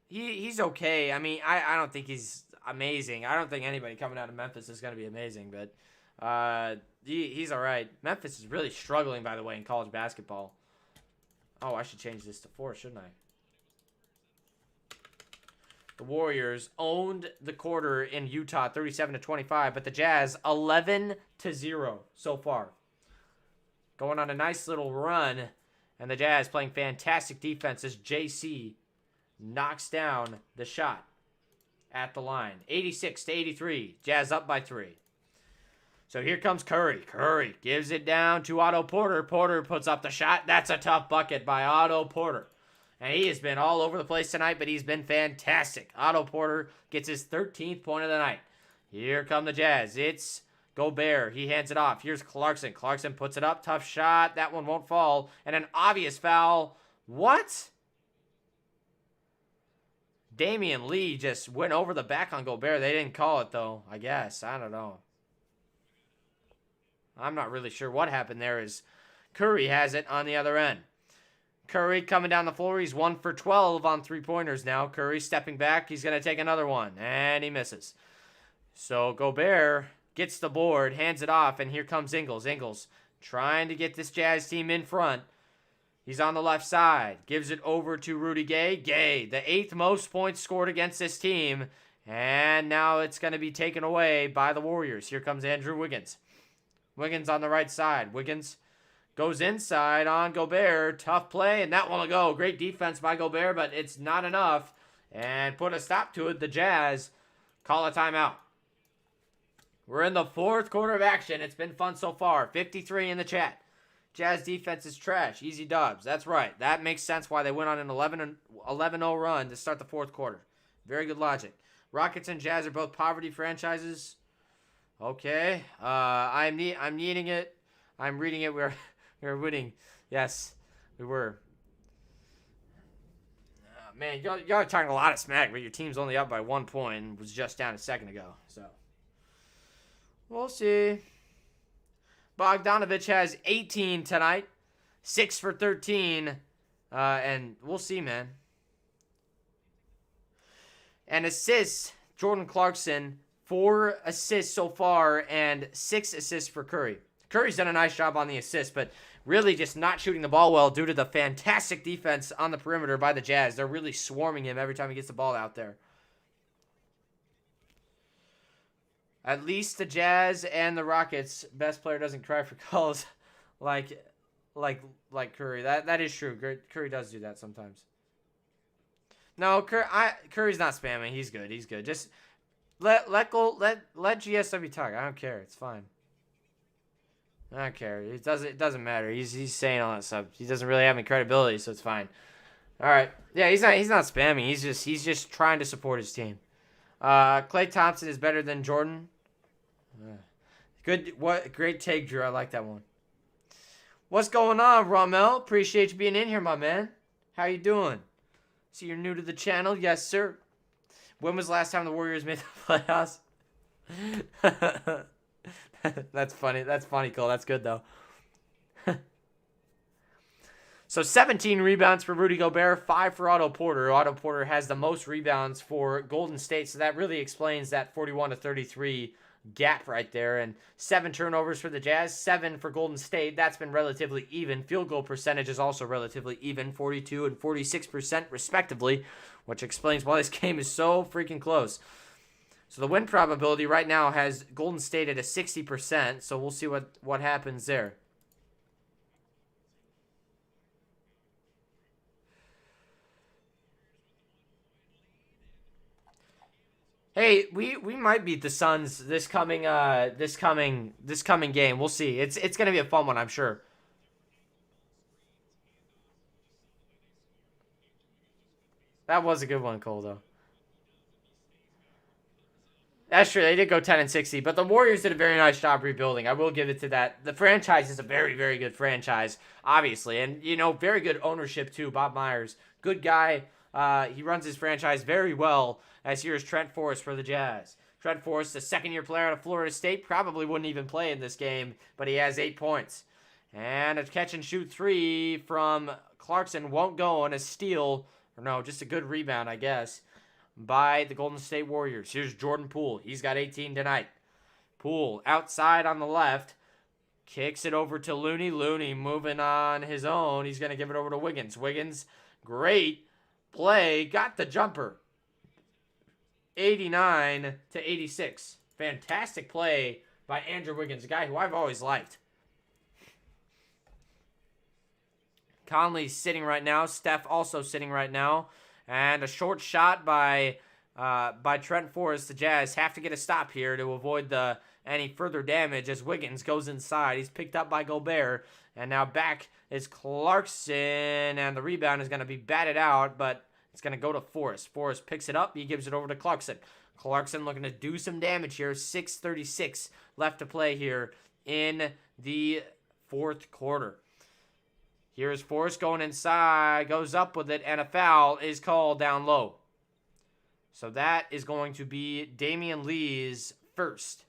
He's okay. I mean, I don't think he's amazing. I don't think anybody coming out of Memphis is going to be amazing, but he's all right. Memphis is really struggling, by the way, in college basketball. Oh, I should change this to 4, shouldn't I? The Warriors owned the quarter in Utah 37-25, but the Jazz 11-0 so far. Going on a nice little run, and the Jazz playing fantastic defense as JC knocks down the shot at the line. 86-83. Jazz up by 3. So here comes Curry. Curry gives it down to Otto Porter. Porter puts up the shot. That's a tough bucket by Otto Porter. And he has been all over the place tonight, but he's been fantastic. Otto Porter gets his 13th point of the night. Here come the Jazz. It's Gobert. He hands it off. Here's Clarkson. Clarkson puts it up. Tough shot. That one won't fall. And an obvious foul. What? Damian Lee just went over the back on Gobert. They didn't call it, though, I guess. I don't know. I'm not really sure what happened there as Curry has it on the other end. Curry coming down the floor. He's 1 for 12 on 3-pointers now. Curry stepping back. He's going to take another one, and he misses. So Gobert gets the board, hands it off, and here comes Ingles. Ingles trying to get this Jazz team in front. He's on the left side. Gives it over to Rudy Gay. Gay, the 8th most points scored against this team, and now it's going to be taken away by the Warriors. Here comes Andrew Wiggins. Wiggins on the right side. Wiggins goes inside on Gobert. Tough play, and that one will go. Great defense by Gobert, but it's not enough. And put a stop to it. The Jazz call a timeout. We're in the fourth quarter of action. It's been fun so far. 53 in the chat. Jazz defense is trash. Easy dubs. That's right. That makes sense why they went on an 11-0 run to start the fourth quarter. Very good logic. Rockets and Jazz are both poverty franchises. Okay. I'm needing it. I'm reading it. We're winning. Yes, we were. Oh, Man, y'all are talking a lot of smack, but your team's only up by 1 point and was just down a second ago. So, we'll see. Bogdanovich has 18 tonight. 6 for 13. And we'll see, man. And assists, Jordan Clarkson, 4 assists so far and 6 assists for Curry. Curry's done a nice job on the assists, but really just not shooting the ball well due to the fantastic defense on the perimeter by the Jazz. They're really swarming him every time he gets the ball out there. At least the Jazz and the Rockets, best player doesn't cry for calls like Curry. That is true. Curry does do that sometimes. No, Curry's not spamming. He's good. He's good. Just let GSW talk. I don't care. It's fine. I don't care. It doesn't matter. He's saying all that stuff. He doesn't really have any credibility, so it's fine. All right. Yeah, he's not spamming. He's just trying to support his team. Klay Thompson is better than Jordan. Good. What great take, Drew. I like that one. What's going on, Ramel? Appreciate you being in here, my man. How you doing? See, you're new to the channel? Yes, sir. When was the last time the Warriors made the playoffs? That's funny. That's funny, Cole. That's good, though. So 17 rebounds for Rudy Gobert, 5 for Otto Porter. Otto Porter has the most rebounds for Golden State, so that really explains that 41-33 gap right there. And 7 turnovers for the Jazz, 7 for Golden State. That's been relatively even. Field goal percentage is also relatively even, 42 and 46% respectively, which explains why this game is so freaking close. So the win probability right now has Golden State at a 60%, so we'll see what happens there. Hey, we might beat the Suns this coming game. We'll see. It's gonna be a fun one, I'm sure. That was a good one, Cole, though. That's true. They did go 10-60, but the Warriors did a very nice job rebuilding. I will give it to that. The franchise is a very, very good franchise, obviously, and very good ownership too. Bob Myers, good guy. He runs his franchise very well. As here's Trent Forrest for the Jazz. Trent Forrest, a second-year player out of Florida State, probably wouldn't even play in this game, but he has 8 points. And a catch-and-shoot 3 from Clarkson won't go, and a steal, or no, just a good rebound, I guess, by the Golden State Warriors. Here's Jordan Poole. He's got 18 tonight. Poole outside on the left. Kicks it over to Looney. Looney moving on his own. He's going to give it over to Wiggins. Wiggins, great play. Got the jumper. 89-86. Fantastic play by Andrew Wiggins, a guy who I've always liked. Conley's sitting right now. Steph also sitting right now. And a short shot by Trent Forrest. The Jazz have to get a stop here to avoid any further damage as Wiggins goes inside. He's picked up by Gobert. And now back is Clarkson. And the rebound is going to be batted out, but it's going to go to Forrest. Forrest picks it up. He gives it over to Clarkson. Clarkson looking to do some damage here. 6:36 left to play here in the fourth quarter. Here's Forrest going inside, goes up with it, and a foul is called down low. So that is going to be Damian Lee's first.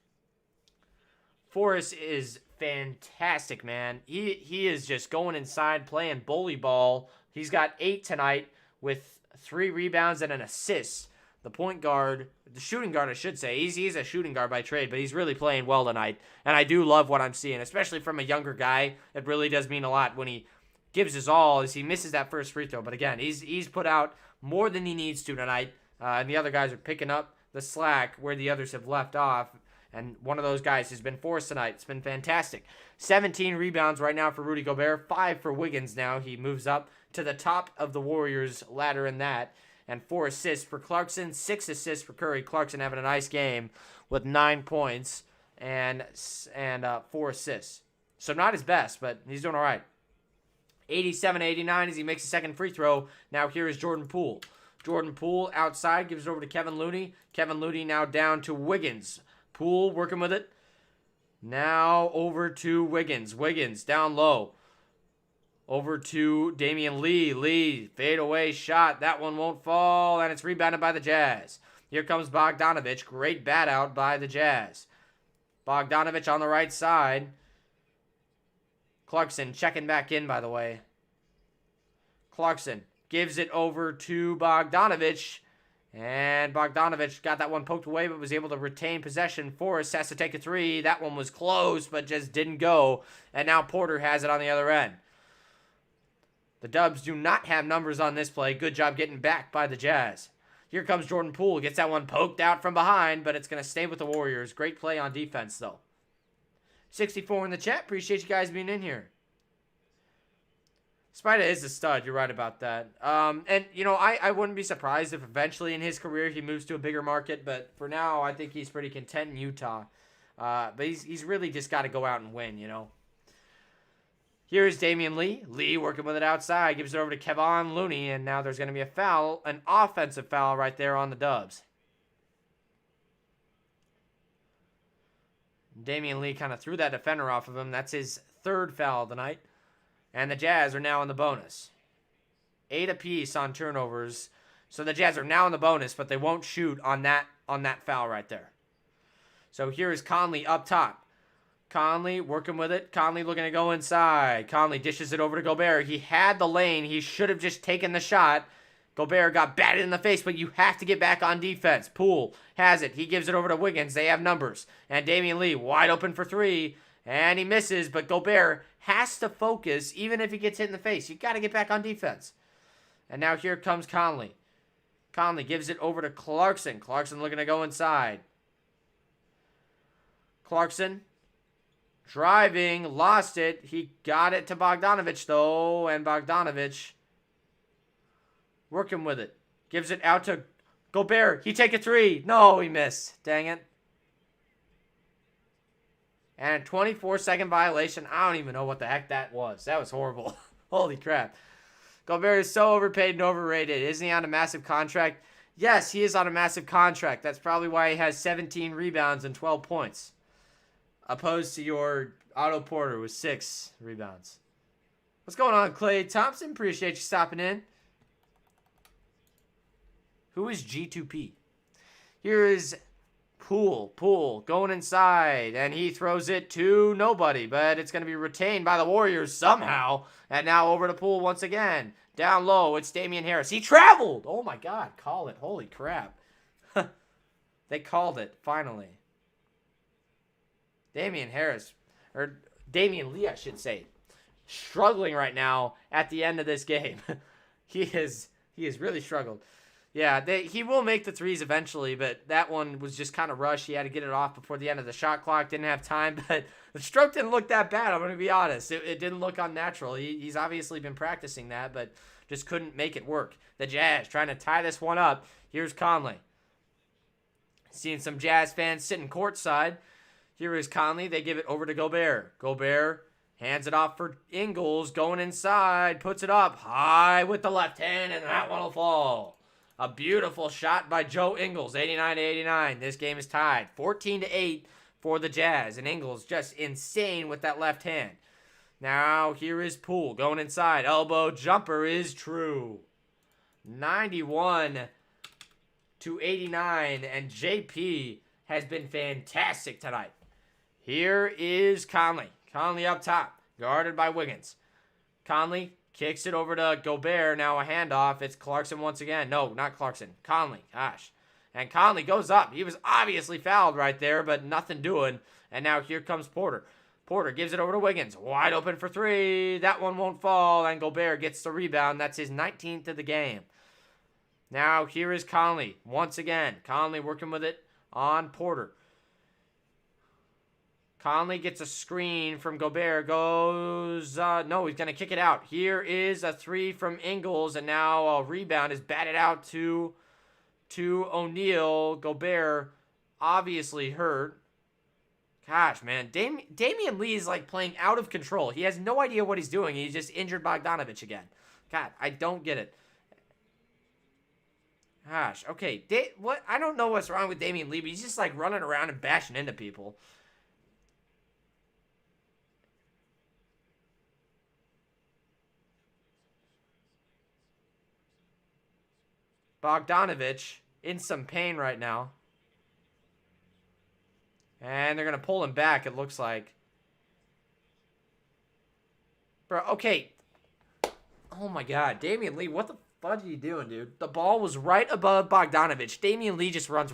Forrest is fantastic, man. He is just going inside, playing bully ball. He's got 8 tonight with 3 rebounds and an assist. The point guard, the shooting guard, I should say. He's a shooting guard by trade, but he's really playing well tonight. And I do love what I'm seeing, especially from a younger guy. It really does mean a lot when he gives his all as he misses that first free throw. But again, he's put out more than he needs to tonight. And the other guys are picking up the slack where the others have left off. And one of those guys has been Forrest tonight. It's been fantastic. 17 rebounds right now for Rudy Gobert. 5 for Wiggins now. He moves up to the top of the Warriors ladder in that. And 4 assists for Clarkson. 6 assists for Curry. Clarkson having a nice game with 9 points and 4 assists. So not his best, but he's doing all right. 87-89 as he makes a second free throw. Now here is Jordan Poole. Jordan Poole outside gives it over to Kevon Looney. Kevon Looney now down to Wiggins. Poole working with it. Now over to Wiggins. Wiggins down low. Over to Damian Lee. Lee, fade away shot. That one won't fall, and it's rebounded by the Jazz. Here comes Bogdanovich. Great bat out by the Jazz. Bogdanovich on the right side. Clarkson checking back in, by the way. Clarkson gives it over to Bogdanovich. And Bogdanovich got that one poked away, but was able to retain possession. Forrest has to take a three. That one was close, but just didn't go. And now Porter has it on the other end. The Dubs do not have numbers on this play. Good job getting back by the Jazz. Here comes Jordan Poole. Gets that one poked out from behind, but it's going to stay with the Warriors. Great play on defense, though. 64 in the chat. Appreciate you guys being in here. Spida is a stud. You're right about that. And, you know, I wouldn't be surprised if eventually in his career he moves to a bigger market. But for now, I think he's pretty content in Utah. But he's really just got to go out and win, you know. Here's Damian Lee. Lee working with it outside. Gives it over to Kevon Looney. And now there's going to be a foul. An offensive foul right there on the Dubs. Damian Lee kind of threw that defender off of him. That's his third foul of the night. And the Jazz are now in the bonus. 8 apiece on turnovers. So the Jazz are now in the bonus, but they won't shoot on that foul right there. So here is Conley up top. Conley working with it. Conley looking to go inside. Conley dishes it over to Gobert. He had the lane. He should have just taken the shot. Gobert got batted in the face, but you have to get back on defense. Poole has it. He gives it over to Wiggins. They have numbers. And Damian Lee wide open for three. And he misses, but Gobert has to focus even if he gets hit in the face. You got to get back on defense. And now here comes Conley. Conley gives it over to Clarkson. Clarkson looking to go inside. Clarkson driving, lost it. He got it to Bogdanovich, though, and Bogdanovich working with it. Gives it out to Gobert. He take a three. No, he missed. Dang it. And a 24-second violation. I don't even know what the heck that was. That was horrible. Holy crap. Gobert is so overpaid and overrated. Isn't he on a massive contract? Yes, he is on a massive contract. That's probably why he has 17 rebounds and 12 points. Opposed to your Otto Porter with 6 rebounds. What's going on, Clay Thompson? Appreciate you stopping in. Who is G2P? Here is Poole going inside, and he throws it to nobody, but it's going to be retained by the Warriors somehow. And now over to Poole once again. Down low, it's Damian Harris. He traveled! Oh my God, call it. Holy crap. They called it, finally. Damian Harris, or Damian Lee, I should say, struggling right now at the end of this game. He has really struggled. Yeah, he will make the threes eventually, but that one was just kind of rushed. He had to get it off before the end of the shot clock. Didn't have time, but the stroke didn't look that bad. I'm going to be honest. It didn't look unnatural. He's obviously been practicing that, but just couldn't make it work. The Jazz trying to tie this one up. Here's Conley. Seeing some Jazz fans sitting courtside. Here is Conley. They give it over to Gobert. Gobert hands it off for Ingles. Going inside. Puts it up high with the left hand, and that one will fall. A beautiful shot by Joe Ingles. 89-89. This game is tied. 14-8 for the Jazz. And Ingles just insane with that left hand. Now here is Poole going inside. Elbow jumper is true. 91-89. And JP has been fantastic tonight. Here is Conley. Conley up top, guarded by Wiggins. Conley kicks it over to Gobert. Now a handoff. It's Clarkson once again. No, not Clarkson. Conley. Gosh. And Conley goes up. He was obviously fouled right there, but nothing doing. And now here comes Porter. Porter gives it over to Wiggins. Wide open for three. That one won't fall. And Gobert gets the rebound. That's his 19th of the game. Now here is Conley. Once again. Conley working with it on Porter. Conley gets a screen from Gobert. Goes, no, he's going to kick it out. Here is a three from Ingles, and now a rebound is batted out to O'Neal. Gobert obviously hurt. Gosh, man. Damian Lee is like playing out of control. He has no idea what he's doing. He just injured Bogdanovich again. God, I don't get it. Gosh, okay. What? I don't know what's wrong with Damian Lee, but he's just like running around and bashing into people. Bogdanovich in some pain right now. And they're going to pull him back, it looks like. Bro, okay. Oh my god. Damian Lee, what the fuck are you doing, dude? The ball was right above Bogdanovich. Damian Lee just runs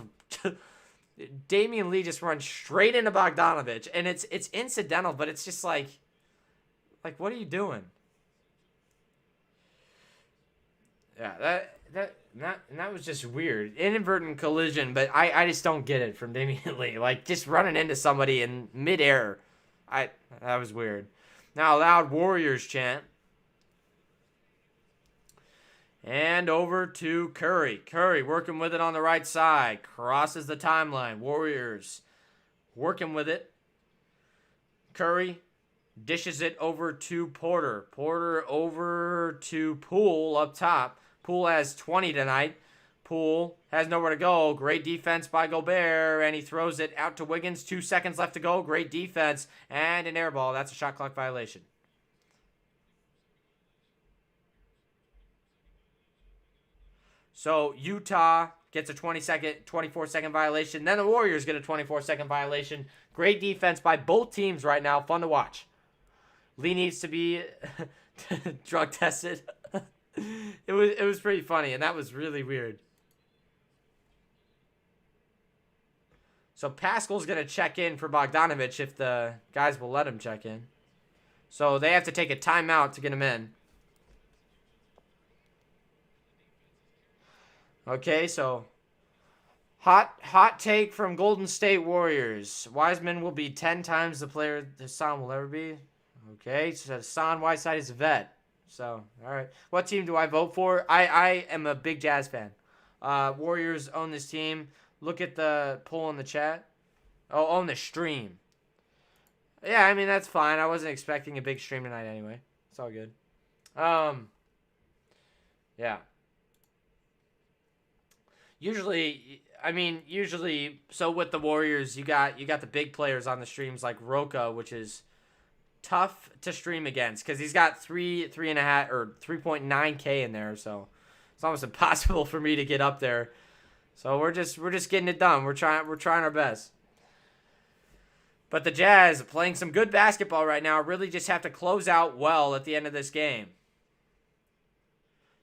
straight into Bogdanovich. And it's incidental, but it's just like what are you doing? Yeah, that was just weird. Inadvertent collision, but I just don't get it from Damian Lee. Like, just running into somebody in midair. That was weird. Now, loud Warriors chant. And over to Curry. Curry working with it on the right side. Crosses the timeline. Warriors working with it. Curry dishes it over to Porter. Porter over to Poole up top. Poole has 20 tonight. Poole has nowhere to go. Great defense by Gobert, and he throws it out to Wiggins. 2 seconds left to go. Great defense, and an air ball. That's a shot clock violation. So Utah gets a 24-second violation. Then the Warriors get a 24-second violation. Great defense by both teams right now. Fun to watch. Lee needs to be drug tested. It was pretty funny, and that was really weird. So Pascal's going to check in for Bogdanovich if the guys will let him check in. So they have to take a timeout to get him in. Okay, so hot take from Golden State Warriors. Wiseman will be 10 times the player Hassan will ever be. Okay, so Hassan Whiteside is a vet. So, all right. What team do I vote for? I am a big Jazz fan. Warriors own this team. Look at the poll in the chat. Oh, on the stream. Yeah, I mean, that's fine. I wasn't expecting a big stream tonight anyway. It's all good. Yeah. Usually, so with the Warriors, you got the big players on the streams like Roca, which is tough to stream against because he's got 3.5 or 3.9K in there, so it's almost impossible for me to get up there. So we're just getting it done. We're trying our best. But the Jazz playing some good basketball right now. Really just have to close out well at the end of this game.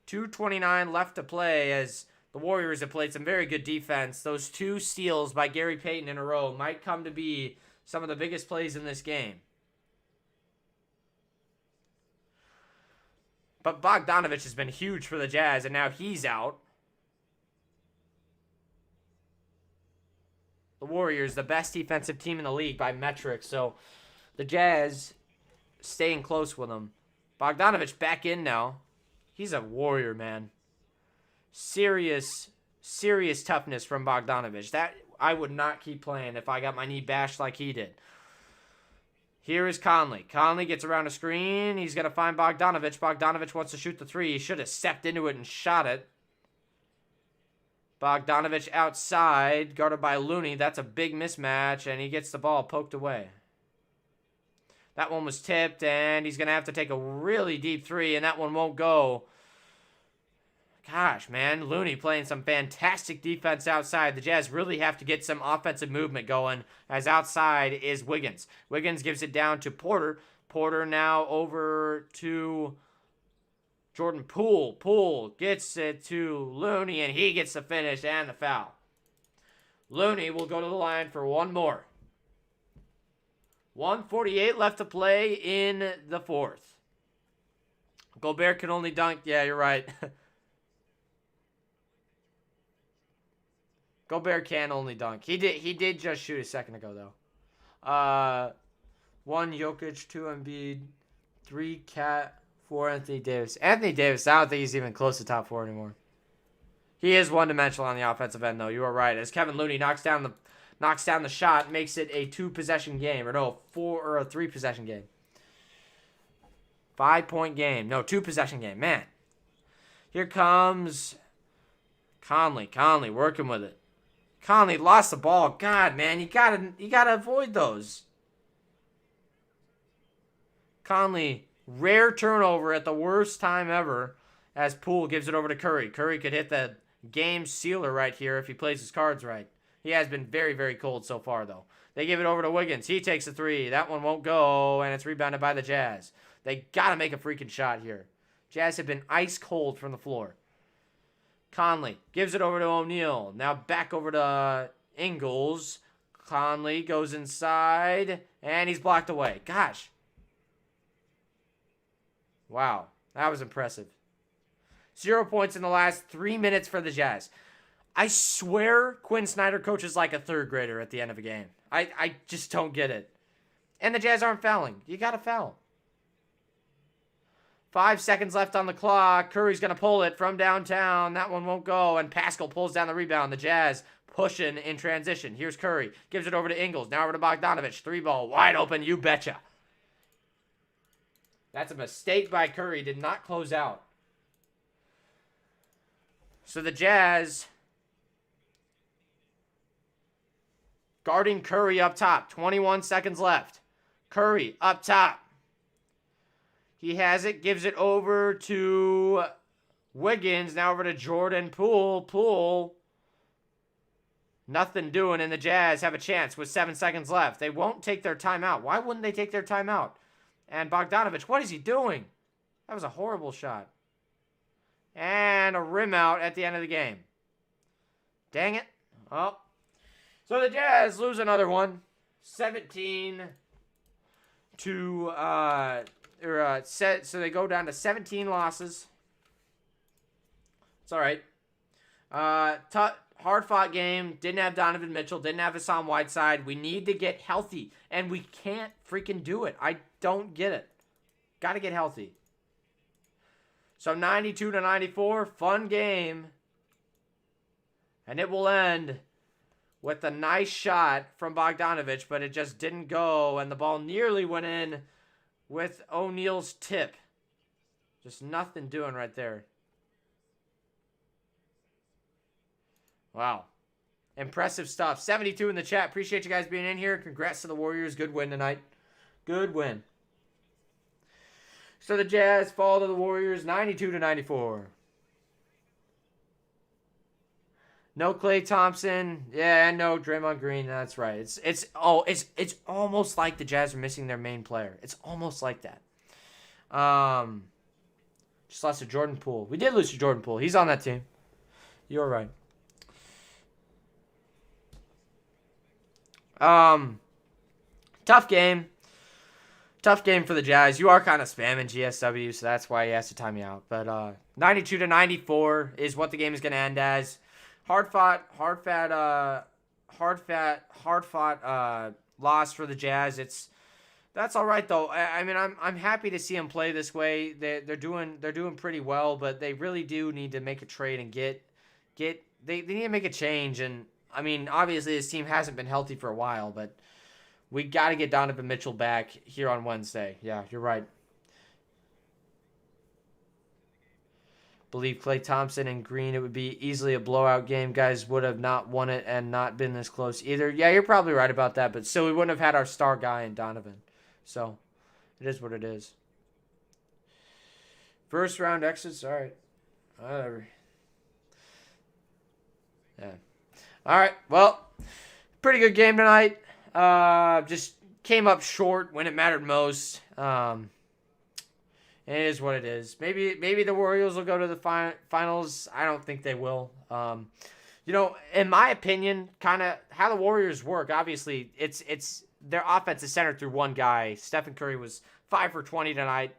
2:29 left to play as the Warriors have played some very good defense. Those 2 steals by Gary Payton in a row might come to be some of the biggest plays in this game. But Bogdanovich has been huge for the Jazz, and now he's out. The Warriors, the best defensive team in the league by metrics, so the Jazz staying close with them. Bogdanovich back in now. He's a warrior, man. Serious toughness from Bogdanovich. That I would not keep playing if I got my knee bashed like he did. Here is Conley. Conley gets around a screen. He's going to find Bogdanovich. Bogdanovich wants to shoot the 3. He should have stepped into it and shot it. Bogdanovich outside, guarded by Looney. That's a big mismatch, and he gets the ball poked away. That one was tipped, and he's going to have to take a really deep 3, and that one won't go. Gosh, man, Looney playing some fantastic defense outside. The Jazz really have to get some offensive movement going, as outside is Wiggins. Wiggins gives it down to Porter. Porter now over to Jordan Poole. Poole gets it to Looney, and he gets the finish and the foul. Looney will go to the line for one more. 1:48 left to play in the fourth. Gobert can only dunk. Yeah, you're right. Gobert can only dunk. He did just shoot a second ago, though. 1 Jokic, 2 Embiid, 3 Cat, 4 Anthony Davis. Anthony Davis, I don't think he's even close to top 4 anymore. He is one-dimensional on the offensive end, though. You are right. As Kevon Looney knocks down the shot, makes it a 2-possession game. Or no, 4 or a 3-possession game. 5-point game. No, 2-possession game. Man. Here comes Conley. Conley working with it. Conley lost the ball. God, man, you gotta avoid those. Conley, rare turnover at the worst time ever as Poole gives it over to Curry. Curry could hit the game sealer right here if he plays his cards right. He has been very, very cold so far, though. They give it over to Wiggins. He takes a three. That one won't go, and it's rebounded by the Jazz. They got to make a freaking shot here. Jazz have been ice cold from the floor. Conley gives it over to O'Neal. Now back over to Ingles. Conley goes inside, and he's blocked away. Gosh. Wow, that was impressive. 0 points in the last 3 minutes for the Jazz. I swear Quinn Snyder coaches like a third grader at the end of a game. I just don't get it. And the Jazz aren't fouling. You got to foul. 5 seconds left on the clock. Curry's going to pull it from downtown. That one won't go. And Pascal pulls down the rebound. The Jazz pushing in transition. Here's Curry. Gives it over to Ingles. Now over to Bogdanovich. 3-ball. Wide open. You betcha. That's a mistake by Curry. Did not close out. So the Jazz guarding Curry up top. 21 seconds left. Curry up top. He has it. Gives it over to Wiggins. Now over to Jordan Poole. Poole. Nothing doing, and the Jazz have a chance with 7 seconds left. They won't take their timeout. Why wouldn't they take their timeout? And Bogdanovich, what is he doing? That was a horrible shot. And a rim out at the end of the game. Dang it. Oh. So the Jazz lose another one. 17 to so they go down to 17 losses. It's all right. Hard-fought game. Didn't have Donovan Mitchell. Didn't have Hassan Whiteside. We need to get healthy, and we can't freaking do it. I don't get it. Got to get healthy. So 92 to 94, fun game. And it will end with a nice shot from Bogdanovich, but it just didn't go, and the ball nearly went in with O'Neal's tip. Just nothing doing right there. Wow. Impressive stuff. 72 in the chat. Appreciate you guys being in here. Congrats to the Warriors. Good win tonight. Good win. So the Jazz fall to the Warriors 92 to 94. No Klay Thompson. Yeah, no Draymond Green. That's right. It's almost like the Jazz are missing their main player. It's almost like that. Just lost to Jordan Poole. We did lose to Jordan Poole. He's on that team. You're right. Tough game. Tough game for the Jazz. You are kind of spamming GSW, so that's why he has to time you out. But 92 to 94 is what the game is going to end as. Hard fought loss for the Jazz. That's all right though. I mean, I'm happy to see them play this way. They're doing pretty well, but they really do need to make a trade and they need to make a change. And I mean, obviously this team hasn't been healthy for a while, but we got to get Donovan Mitchell back here on Wednesday. Yeah, you're right. Believe Klay Thompson and Green, it would be easily a blowout game. Guys would have not won it and not been this close either. Yeah, you're probably right about that, but still we wouldn't have had our star guy in Donovan. So, it is what it is. First round exits, all right. Whatever. Yeah. All right, well, pretty good game tonight. Just came up short when it mattered most. It is what it is. Maybe the Warriors will go to the finals. I don't think they will. In my opinion, kind of how the Warriors work. Obviously, it's their offense is centered through one guy. Stephen Curry was 5 for 20 tonight.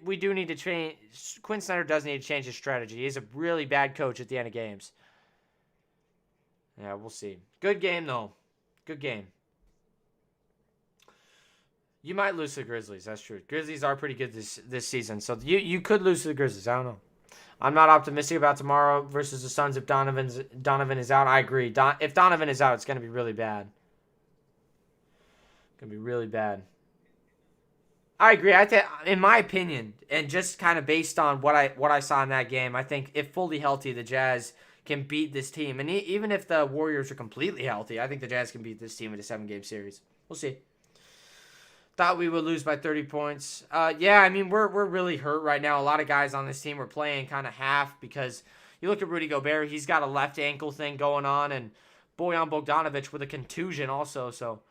We do need to change. Quinn Snyder does need to change his strategy. He's a really bad coach at the end of games. Yeah, we'll see. Good game though. Good game. You might lose to the Grizzlies. That's true. Grizzlies are pretty good this season. So you could lose to the Grizzlies. I don't know. I'm not optimistic about tomorrow versus the Suns if Donovan is out. I agree. If Donovan is out, it's going to be really bad. Going to be really bad. I agree. In my opinion, and just kind of based on what I saw in that game, I think if fully healthy, the Jazz can beat this team. And even if the Warriors are completely healthy, I think the Jazz can beat this team in a 7-game series. We'll see. Thought we would lose by 30 points. Yeah, I mean, we're really hurt right now. A lot of guys on this team are playing kind of half because, You look at Rudy Gobert, he's got a left ankle thing going on, and Bojan Bogdanovic with a contusion also. So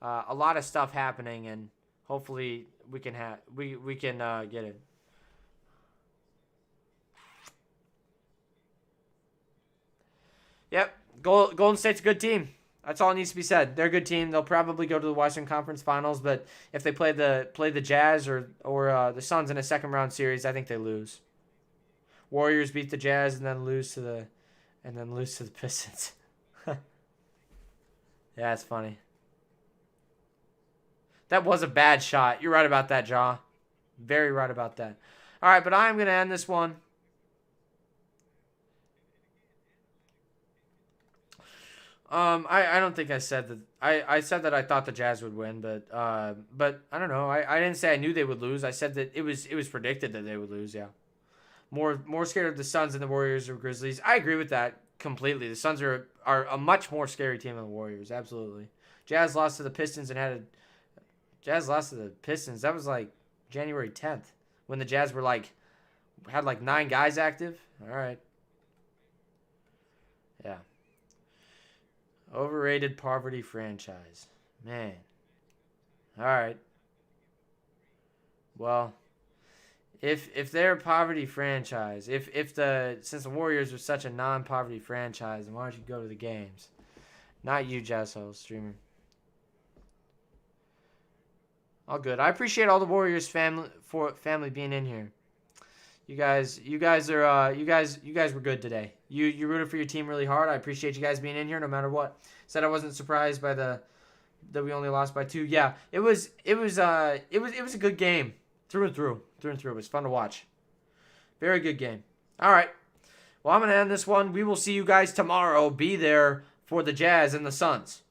a lot of stuff happening, and hopefully we can get it. Yep, Golden State's a good team. That's all that needs to be said. They're a good team. They'll probably go to the Western Conference Finals, but if they play the Jazz or the Suns in a second round series, I think they lose. Warriors beat the Jazz and then lose to the Pistons. Yeah, it's funny. That was a bad shot. You're right about that, Jaw. Very right about that. All right, but I'm going to end this one. I don't think I said that. I said that I thought the Jazz would win, but I don't know. I didn't say I knew they would lose. I said that it was predicted that they would lose. Yeah, more scared of the Suns than the Warriors or Grizzlies. I agree with that completely. The Suns are a much more scary team than the Warriors. Absolutely. Jazz lost to the Pistons and Jazz lost to the Pistons. That was like January 10th when the Jazz were had 9 guys active. All right. Yeah. Overrated poverty franchise. Man. All right. Well, if they're a poverty franchise, since the Warriors are such a non-poverty franchise, then why don't you go to the games? Not you, Jazz Huddle streamer. All good. I appreciate all the Warriors family being in here. You guys were good today. You rooted for your team really hard. I appreciate you guys being in here no matter what. Said I wasn't surprised by that we only lost by 2. Yeah, it was a good game through and through. It was fun to watch. Very good game. All right. Well, I'm going to end this one. We will see you guys tomorrow. Be there for the Jazz and the Suns.